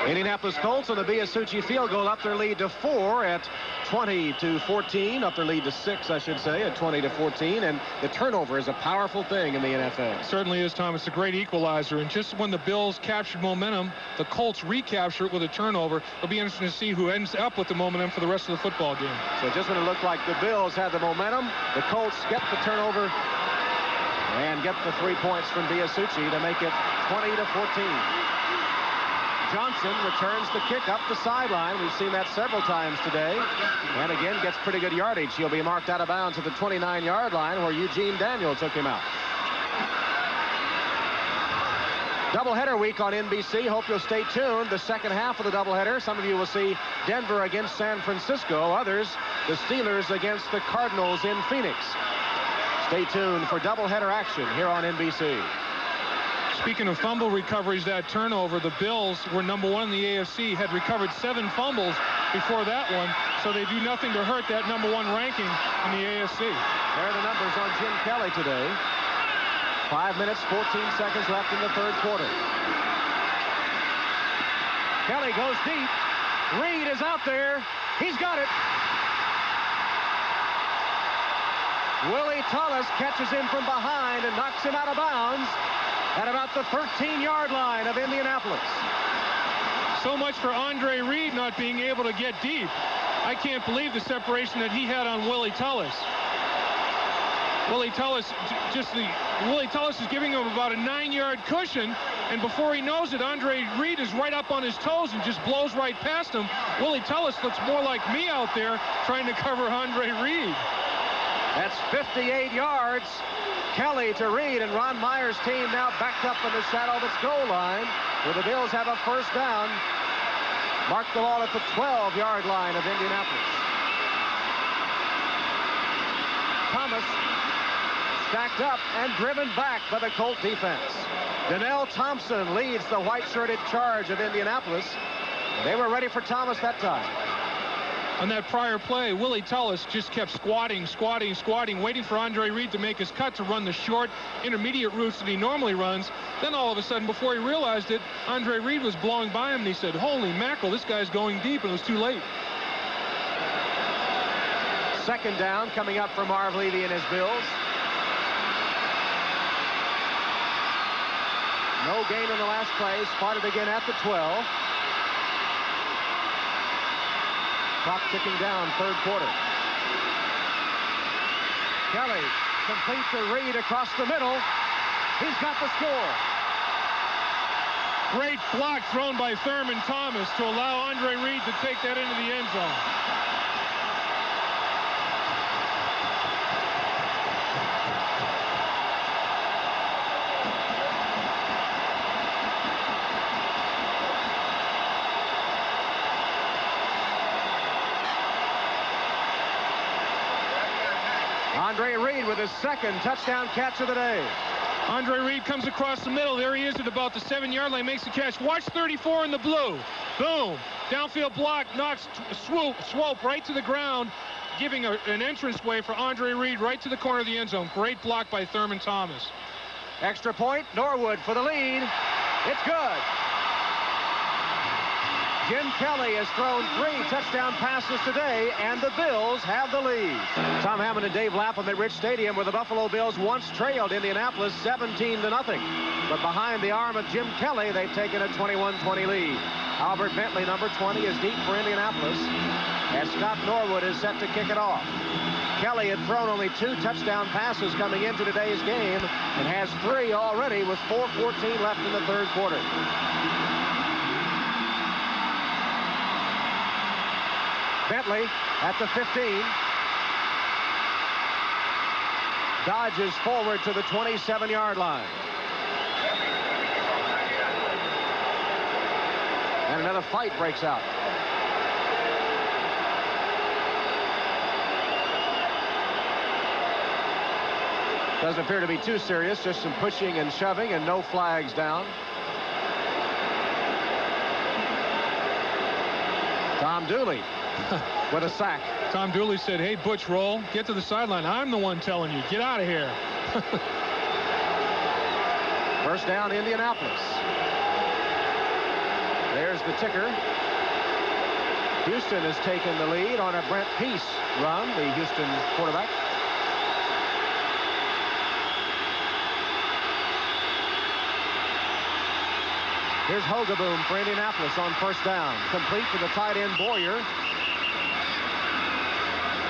Indianapolis Colts on the Biasucci field goal up their lead to 4 at 20-14, up their lead to 6, I should say, at 20-14, and the turnover is a powerful thing in the NFL. It certainly is, Tom. It's a great equalizer, and just when the Bills captured momentum, the Colts recapture it with a turnover. It'll be interesting to see who ends up with the momentum for the rest of the football game. So just when it looked like the Bills had the momentum, the Colts get the turnover and get the 3 points from Biasucci to make it 20-14. Johnson returns the kick up the sideline. We've seen that several times today. And again, gets pretty good yardage. He'll be marked out of bounds at the 29-yard line where Eugene Daniel took him out. Doubleheader week on NBC. Hope you'll stay tuned. The second half of the doubleheader, some of you will see Denver against San Francisco. Others, the Steelers against the Cardinals in Phoenix. Stay tuned for doubleheader action here on NBC. Speaking of fumble recoveries, that turnover, the Bills were #1 in the AFC, had recovered 7 fumbles before that one, so they do nothing to hurt that #1 ranking in the AFC. There are the numbers on Jim Kelly today. 5 minutes, 14 seconds left in the third quarter. Kelly goes deep. Reed is out there. He's got it. Willie Tullis catches him from behind and knocks him out of bounds at about the 13-yard line of Indianapolis. So much for Andre Reed not being able to get deep. I can't believe the separation that he had on Willie Tullis. Willie Tullis is giving him about a 9-yard cushion, and before he knows it, Andre Reed is right up on his toes and just blows right past him. Willie Tullis looks more like me out there trying to cover Andre Reed. That's 58 yards. Kelly to Reed, and Ron Meyer's team now backed up in the shadow of its goal line, where the Bills have a first down. Mark the ball at the 12-yard line of Indianapolis. Thomas stacked up and driven back by the Colt defense. Donnell Thompson leads the white-shirted charge of Indianapolis. They were ready for Thomas that time. On that prior play, Willie Tullis just kept squatting, waiting for Andre Reed to make his cut to run the short, intermediate routes that he normally runs. Then all of a sudden, before he realized it, Andre Reed was blowing by him, and he said, "Holy mackerel, this guy's going deep," and it was too late. Second down coming up for Marv Levy and his Bills. No gain in the last play. Spotted again at the 12. Clock ticking down, third quarter. Kelly complete to Reed across the middle. He's got the score. Great block thrown by Thurman Thomas to allow Andre Reed to take that into the end zone. Andre Reed with his second touchdown catch of the day. Andre Reed comes across the middle. There he is at about the 7-yard line, makes the catch. Watch 34 in the blue. Boom. Downfield block, knocks swope right to the ground, giving an entranceway for Andre Reed right to the corner of the end zone. Great block by Thurman Thomas. Extra point, Norwood for the lead. It's good. Jim Kelly has thrown 3 touchdown passes today, and the Bills have the lead. Tom Hammond and Dave Lapham at Rich Stadium, where the Buffalo Bills once trailed Indianapolis 17-0. But behind the arm of Jim Kelly, they've taken a 21-20 lead. Albert Bentley, number 20, is deep for Indianapolis, as Scott Norwood is set to kick it off. Kelly had thrown only 2 touchdown passes coming into today's game and has 3 already with 4:14 left in the third quarter. Bentley at the 15. Dodges forward to the 27-yard line. And another fight breaks out. Doesn't appear to be too serious, just some pushing and shoving and no flags down. Tom Dooley with a sack. Tom Dooley said, "Hey, Butch Roll, get to the sideline. I'm the one telling you. Get out of here." First down, Indianapolis. There's the ticker. Houston has taken the lead on a Brent Peace run, the Houston quarterback. Here's Hogeboom for Indianapolis on first down. Complete to the tight end, Boyer.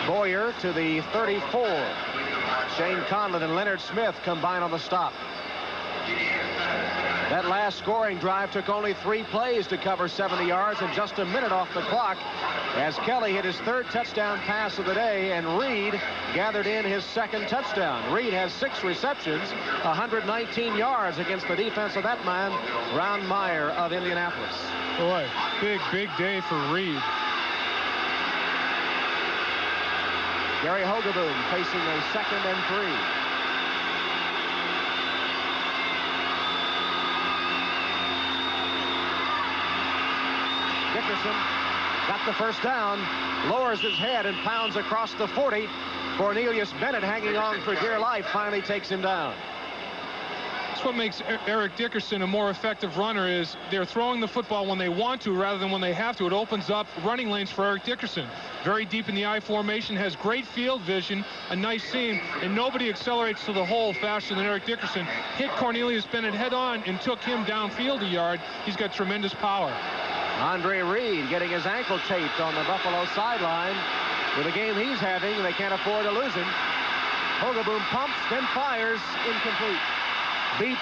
Boyer to the 34. Shane Conlon and Leonard Smith combine on the stop. That last scoring drive took only 3 plays to cover 70 yards and just a minute off the clock as Kelly hit his 3rd touchdown pass of the day and Reed gathered in his 2nd touchdown. Reed has 6 receptions, 119 yards against the defense of that man, Ron Meyer of Indianapolis. Boy, big day for Reed. Gary Hogeboom facing a 2nd and 3. Dickerson got the first down, lowers his head and pounds across the 40. Cornelius Bennett, hanging on for dear life, finally takes him down. That's what makes Eric Dickerson a more effective runner, is they're throwing the football when they want to rather than when they have to. It opens up running lanes for Eric Dickerson. Very deep in the I formation, has great field vision, a nice seam, and nobody accelerates to the hole faster than Eric Dickerson. Hit Cornelius Bennett head on and took him downfield a yard. He's got tremendous power. Andre Reed getting his ankle taped on the Buffalo sideline. With the game he's having, they can't afford to lose him. Hogeboom pumps, then fires, incomplete. Beach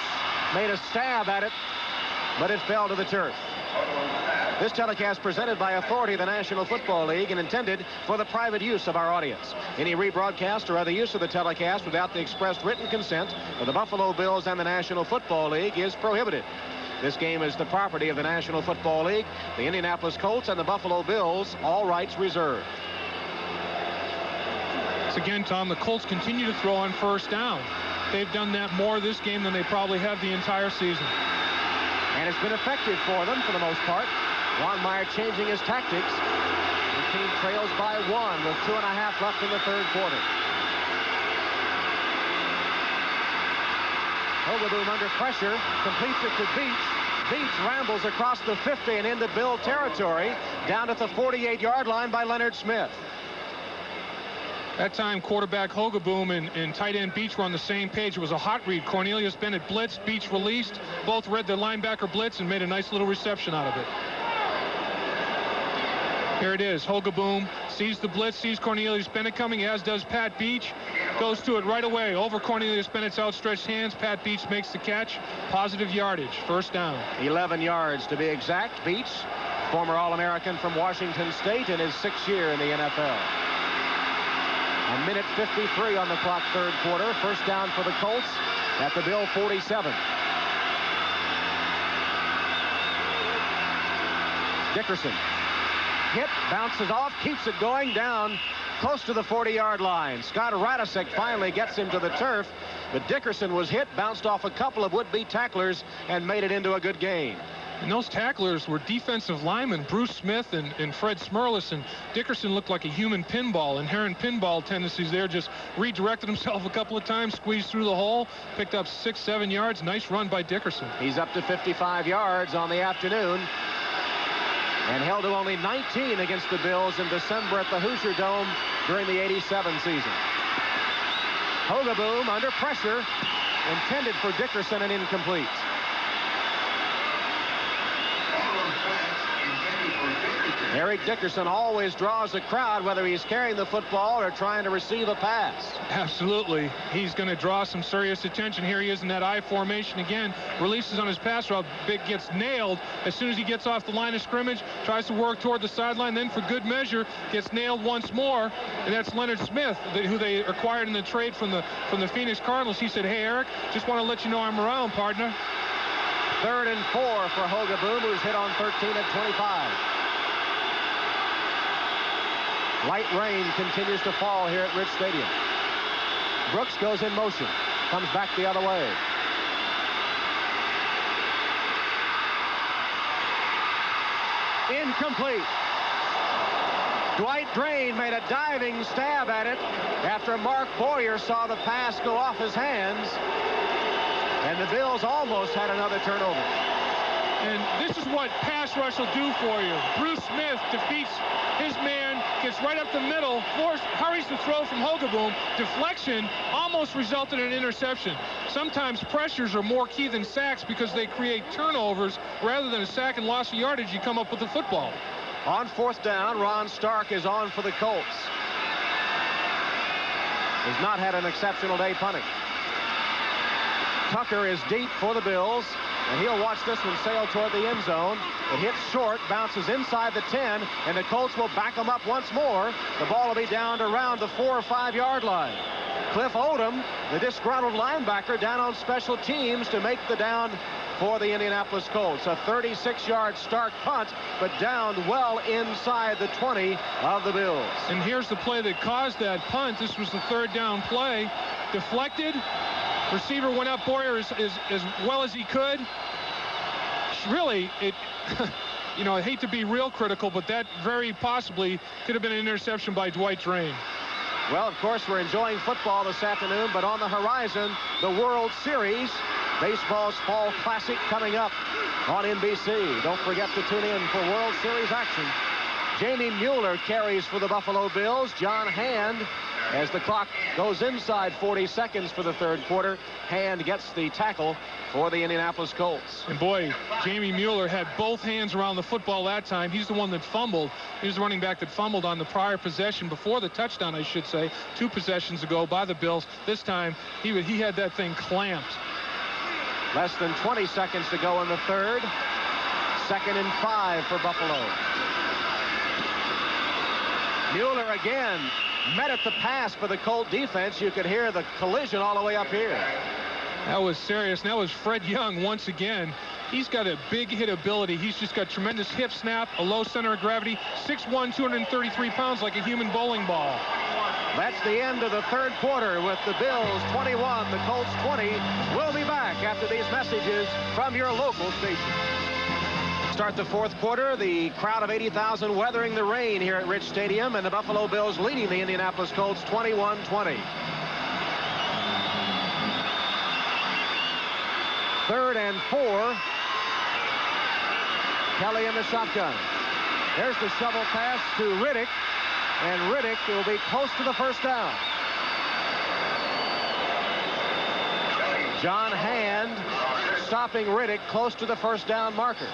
made a stab at it, but it fell to the turf. This telecast presented by authority of the National Football League and intended for the private use of our audience. Any rebroadcast or other use of the telecast without the expressed written consent of the Buffalo Bills and the National Football League is prohibited. This game is the property of the National Football League, the Indianapolis Colts, and the Buffalo Bills, all rights reserved. Once again, Tom, the Colts continue to throw on first down. They've done that more this game than they probably have the entire season. And it's been effective for them for the most part. Ron Meyer changing his tactics. The team trails by 1 with 2.5 left in the third quarter. Hogeboom under pressure, completes it to Beach. Beach rambles across the 50 and into Bill territory, down at the 48-yard line by Leonard Smith. That time, quarterback Hogeboom and tight end Beach were on the same page. It was a hot read. Cornelius Bennett blitzed, Beach released. Both read the linebacker blitz and made a nice little reception out of it. Here it is. Hogeboom sees the blitz, sees Cornelius Bennett coming, as does Pat Beach. Goes to it right away over Cornelius Bennett's outstretched hands. Pat Beach makes the catch. Positive yardage. First down. 11 yards to be exact. Beach, former All-American from Washington State in his 6th year in the NFL. A minute 53 on the clock, third quarter. First down for the Colts at the Bill 47. Dickerson. Hit, bounces off, keeps it going down close to the 40-yard line. Scott Radisek finally gets him to the turf, but Dickerson was hit, bounced off a couple of would-be tacklers, and made it into a good gain. And those tacklers were defensive linemen, Bruce Smith and Fred Smerlis, and Dickerson looked like a human pinball. Inherent pinball tendencies there, just redirected himself a couple of times, squeezed through the hole, picked up 6-7 yards. Nice run by Dickerson. He's up to 55 yards on the afternoon, and held to only 19 against the Bills in December at the Hoosier Dome during the '87 season. Hogeboom under pressure, intended for Dickerson and incomplete. Eric Dickerson always draws a crowd, whether he's carrying the football or trying to receive a pass. Absolutely. He's going to draw some serious attention. Here he is in that I formation again. Releases on his pass route. Big gets nailed as soon as he gets off the line of scrimmage. Tries to work toward the sideline. Then for good measure gets nailed once more. And that's Leonard Smith, who they acquired in the trade from the Phoenix Cardinals. He said, "Hey, Eric, just want to let you know I'm around, partner." 3rd and 4 for Hogeboom, who's hit on 13 at 25. Light rain continues to fall here at Rich Stadium. Brooks goes in motion, comes back the other way. Incomplete. Dwight Drain made a diving stab at it after Mark Boyer saw the pass go off his hands, and the Bills almost had another turnover. And this is what pass rush will do for you. Bruce Smith defeats his man, gets right up the middle, hurries the throw from Hogeboom. Deflection almost resulted in an interception. Sometimes pressures are more key than sacks because they create turnovers. Rather than a sack and loss of yardage, you come up with the football. On 4th down, Ron Stark is on for the Colts. Has not had an exceptional day punting. Tucker is deep for the Bills, and he'll watch this one sail toward the end zone. It hits short, bounces inside the 10, and the Colts will back them up once more. The ball will be down to around the 4 or 5 yard line. Cliff Odom, the disgruntled linebacker, down on special teams to make the down for the Indianapolis Colts. A 36-yard Stark punt, but downed well inside the 20 of the Bills. And here's the play that caused that punt. This was the 3rd down play. Deflected. Receiver went up Boyer as well as he could. Really, you know, I hate to be real critical, but that very possibly could have been an interception by Dwight Drain. Well, of course, we're enjoying football this afternoon, but on the horizon, the World Series. Baseball's Fall Classic coming up on NBC. Don't forget to tune in for World Series action. Jamie Mueller carries for the Buffalo Bills. John Hand, as the clock goes inside 40 seconds for the third quarter, Hand gets the tackle for the Indianapolis Colts. And boy, Jamie Mueller had both hands around the football that time. He's the one that fumbled. He was the running back that fumbled on the prior possession, before the touchdown, I should say, 2 possessions ago by the Bills. This time, he had that thing clamped. Less than 20 seconds to go in the third. 2nd and 5 for Buffalo. Mueller again met at the pass for the Colt defense. You could hear the collision all the way up here. That was serious. And that was Fred Young once again. He's got a big hit ability. He's just got tremendous hip snap, a low center of gravity, 6'1", 233 pounds, like a human bowling ball. That's the end of the third quarter with the Bills 21, the Colts 20. We'll be back after these messages from your local station. Start the fourth quarter, the crowd of 80,000 weathering the rain here at Rich Stadium, and the Buffalo Bills leading the Indianapolis Colts 21-20. 3rd and 4. Kelly in the shotgun. There's the shovel pass to Riddick, and Riddick will be close to the first down. John Hand stopping Riddick close to the first down marker.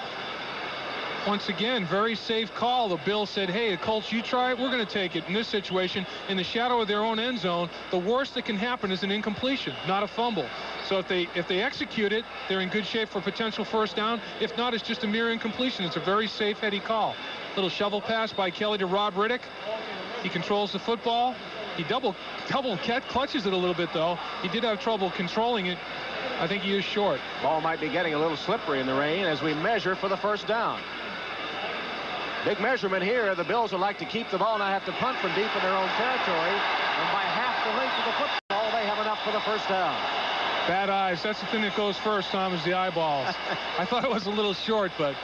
Once again, very safe call. The Bills said, hey, the Colts, you try it, we're going to take it. In this situation, in the shadow of their own end zone, the worst that can happen is an incompletion, not a fumble. So if they execute it, they're in good shape for potential first down. If not, it's just a mere incompletion. It's a very safe, heady call. Little shovel pass by Kelly to Rob Riddick. He controls the football. He double clutches it a little bit, though. He did have trouble controlling it. I think he is short. Ball might be getting a little slippery in the rain as we measure for the first down. Big measurement here. The Bills would like to keep the ball, now have to punt from deep in their own territory. And by half the length of the football, they have enough for the first down. Bad eyes. That's the thing that goes first, Tom, is the eyeballs. I thought it was a little short, but...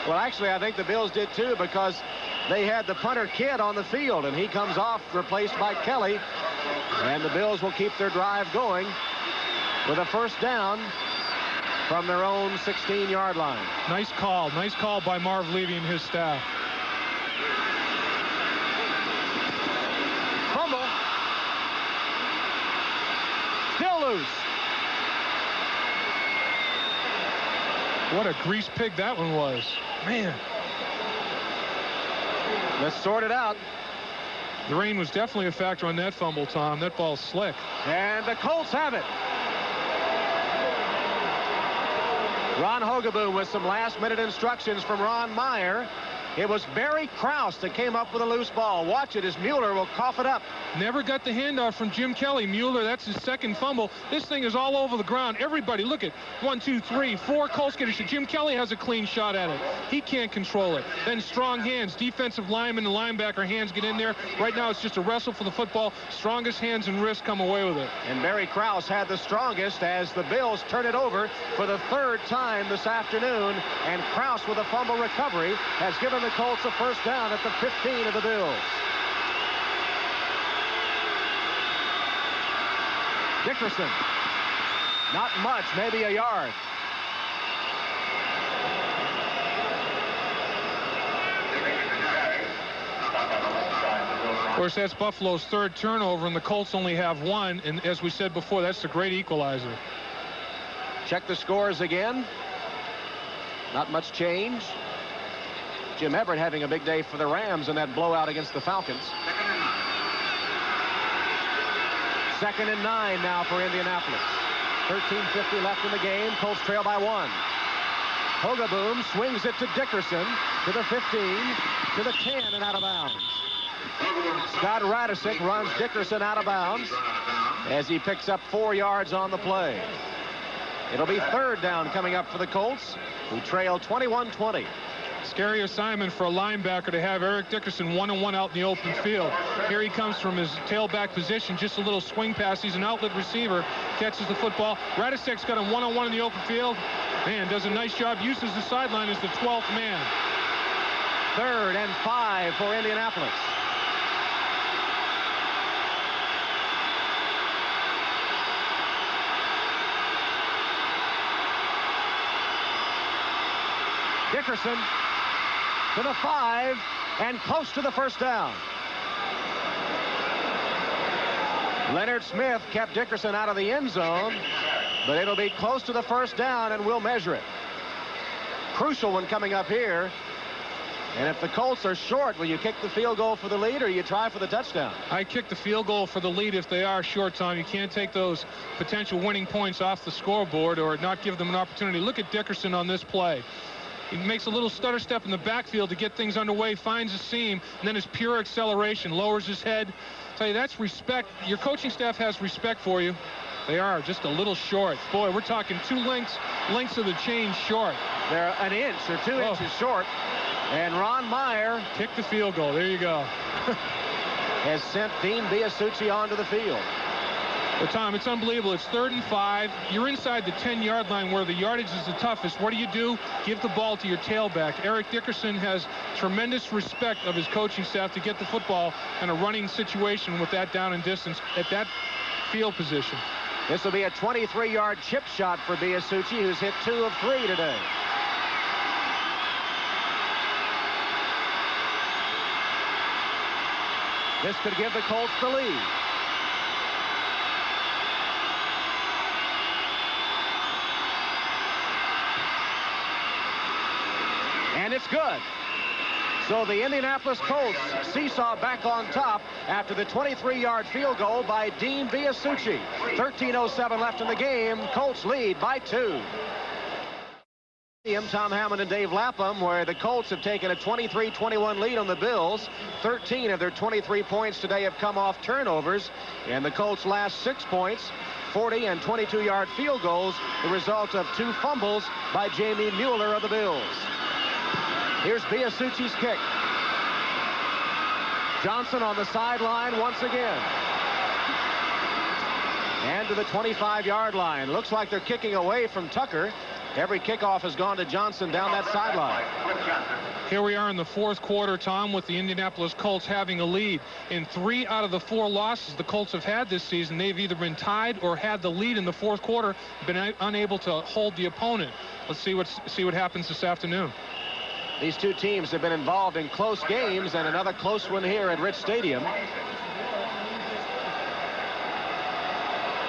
Well, actually, I think the Bills did, too, because they had the punter Kidd on the field, and he comes off, replaced by Kelly. And the Bills will keep their drive going with a first down from their own 16-yard line. Nice call by Marv Levy and his staff. Fumble. Still loose. What a grease pig that one was. Man. Let's sort it out. The rain was definitely a factor on that fumble, Tom. That ball's slick. And the Colts have it. Ron Hogaboom with some last-minute instructions from Ron Meyer. It was Barry Krause that came up with a loose ball. Watch it as Mueller will cough it up. Never got the handoff from Jim Kelly. Mueller, that's his second fumble. This thing is all over the ground. Everybody, look at 1, 2, 3, 4 Colts get it. Jim Kelly has a clean shot at it. He can't control it. Then strong hands. Defensive lineman and linebacker hands get in there. Right now, it's just a wrestle for the football. Strongest hands and wrists come away with it. And Barry Krause had the strongest as the Bills turn it over for the third time this afternoon. And Krause with a fumble recovery has given the Colts a first down at the 15 of the Bills. Dickerson. Not much, maybe a yard. Of course, that's Buffalo's third turnover, and the Colts only have one. And as we said before, that's the great equalizer. Check the scores again. Not much change. Jim Everett having a big day for the Rams in that blowout against the Falcons. 2nd and 9 now for Indianapolis. 13:50 left in the game. Colts trail by 1. Hogaboom swings it to Dickerson, to the 15, to the 10, and out of bounds. Scott Radisick runs Dickerson out of bounds as he picks up 4 yards on the play. It'll be third down coming up for the Colts, who trail 21-20. Scary assignment for a linebacker to have Eric Dickerson one-on-one out in the open field. Here he comes from his tailback position, just a little swing pass. He's an outlet receiver, catches the football. Radisick's got him one-on-one in the open field. Man, does a nice job, uses the sideline as the 12th man. 3rd and 5 for Indianapolis. Dickerson to the 5 and close to the first down. Leonard Smith kept Dickerson out of the end zone, but it'll be close to the first down, and we'll measure it. Crucial one coming up here. And if the Colts are short, will you kick the field goal for the lead, or you try for the touchdown? I kick the field goal for the lead if they are short, Tom. You can't take those potential winning points off the scoreboard or not give them an opportunity. Look at Dickerson on this play. He makes a little stutter step in the backfield to get things underway, finds a seam, and then his pure acceleration, lowers his head. I tell you, that's respect. Your coaching staff has respect for you. They are just a little short. Boy, we're talking 2 lengths of the chain short. They're an inch or 2 inches short. And Ron Meyer, kick the field goal. There you go. has sent Dean Biasucci onto the field. Well, Tom, it's unbelievable. It's 3rd and 5. You're inside the 10-yard line where the yardage is the toughest. What do? Give the ball to your tailback. Eric Dickerson has tremendous respect of his coaching staff to get the football in a running situation with that down and distance at that field position. This will be a 23-yard chip shot for Biasucci, who's hit 2 of 3 today. This could give the Colts the lead. And it's good. So the Indianapolis Colts seesaw back on top after the 23-yard field goal by Dean Biasucci. 13:07 left in the game. Colts lead by 2. Tom Hammond and Dave Lapham, where the Colts have taken a 23-21 lead on the Bills. 13 of their 23 points today have come off turnovers, and the Colts' last 6 points, 40 and 22-yard field goals, the result of 2 fumbles by Jamie Mueller of the Bills. Here's Biasucci's kick. Johnson on the sideline once again. And to the 25-yard line. Looks like they're kicking away from Tucker. Every kickoff has gone to Johnson down that sideline. Here we are in the 4th quarter, Tom, with the Indianapolis Colts having a lead. In 3 out of the 4 losses the Colts have had this season, they've either been tied or had the lead in the 4th quarter, been unable to hold the opponent. Let's see what happens this afternoon. These 2 teams have been involved in close games, and another close one here at Rich Stadium.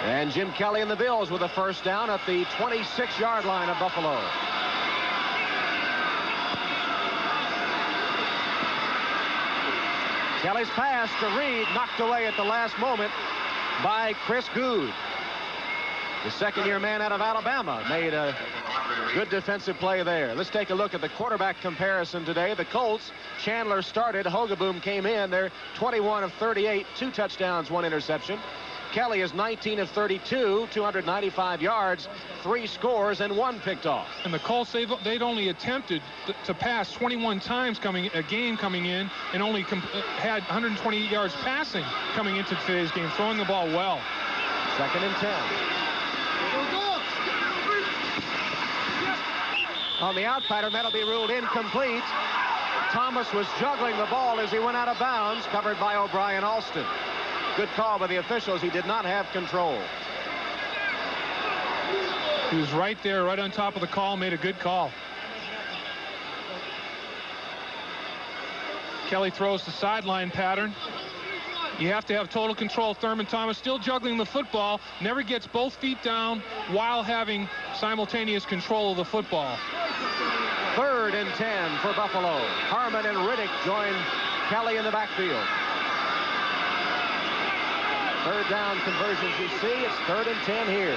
And Jim Kelly and the Bills with a first down at the 26-yard line of Buffalo. Kelly's pass to Reed, knocked away at the last moment by Chris Good. The 2nd-year man out of Alabama made a good defensive play there. Let's take a look at the quarterback comparison today. The Colts, Chandler started, Hogeboom came in. They're 21 of 38, 2 touchdowns, 1 interception. Kelly is 19 of 32, 295 yards, 3 scores, and 1 picked off. And the Colts, they'd only attempted to pass 21 times a game coming in, and only had 128 yards passing coming into today's game, throwing the ball well. 2nd and 10. On the out pattern, that'll be ruled incomplete. Thomas was juggling the ball as he went out of bounds, covered by O'Brien Alston. Good call by the officials. He did not have control. He was right there, right on top of the call, made a good call. Kelly throws the sideline pattern. You have to have total control. Thurman Thomas still juggling the football, never gets both feet down while having simultaneous control of the football. 3rd and 10 for Buffalo. Harmon and Riddick join Kelly in the backfield. 3rd down conversions you see. It's 3rd and 10 here.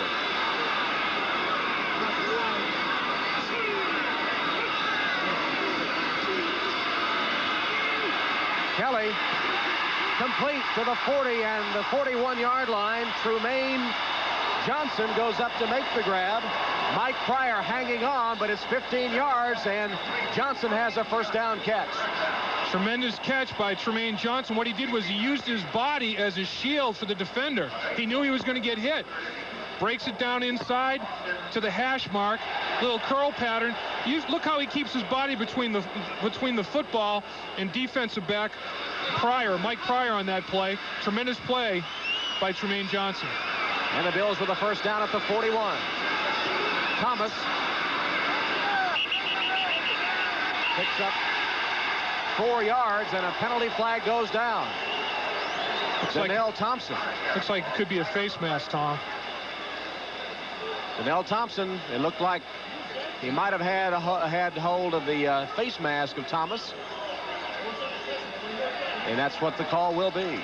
Kelly complete to the 40 and the 41-yard line. Trumaine Johnson goes up to make the grab. Mike Pryor hanging on, but it's 15 yards, and Johnson has a first down catch. Tremendous catch by Trumaine Johnson. What he did was he used his body as a shield for the defender. He knew he was going to get hit. breaks it down inside to the hash mark, little curl pattern. Look how he keeps his body between the football and defensive back Mike Pryor on that play. Tremendous play by Tremaine Johnson. And the Bills with a first down at the 41. Thomas picks up 4 yards, and a penalty flag goes down. Donnell Thompson. Looks like it could be a face mask, Tom. Donnell Thompson, it looked like he might have had hold of the face mask of Thomas. And that's what the call will be.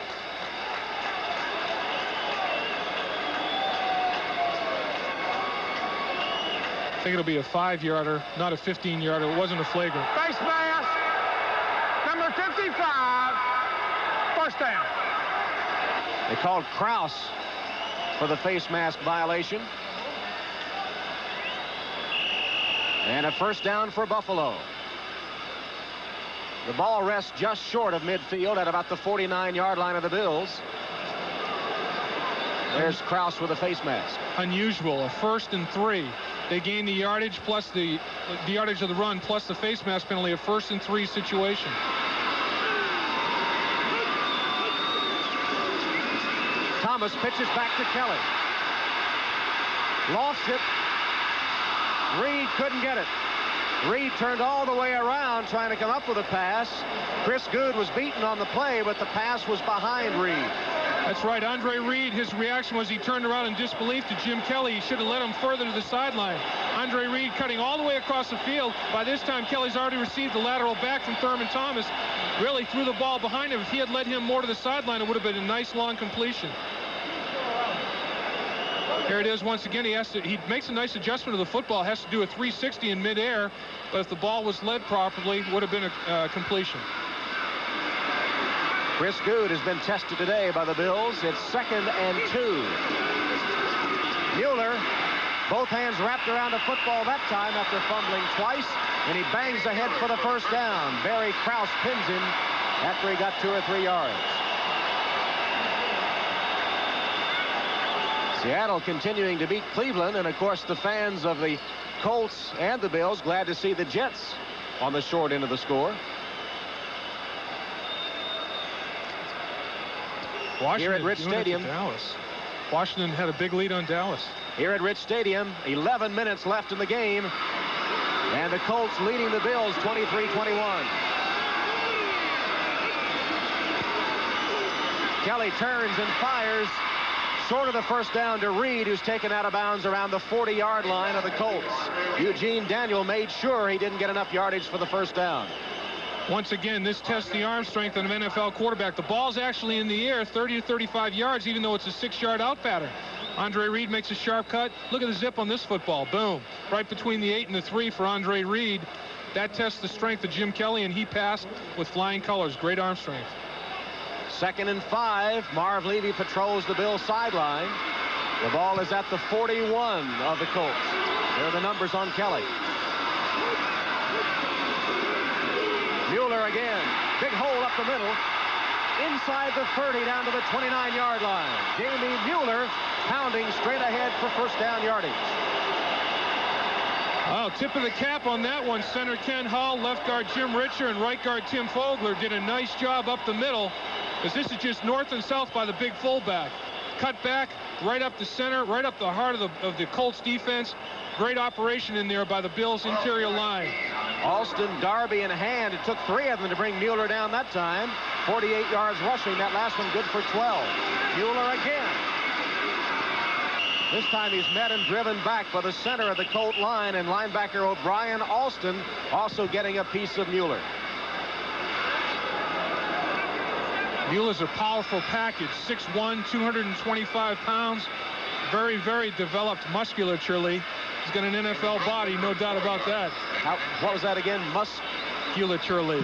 I think it'll be a 5-yarder, not a 15-yarder. It wasn't a flagrant. Face mask, number 55, first down. They called Kraus for the face mask violation. And a first down for Buffalo. The ball rests just short of midfield at about the 49-yard line of the Bills. There's Kraus with a face mask. Unusual, a 1st and 3. They gain the yardage plus the yardage of the run plus the face mask penalty, a 1st and 3 situation. Thomas pitches back to Kelly. Lost it. Reed couldn't get it. Reed turned all the way around trying to come up with a pass. Chris Good was beaten on the play, but the pass was behind Reed. That's right. Andre Reed, his reaction was he turned around in disbelief to Jim Kelly. He should have led him further to the sideline. Andre Reed cutting all the way across the field. By this time, Kelly's already received the lateral back from Thurman Thomas. Really threw the ball behind him. If he had led him more to the sideline, it would have been a nice long completion. Here it is once again. He makes a nice adjustment of the football. Has to do a 360 in midair, but if the ball was led properly, it would have been a completion. Chris Good has been tested today by the Bills. It's 2nd and 2. Mueller, both hands wrapped around the football that time after fumbling twice, and he bangs ahead for the first down. Barry Kraus pins him after he got 2 or 3 yards. Seattle continuing to beat Cleveland, and of course the fans of the Colts and the Bills glad to see the Jets on the short end of the score. Here at Rich Stadium. Washington had a big lead on Dallas. Here at Rich Stadium, 11 minutes left in the game, and the Colts leading the Bills 23-21. Kelly turns and fires short of the first down to Reed, who's taken out of bounds around the 40-yard line of the Colts. Eugene Daniel made sure he didn't get enough yardage for the first down. Once again, this tests the arm strength of an NFL quarterback. The ball's actually in the air 30 to 35 yards, even though it's a 6-yard out pattern. Andre Reed makes a sharp cut. Look at the zip on this football. Boom. Right between the 8 and the 3 for Andre Reed. That tests the strength of Jim Kelly, and he passed with flying colors. Great arm strength. 2nd and 5. Marv Levy patrols the Bills sideline. The ball is at the 41 of the Colts. There are the numbers on Kelly. Mueller again. Big hole up the middle. Inside the 30 down to the 29-yard line. Jamie Mueller pounding straight ahead for first down yardage. Oh, tip of the cap on that one. Center Ken Hull, left guard Jim Richer, and right guard Tim Fogler did a nice job up the middle, as this is just north and south by the big fullback. Cut back, right up the center, right up the heart of the Colts defense. Great operation in there by the Bills' interior line. Alston, Darby, and Hand. It took 3 of them to bring Mueller down that time. 48 yards rushing. That last one good for 12. Mueller again. This time he's met and driven back by the center of the Colt line, and linebacker O'Brien Alston also getting a piece of Mueller. Mueller's a powerful package. 6'1", 225 pounds. Very, very developed musculaturely. He's got an NFL body, no doubt about that. What was that again? Musculaturely.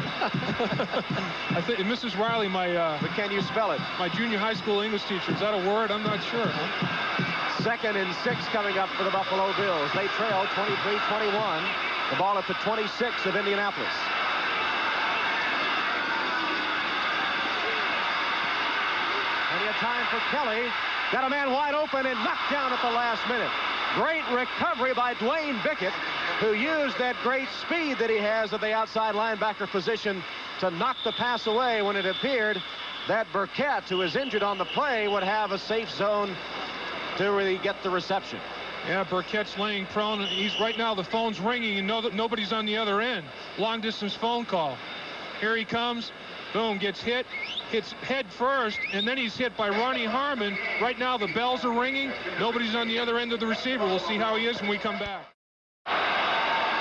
I think Mrs. Riley, but can you spell it? My junior high school English teacher. Is that a word? I'm not sure. Huh? 2nd and 6 coming up for the Buffalo Bills. They trail 23-21. The ball at the 26 of Indianapolis. Plenty of time for Kelly. Got a man wide open and knocked down at the last minute. Great recovery by Dwayne Bickett, who used that great speed that he has at the outside linebacker position to knock the pass away when it appeared that Burkett, who is injured on the play, would have a safe zone to really get the reception. Yeah, Burkett's laying prone. He's right now, the phone's ringing, and nobody's on the other end. Long distance phone call. Here he comes. Boom, gets hit. Hits head first, and then he's hit by Ronnie Harmon. Right now, the bells are ringing. Nobody's on the other end of the receiver. We'll see how he is when we come back.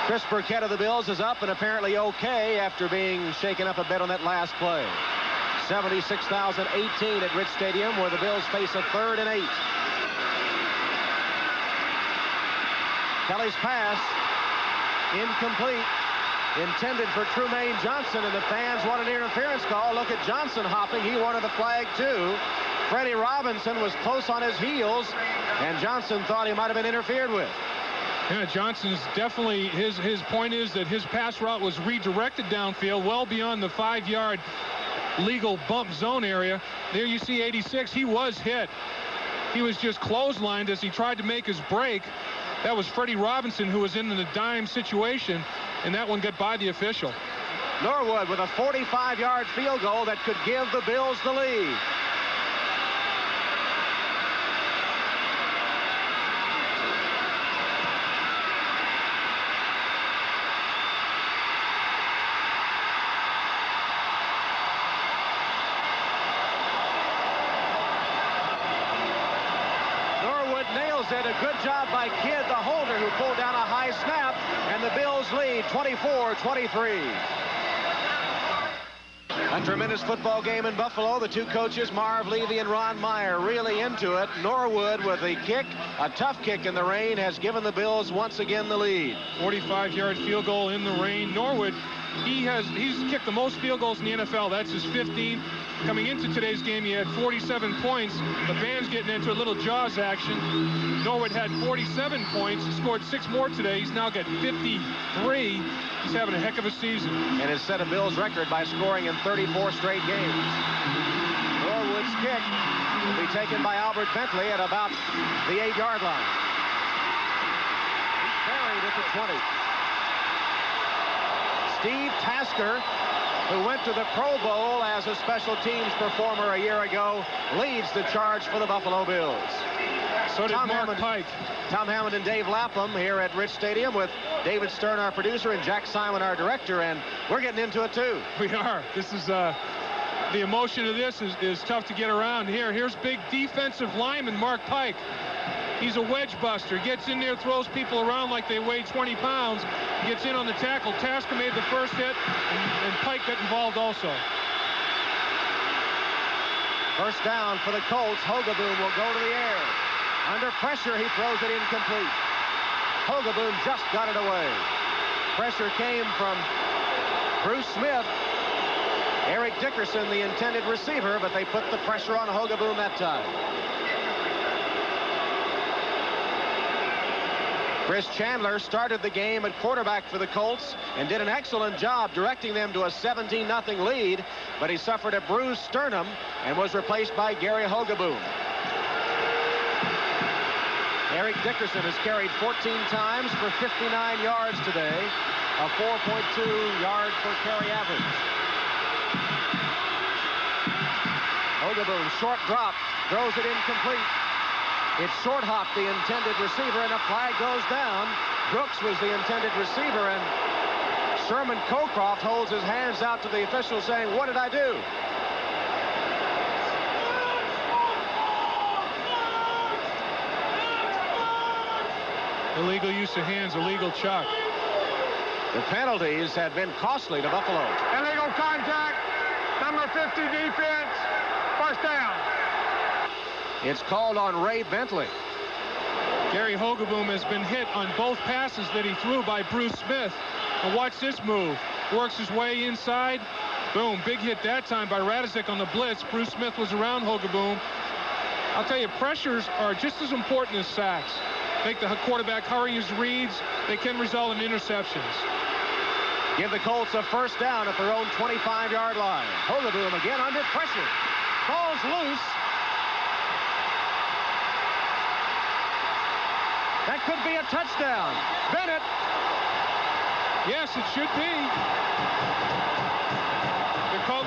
Chris Burkett of the Bills is up and apparently okay after being shaken up a bit on that last play. 76,018 at Rich Stadium, where the Bills face a 3rd and 8. Kelly's pass, incomplete, intended for Trumaine Johnson, and the fans want an interference call. Look at Johnson hopping. He wanted the flag, too. Freddie Robinson was close on his heels, and Johnson thought he might have been interfered with. Yeah, Johnson's definitely, his point is that his pass route was redirected downfield, well beyond the 5-yard legal bump zone area. There you see 86. He was hit. He was just clotheslined as he tried to make his break. That was Freddie Robinson, who was in the dime situation, and that one got by the official. Norwood with a 45-yard field goal that could give the Bills the lead. It. A good job by Kidd, the holder, who pulled down a high snap, and the Bills lead 24-23. A tremendous football game in Buffalo. The two coaches, Marv Levy and Ron Meyer, really into it. Norwood with a kick, a tough kick in the rain, has given the Bills once again the lead. 45-yard field goal in the rain. Norwood, he's kicked the most field goals in the NFL. That's his 15th. Coming into today's game, he had 47 points. The band's getting into a little Jaws action. Norwood had 47 points, scored 6 more today. He's now got 53. He's having a heck of a season. And has set a Bills record by scoring in 34 straight games. Norwood's kick will be taken by Albert Bentley at about the 8-yard line. He's buried at the 20. Steve Tasker, who went to the Pro Bowl as a special teams performer a year ago, leads the charge for the Buffalo Bills. So did Mark Pike. Tom Hammond and Dave Lapham here at Rich Stadium with David Stern, our producer, and Jack Simon, our director, and we're getting into it too. We are. This is the emotion of this is tough to get around here. Here's big defensive lineman Mark Pike. He's a wedge buster. Gets in there, throws people around like they weigh 20 pounds. Gets in on the tackle. Tasker made the first hit, and Pike got involved also. First down for the Colts. Hogaboom will go to the air. Under pressure, he throws it incomplete. Hogaboom just got it away. Pressure came from Bruce Smith. Eric Dickerson, the intended receiver, but they put the pressure on Hogaboom that time. Chris Chandler started the game at quarterback for the Colts and did an excellent job directing them to a 17-0 lead, but he suffered a bruised sternum and was replaced by Gary Hogaboom. Eric Dickerson has carried 14 times for 59 yards today, a 4.2 yard per carry average. Hogaboom, short drop, throws it incomplete. It's short hop, the intended receiver, and a flag goes down. Brooks was the intended receiver, and Sherman Cocroft holds his hands out to the official saying, "What did I do?" Illegal use of hands, illegal chuck. The penalties have been costly to Buffalo. Illegal contact, number 50 defense, first down. It's called on Ray Bentley. Gary Hogaboom has been hit on both passes that he threw by Bruce Smith. And watch this move. Works his way inside. Boom, big hit that time by Radizik on the blitz. Bruce Smith was around Hogaboom. I'll tell you, pressures are just as important as sacks. Make the quarterback hurry his reads. They can result in interceptions. Give the Colts a first down at their own 25-yard line. Hogaboom again under pressure. Ball's loose. That could be a touchdown. Bennett. Yes, it should be.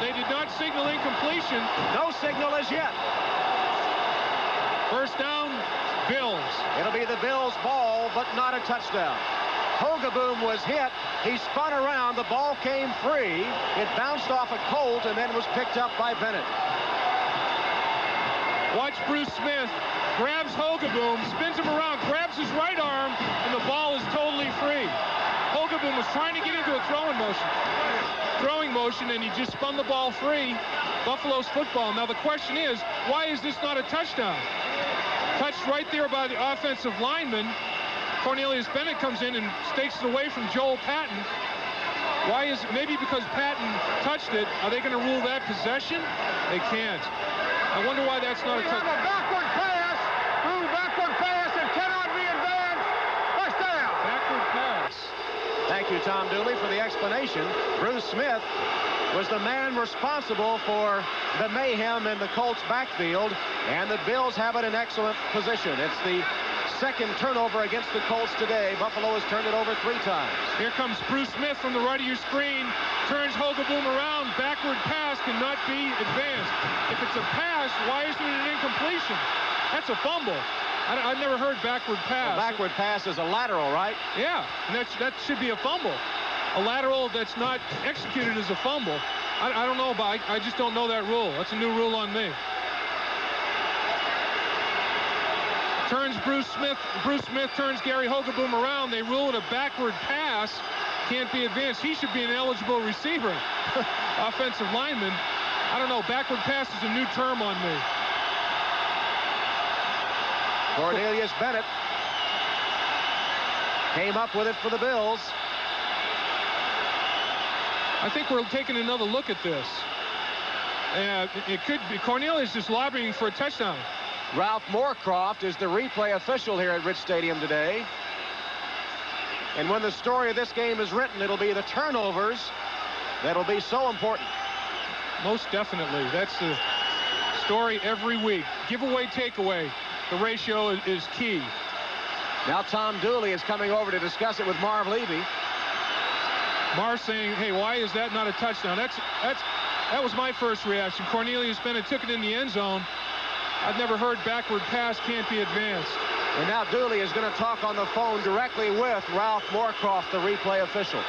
They did not signal incompletion. No signal as yet. First down, Bills. It'll be the Bills' ball, but not a touchdown. Hogaboom was hit. He spun around. The ball came free. It bounced off a Colt and then was picked up by Bennett. Watch Bruce Smith. Grabs Hogaboom, spins him around, grabs his right arm, and the ball is totally free. Hogaboom was trying to get into a throwing motion, and he just spun the ball free. Buffalo's football. Now the question is, why is this not a touchdown? Touched right there by the offensive lineman. Cornelius Bennett comes in and stakes it away from Joel Patton. Why is it? Maybe because Patton touched it. Are they going to rule that possession? They can't. I wonder why that's not a touchdown. A backward pass. Backward pass. It cannot be advanced. Touchdown. Backward pass. Thank you, Tom Dooley, for the explanation. Bruce Smith was the man responsible for the mayhem in the Colts backfield, and the Bills have it in excellent position. It's the second turnover against the Colts today. Buffalo has turned it over 3 times. Here comes Bruce Smith from the right of your screen. Turns Hogaboom around. Backward pass cannot be advanced. If it's a pass, why isn't it an incompletion? That's a fumble. I've never heard backward pass. A backward pass is a lateral, right? Yeah, and that should be a fumble. A lateral that's not executed as a fumble. I don't know about. I just don't know that rule. That's a new rule on me. Turns Bruce Smith. Bruce Smith turns Gary Hogaboom around. They rule it a backward pass. Can't be advanced. He should be an eligible receiver. Offensive lineman. I don't know. Backward pass is a new term on me. Cornelius Bennett came up with it for the Bills. I think we're taking another look at this. It could be Cornelius is lobbying for a touchdown. Ralph Moorcroft is the replay official here at Rich Stadium today. And when the story of this game is written, it'll be the turnovers that'll be so important. Most definitely. That's the story every week. Giveaway, takeaway. The ratio is key. Now Tom Dooley is coming over to discuss it with Marv Levy. Marv saying, hey, why is that not a touchdown? That was my first reaction. Cornelius Bennett took it in the end zone. I've never heard backward pass can't be advanced. And now Dooley is going to talk on the phone directly with Ralph Moorcroft, the replay official.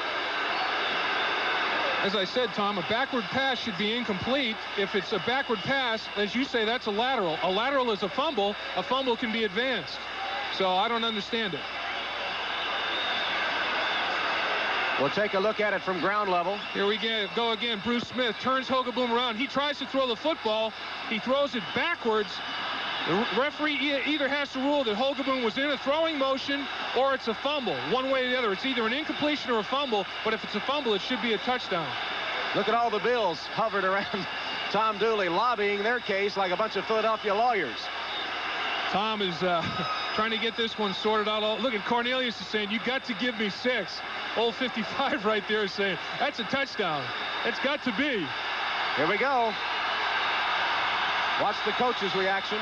As I said, Tom, a backward pass should be incomplete. If it's a backward pass, as you say, that's a lateral. A lateral is a fumble. A fumble can be advanced. So I don't understand it. We'll take a look at it from ground level. Here we go again. Bruce Smith turns Hogaboom around. He tries to throw the football. He throws it backwards. The referee either has to rule that Hogaboom was in a throwing motion or it's a fumble. One way or the other. It's either an incompletion or a fumble, but if it's a fumble, it should be a touchdown. Look at all the Bills hovered around Tom Dooley, lobbying their case like a bunch of Philadelphia lawyers. Tom is trying to get this one sorted out. Look at Cornelius is saying, you got to give me 6. Old 55 right there is saying, that's a touchdown. It's got to be. Here we go. Watch the coach's reaction.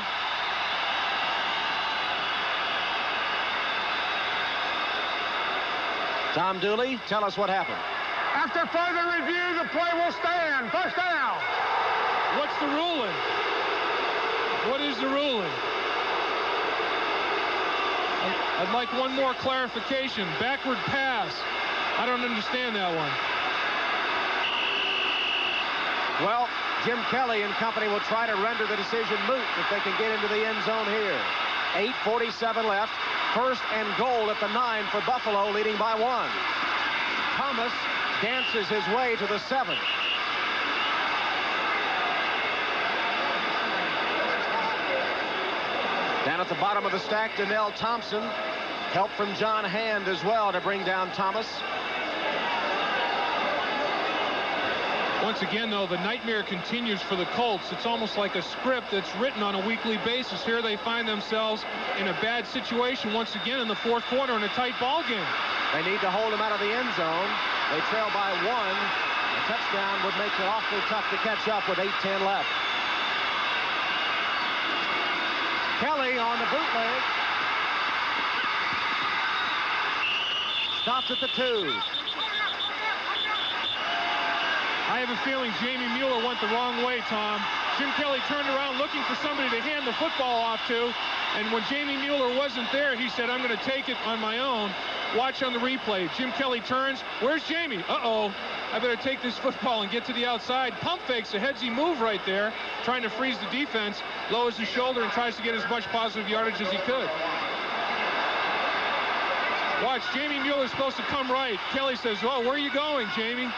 Tom Dooley, tell us what happened. After further review, the play will stand. First down. What's the ruling? What is the ruling? I'd like one more clarification. Backward pass. I don't understand that one. Well, Jim Kelly and company will try to render the decision moot if they can get into the end zone here. 8:47 left. First and goal at the 9 for Buffalo, leading by 1. Thomas dances his way to the 7. Down at the bottom of the stack, Donnell Thompson. Help from John Hand as well to bring down Thomas. Once again, though, the nightmare continues for the Colts. It's almost like a script that's written on a weekly basis. Here they find themselves in a bad situation once again in the fourth quarter in a tight ball game. They need to hold him out of the end zone. They trail by 1. A touchdown would make it awfully tough to catch up with 8:10 left. Kelly on the bootleg. stops at the 2. I have a feeling Jamie Mueller went the wrong way, Tom. Jim Kelly turned around looking for somebody to hand the football off to, and when Jamie Mueller wasn't there, he said, I'm going to take it on my own. Watch on the replay. Jim Kelly turns. Where's Jamie? Uh-oh. I better take this football and get to the outside. Pump fakes a headsy move right there, trying to freeze the defense, lowers his shoulder and tries to get as much positive yardage as he could. Watch, Jamie Mueller's supposed to come right. Kelly says, oh, where are you going, Jamie?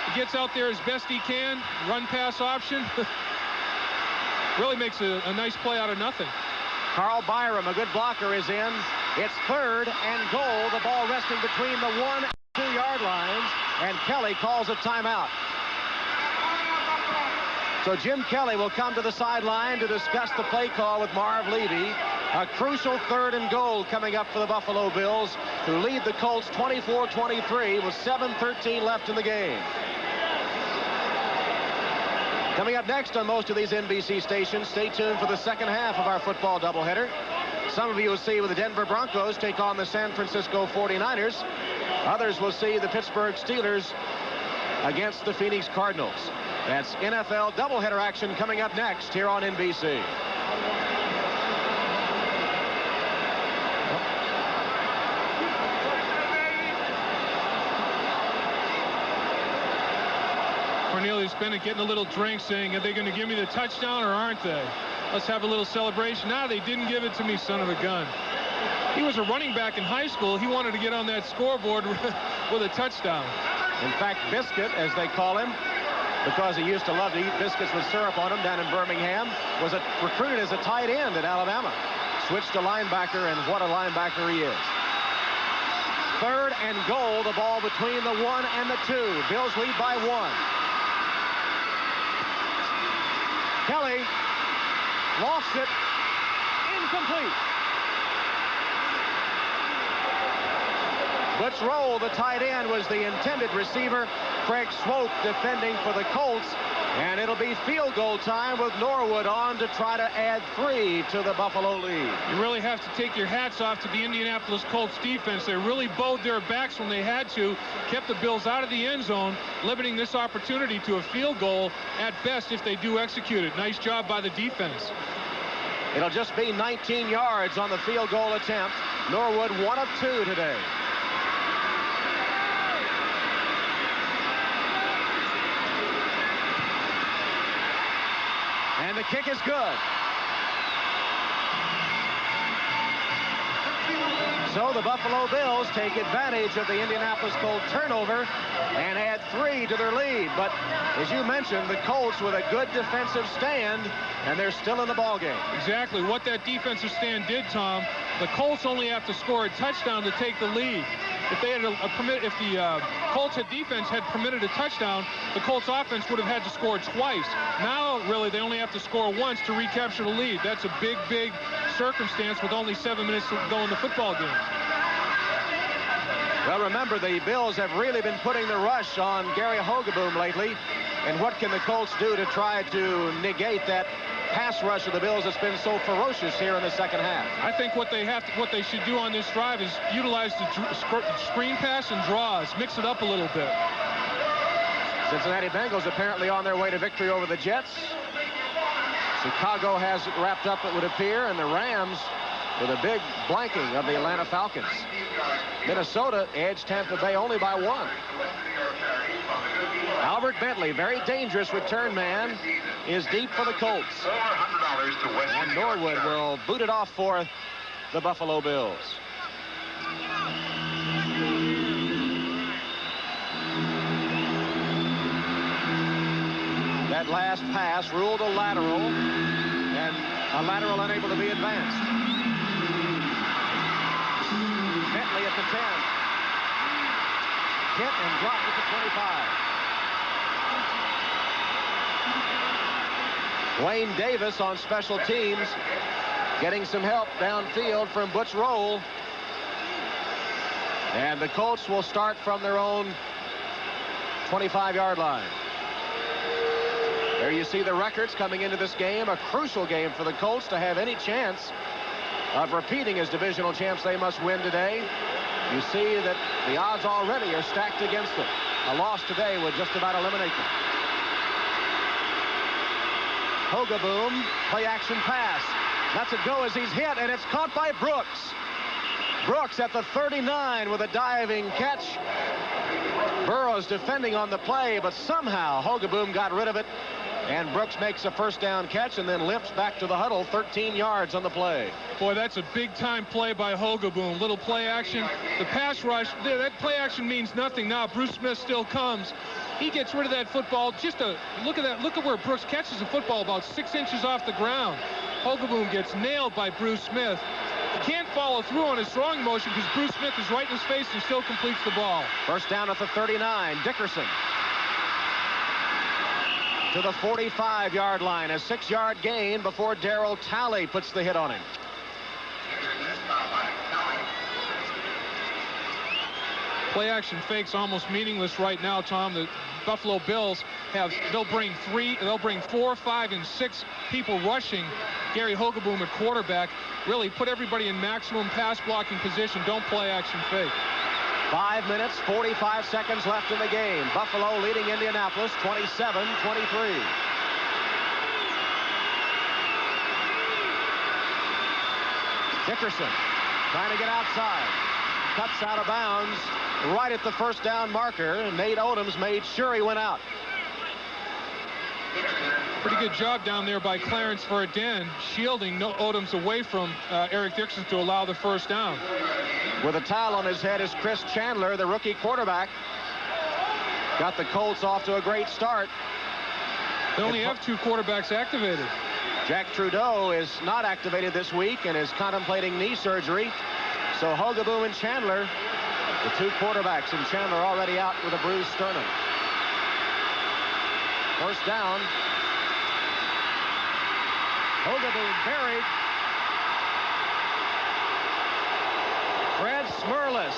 He gets out there as best he can. Run pass option. Really makes a nice play out of nothing. Carl Byram, a good blocker, is in. It's 3rd and goal. The ball resting between the 1 and 2 yard lines, and Kelly calls a timeout. So Jim Kelly will come to the sideline to discuss the play call with Marv Levy. A crucial 3rd and goal coming up for the Buffalo Bills, who lead the Colts 24-23 with 7:13 left in the game. Coming up next on most of these NBC stations, stay tuned for the second half of our football doubleheader. Some of you will see the Denver Broncos take on the San Francisco 49ers. Others will see the Pittsburgh Steelers against the Phoenix Cardinals. That's NFL doubleheader action coming up next here on NBC. Cornelius Bennett getting a little drink, saying, are they going to give me the touchdown or aren't they? Let's have a little celebration. Nah, they didn't give it to me, son of a gun. He was a running back in high school. He wanted to get on that scoreboard with a touchdown. In fact, Biscuit, as they call him, because he used to love to eat biscuits with syrup on them down in Birmingham, was recruited as a tight end at Alabama. Switched to linebacker, and what a linebacker he is. 3rd and goal, the ball between the 1 and the 2. Bills lead by 1. Kelly lost it. Incomplete. Butch Roll, the tight end, was the intended receiver. Craig Swope defending for the Colts. And it'll be field goal time with Norwood on to try to add 3 to the Buffalo lead. You really have to take your hats off to the Indianapolis Colts defense. They really bowed their backs when they had to, kept the Bills out of the end zone, limiting this opportunity to a field goal at best if they do execute it. Nice job by the defense. It'll just be 19 yards on the field goal attempt. Norwood 1 of 2 today. And the kick is good. So the Buffalo Bills take advantage of the Indianapolis Colts turnover and add 3 to their lead. But as you mentioned, the Colts with a good defensive stand, and they're still in the ballgame. Exactly what that defensive stand did, Tom. The Colts only have to score a touchdown to take the lead. If they had if the Colts defense had permitted a touchdown, the Colts offense would have had to score twice. Now, really, they only have to score once to recapture the lead. That's a big, big circumstance with only 7 minutes to go in the football game. Well, remember, the Bills have really been putting the rush on Gary Hogeboom lately. And what can the Colts do to try to negate that pass rush of the Bills that's been so ferocious here in the second half? I think what they should do on this drive is utilize the screen pass and draws, mix it up a little bit. Cincinnati Bengals apparently on their way to victory over the Jets. Chicago has it wrapped up, it would appear, and the Rams with a big blanking of the Atlanta Falcons. Minnesota edged Tampa Bay only by 1. Albert Bentley, very dangerous return man, is deep for the Colts. And Norwood will boot it off for the Buffalo Bills. That last pass ruled a lateral, and a lateral unable to be advanced. Bentley at the 10. Hit and dropped at the 25. Wayne Davis on special teams, getting some help downfield from Butch Roll. And the Colts will start from their own 25-yard line. There you see the records coming into this game, a crucial game for the Colts to have any chance of repeating as divisional champs. They must win today. you see that the odds already are stacked against them. A loss today would just about eliminate them. Hogaboom, play action pass. Lets it go as he's hit, and it's caught by Brooks. Brooks at the 39 with a diving catch. Burrows defending on the play, but somehow Hogaboom got rid of it. And Brooks makes a first down catch and then limps back to the huddle, 13 yards on the play. Boy, that's a big-time play by Hogaboom. Little play action. The pass rush, that play action means nothing now. Bruce Smith still comes. He gets rid of that football. Look at that. Look at where Brooks catches the football about 6 inches off the ground. Hogaboom gets nailed by Bruce Smith. He can't follow through on his throwing motion because Bruce Smith is right in his face and still completes the ball. First down at the 39. Dickerson to the 45-yard line. A 6-yard gain before Darryl Talley puts the hit on him. Play action fakes almost meaningless right now, Tom. The Buffalo Bills they'll bring 4, 5, and 6 people rushing Gary Hogaboom at quarterback. Really put everybody in maximum pass blocking position. Don't play action fake. 5 minutes, 45 seconds left in the game. Buffalo leading Indianapolis 27-23. Dickerson trying to get outside. Cuts out of bounds right at the first down marker, and Nate Odoms made sure he went out. Pretty good job down there by Clarence Verdin, shielding Odoms away from Eric Dixon to allow the first down. With a towel on his head is Chris Chandler, the rookie quarterback. Got the Colts off to a great start. They only have 2 quarterbacks activated. Jack Trudeau is not activated this week and is contemplating knee surgery. So Hogaboom and Chandler, the 2 quarterbacks, and Chandler already out with a bruised sternum. First down. Hogaboom buried. Fred Smerlis,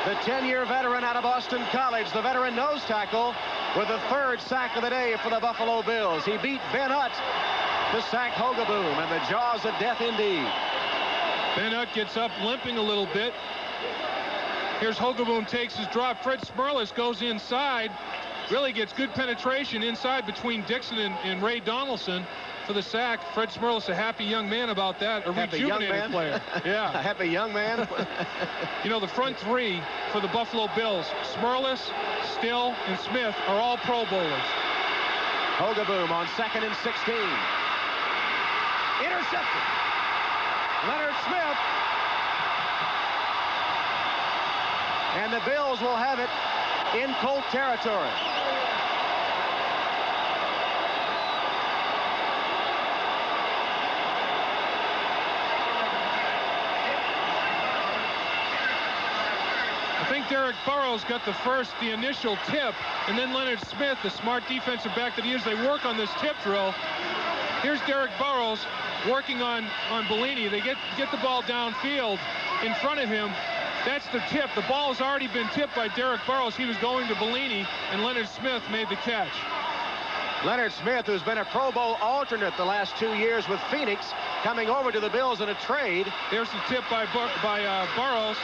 the 10-year veteran out of Boston College, the veteran nose tackle, with the 3rd sack of the day for the Buffalo Bills. He beat Ben Hutt to sack Hogaboom, and the jaws of death indeed. Ben Hutt gets up limping a little bit. Here's Hogaboom, takes his drop. Fred Smerlis goes inside, really gets good penetration inside between Dixon and Ray Donaldson for the sack. Fred Smerlis, a happy young man about that. A rejuvenated player. Yeah. A happy young man. You know, the front 3 for the Buffalo Bills, Smerlis, Still, and Smith, are all Pro Bowlers. Hogaboom on 2nd and 16. Intercepted. Leonard Smith. And the Bills will have it in Colt territory. I think Derek Burrows got the initial tip, and then Leonard Smith, the smart defensive back that he is, they work on this tip drill. Here's Derek Burrows working on Bellini. They get the ball downfield in front of him. That's the tip. The ball has already been tipped by Derek Burrows. He was going to Bellini, and Leonard Smith made the catch. Leonard Smith, who's been a Pro Bowl alternate the last 2 years with Phoenix, coming over to the Bills in a trade. There's the tip by Burrows,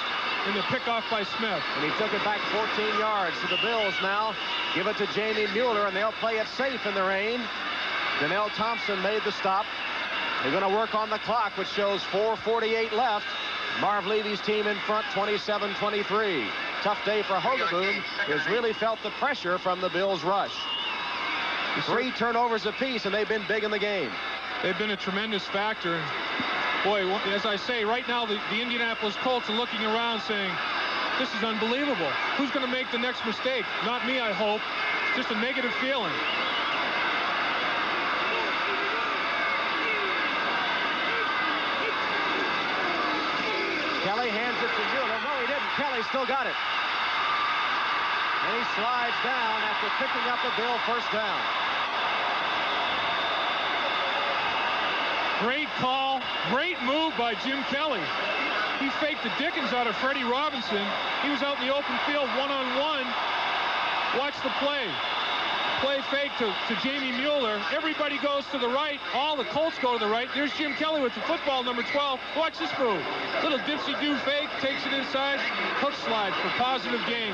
and the pickoff by Smith. And he took it back 14 yards. So the Bills now give it to Jamie Mueller, and they'll play it safe in the rain. Donnell Thompson made the stop. They're going to work on the clock, which shows 4:48 left. Marv Levy's team in front, 27-23. Tough day for Hogaboom, who's really felt the pressure from the Bills' rush. 3 turnovers apiece, and they've been big in the game. They've been a tremendous factor. Boy, as I say, right now the Indianapolis Colts are looking around saying, this is unbelievable. Who's going to make the next mistake? Not me, I hope. Just a negative feeling. Kelly hands it to Mueller. No, he didn't. Kelly still got it. And he slides down after picking up a Bill first down. Great call. Great move by Jim Kelly. He faked the dickens out of Freddie Robinson. He was out in the open field one-on-one. Watch the play. Play fake to Jamie Mueller. Everybody goes to the right. All the Colts go to the right. There's Jim Kelly with the football, number 12. Watch this move. Little dipsy-do fake, takes it inside. Hook slide for positive gain.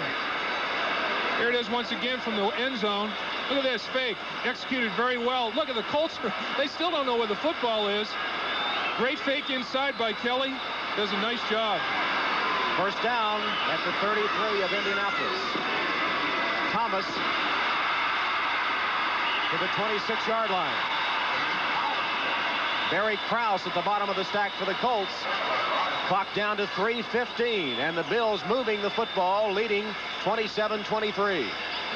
Here it is once again from the end zone. Look at this fake. Executed very well. Look at the Colts. They still don't know where the football is. Great fake inside by Kelly. Does a nice job. First down at the 33 of Indianapolis. Thomas to the 26-yard line. Barry Krause at the bottom of the stack for the Colts. Clock down to 3:15, and the Bills moving the football, leading 27-23.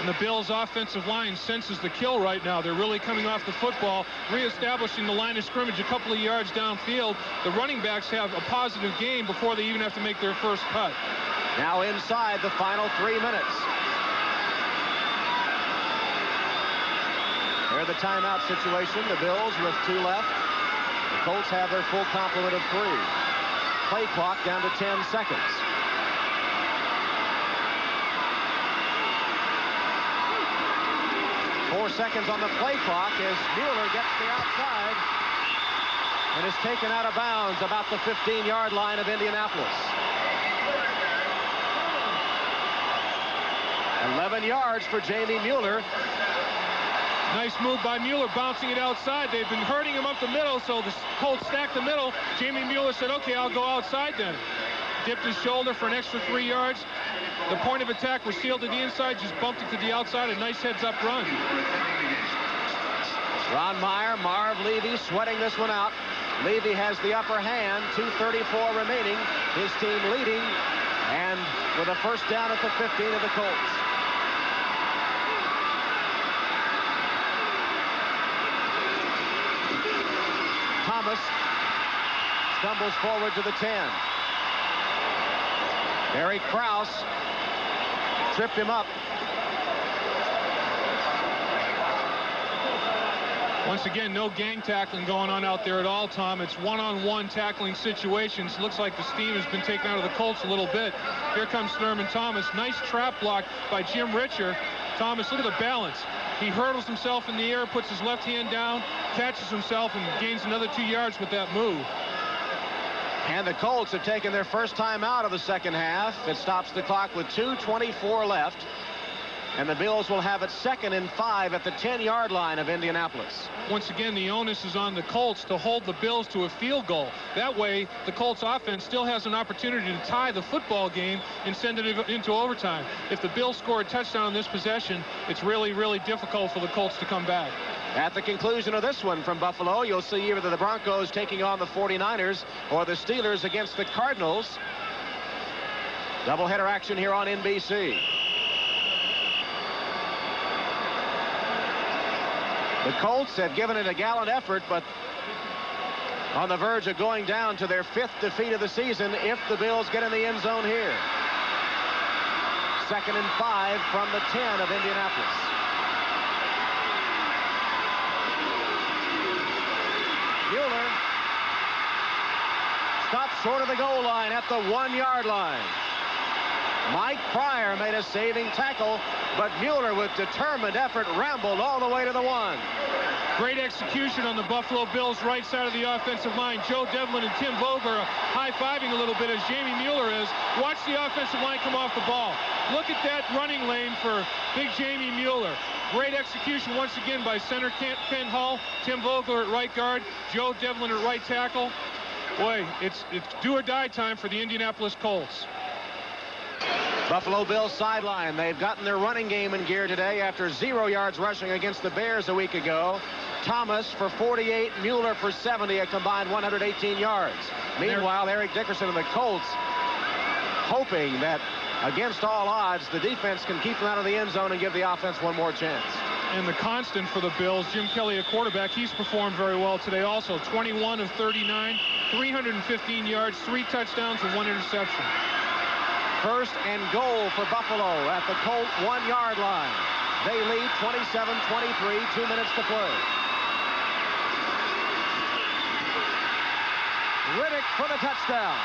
And the Bills' offensive line senses the kill right now. They're really coming off the football, reestablishing the line of scrimmage a couple of yards downfield. The running backs have a positive gain before they even have to make their first cut. Now inside the final 3 minutes. They're the timeout situation. The Bills with 2 left. The Colts have their full complement of 3. Play clock down to 10 seconds. Four seconds on the play clock as Mueller gets the outside and is taken out of bounds about the 15-yard line of Indianapolis. 11 yards for Jamie Mueller. Nice move by Mueller, bouncing it outside. They've been hurting him up the middle, so the Colts stacked the middle. Jamie Mueller said, okay, I'll go outside then. Dipped his shoulder for an extra 3 yards. The point of attack was sealed to the inside, just bumped it to the outside. A nice heads-up run. Ron Meyer, Marv Levy sweating this one out. Levy has the upper hand, 2:34 remaining. His team leading, and with a first down at the 15 of the Colts. Thomas stumbles forward to the 10. Barry Krause tripped him up. Once again, no gang tackling going on out there at all, Tom. It's one-on-one tackling situations. Looks like the steam has been taken out of the Colts a little bit. Here comes Thurman Thomas. Nice trap block by Jim Richer. Thomas, look at the balance. He hurdles himself in the air, puts his left hand down, catches himself, and gains another 2 yards with that move. And the Colts have taken their first time out of the second half. It stops the clock with 2:24 left. And the Bills will have it 2nd and 5 at the 10-yard line of Indianapolis. Once again, the onus is on the Colts to hold the Bills to a field goal. That way, the Colts offense still has an opportunity to tie the football game and send it into overtime. If the Bills score a touchdown on this possession, it's really, really difficult for the Colts to come back. At the conclusion of this one from Buffalo, you'll see either the Broncos taking on the 49ers or the Steelers against the Cardinals. Doubleheader action here on NBC. The Colts have given it a gallant effort, but on the verge of going down to their 5th defeat of the season if the Bills get in the end zone here. 2nd and 5 from the 10 of Indianapolis. Mueller stopped short of the goal line at the 1-yard line. Mike Pryor made a saving tackle, but Mueller with determined effort rambled all the way to the 1. Great execution on the Buffalo Bills' right side of the offensive line. Joe Devlin and Tim Vogler high-fiving a little bit as Jamie Mueller is. Watch the offensive line come off the ball. Look at that running lane for big Jamie Mueller. Great execution once again by center Ken Hull, Tim Vogler at right guard, Joe Devlin at right tackle. Boy, it's do or die time for the Indianapolis Colts. Buffalo Bills sideline. They've gotten their running game in gear today after 0 yards rushing against the Bears a week ago. Thomas for 48, Mueller for 70, a combined 118 yards. Meanwhile, Eric Dickerson and the Colts hoping that against all odds the defense can keep them out of the end zone and give the offense one more chance. And the constant for the Bills, Jim Kelly, a quarterback, he's performed very well today also. 21 of 39, 315 yards, 3 touchdowns, and 1 interception. 1st and goal for Buffalo at the Colt 1-yard line. They lead 27-23, 2 minutes to play. Riddick for the touchdown.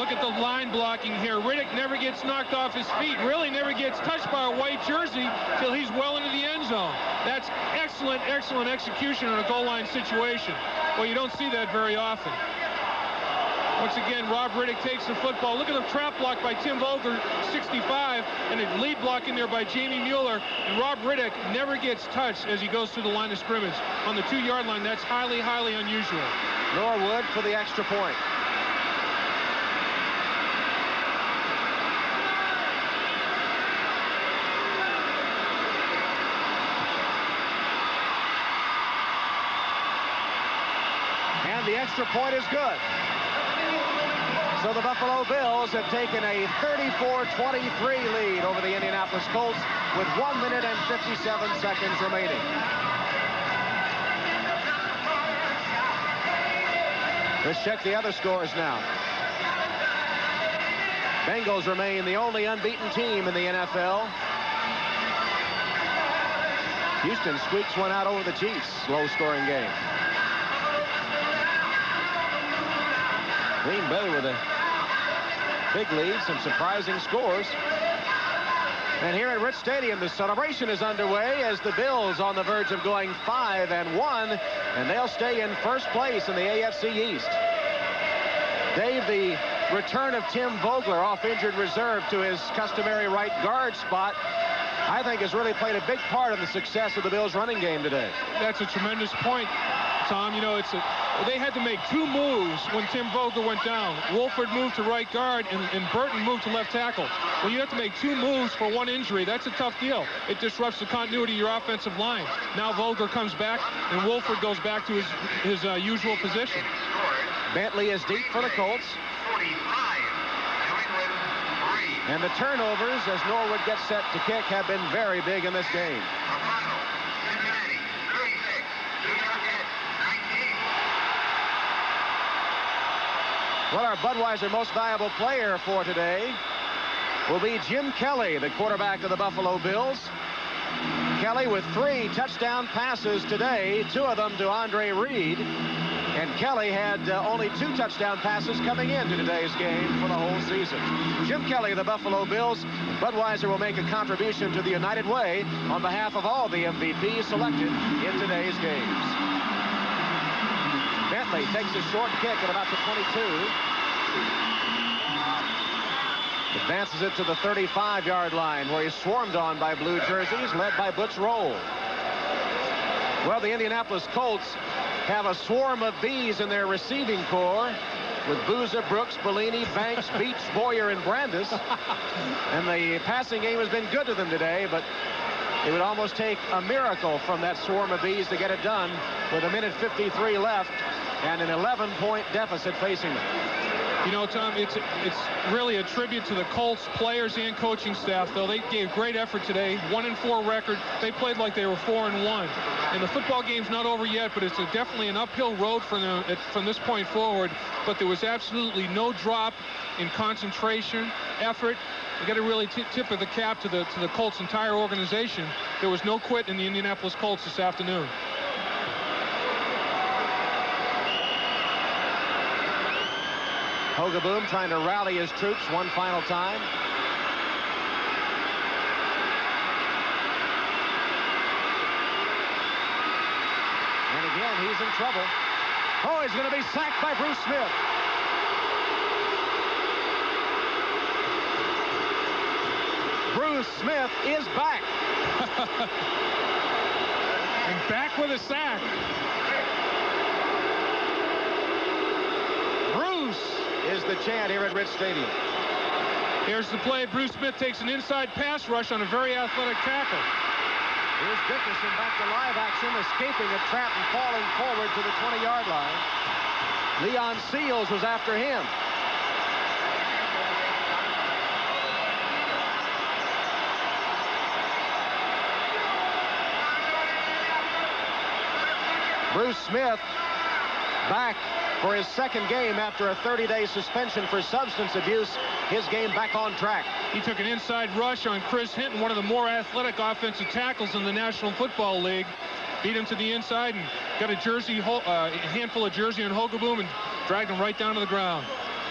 Look at the line blocking here. Riddick never gets knocked off his feet, really never gets touched by a white jersey till he's well into the end zone. That's excellent, excellent execution in a goal line situation. Well, you don't see that very often. Once again, Rob Riddick takes the football. Look at the trap block by Tim Vogler, 65, and a lead block in there by Jamie Mueller. And Rob Riddick never gets touched as he goes through the line of scrimmage. On the 2-yard line, that's highly, highly unusual. Norwood for the extra point. And the extra point is good. So the Buffalo Bills have taken a 34-23 lead over the Indianapolis Colts with 1 minute and 57 seconds remaining. Let's check the other scores now. Bengals remain the only unbeaten team in the NFL. Houston squeaks one out over the Chiefs. Low-scoring game. Green Bay with a big lead, some surprising scores. And here at Rich Stadium, the celebration is underway as the Bills on the verge of going 5-1, and they'll stay in first place in the AFC East. Dave, the return of Tim Vogler off injured reserve to his customary right guard spot, I think has really played a big part in the success of the Bills' running game today. That's a tremendous point, Tom. You know, they had to make 2 moves when Tim Vogler went down. Wolford moved to right guard, and Burton moved to left tackle. When you have to make 2 moves for 1 injury, that's a tough deal. It disrupts the continuity of your offensive line. Now Vogler comes back, and Wolford goes back to his usual position. Bentley is deep for the Colts. And the turnovers, as Norwood gets set to kick, have been very big in this game. Well, our Budweiser most valuable player for today will be Jim Kelly, the quarterback of the Buffalo Bills. Kelly with 3 touchdown passes today, 2 of them to Andre Reed. And Kelly had only 2 touchdown passes coming into today's game for the whole season. Jim Kelly of the Buffalo Bills. Budweiser will make a contribution to the United Way on behalf of all the MVPs selected in today's games. Bentley takes a short kick at about the 22. Advances it to the 35-yard line, where he's swarmed on by blue jerseys, led by Butch Roll. Well, the Indianapolis Colts have a swarm of bees in their receiving corps with Booza, Brooks, Bellini, Banks, Beach, Boyer, and Brandis. And the passing game has been good to them today, but it would almost take a miracle from that swarm of bees to get it done with 1:53 left and an 11-point deficit facing them. You know, Tom, it's really a tribute to the Colts players and coaching staff, though. They gave great effort today. 1-4 record. They played like they were 4-1. And the football game's not over yet, but it's definitely an uphill road for them from this point forward. But there was absolutely no drop in concentration, effort. You got to really tip of the cap to the Colts' entire organization. There was no quit in the Indianapolis Colts this afternoon. Hogaboom trying to rally his troops one final time. And again, he's in trouble. Oh, he's going to be sacked by Bruce Smith. Bruce Smith is back. And back with a sack. Bruce is the chant here at Rich Stadium. Here's the play. Bruce Smith takes an inside pass rush on a very athletic tackle. Here's Dickerson back to live action, escaping a trap and falling forward to the 20-yard line. Leon Seals was after him. Bruce Smith back for his 2nd game after a 30-day suspension for substance abuse. His game back on track. He took an inside rush on Chris Hinton, one of the more athletic offensive tackles in the National Football League. Beat him to the inside and got a handful of jersey on Hogaboom and dragged him right down to the ground.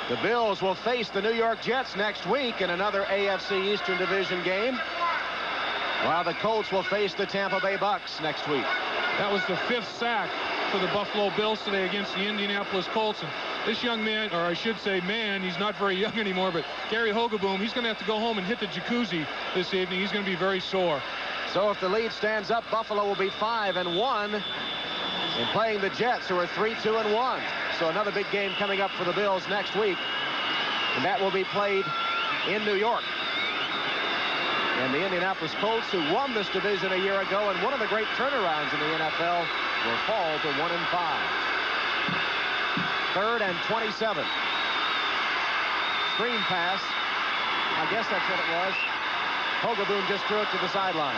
The Bills will face the New York Jets next week in another AFC Eastern Division game, while the Colts will face the Tampa Bay Bucks next week. That was the 5th sack for the Buffalo Bills today against the Indianapolis Colts. And this young man, or I should say man, he's not very young anymore, but Gary Hogeboom, he's going to have to go home and hit the jacuzzi this evening. He's going to be very sore. So if the lead stands up, Buffalo will be 5-1 in playing the Jets, who are 3-2-1. So another big game coming up for the Bills next week, and that will be played in New York. And the Indianapolis Colts, who won this division a year ago and one of the great turnarounds in the NFL, will fall to 1-5. 3rd and 27. Screen pass. I guess that's what it was. Hogeboom just threw it to the sideline.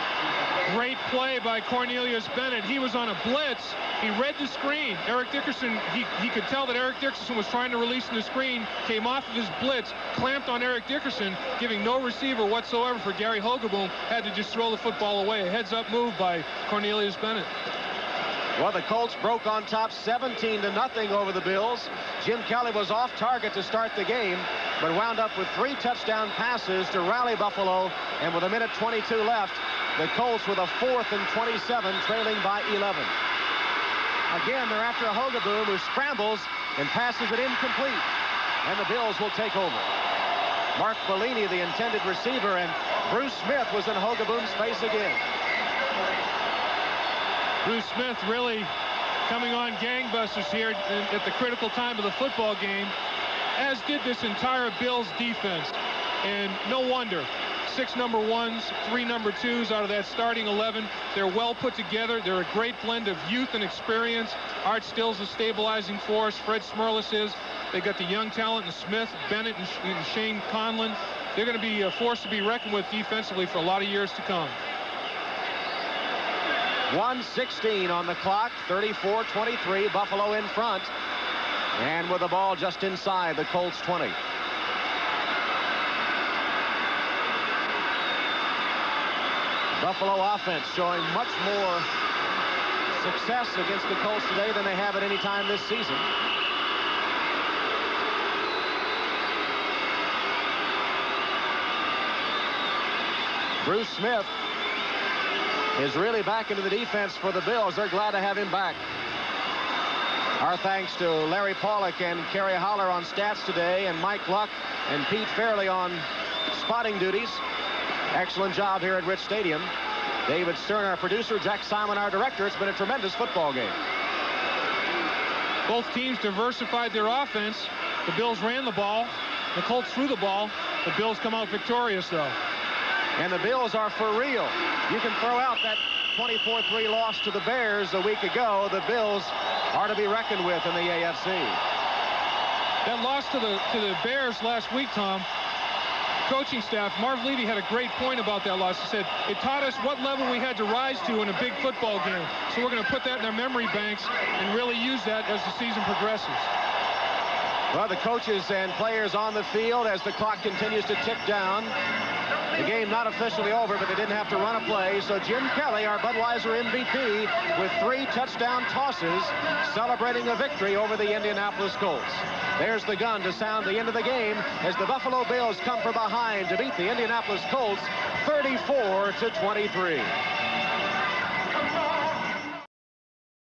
Great play by Cornelius Bennett. He was on a blitz. He read the screen. Eric Dickerson, he could tell that Eric Dickerson was trying to release in the screen, came off of his blitz, clamped on Eric Dickerson, giving no receiver whatsoever for Gary Hogeboom, had to just throw the football away. A heads-up move by Cornelius Bennett. Well, the Colts broke on top 17-0 over the Bills. Jim Kelly was off target to start the game, but wound up with 3 touchdown passes to rally Buffalo. And with 1:22 left, the Colts with a 4th and 27, trailing by 11. Again, they're after a Hogeboom who scrambles and passes it incomplete. And the Bills will take over. Mark Bellini, the intended receiver, and Bruce Smith was in Hogeboom's face again. Bruce Smith really coming on gangbusters here at the critical time of the football game, as did this entire Bills defense. And no wonder. 6 number 1s, 3 number 2s out of that starting 11. They're well put together. They're a great blend of youth and experience. Art Still's a stabilizing force. Fred Smerlis is. They got the young talent in Smith, Bennett, and Shane Conlon. They're going to be a force to be reckoned with defensively for a lot of years to come. 1:16 on the clock, 34-23, Buffalo in front. And with the ball just inside the Colts 20. Buffalo offense showing much more success against the Colts today than they have at any time this season. Bruce Smith is really back into the defense for the Bills. They're glad to have him back. Our thanks to Larry Pollock and Kerry Holler on stats today, and Mike Luck and Pete Fairley on spotting duties. Excellent job here at Rich Stadium. David Stern, our producer, Jack Simon, our director. It's been a tremendous football game. Both teams diversified their offense. The Bills ran the ball. The Colts threw the ball. The Bills come out victorious, though. And the Bills are for real. You can throw out that 24-3 loss to the Bears a week ago. The Bills are to be reckoned with in the AFC. That loss to the Bears last week, Tom, coaching staff, Marv Levy had a great point about that loss. He said, it taught us what level we had to rise to in a big football game. So we're going to put that in our memory banks and really use that as the season progresses. Well, the coaches and players on the field as the clock continues to tick down. The game not officially over, but they didn't have to run a play. So Jim Kelly, our Budweiser MVP, with 3 touchdown tosses, celebrating a victory over the Indianapolis Colts. There's the gun to sound the end of the game as the Buffalo Bills come from behind to beat the Indianapolis Colts 34-23.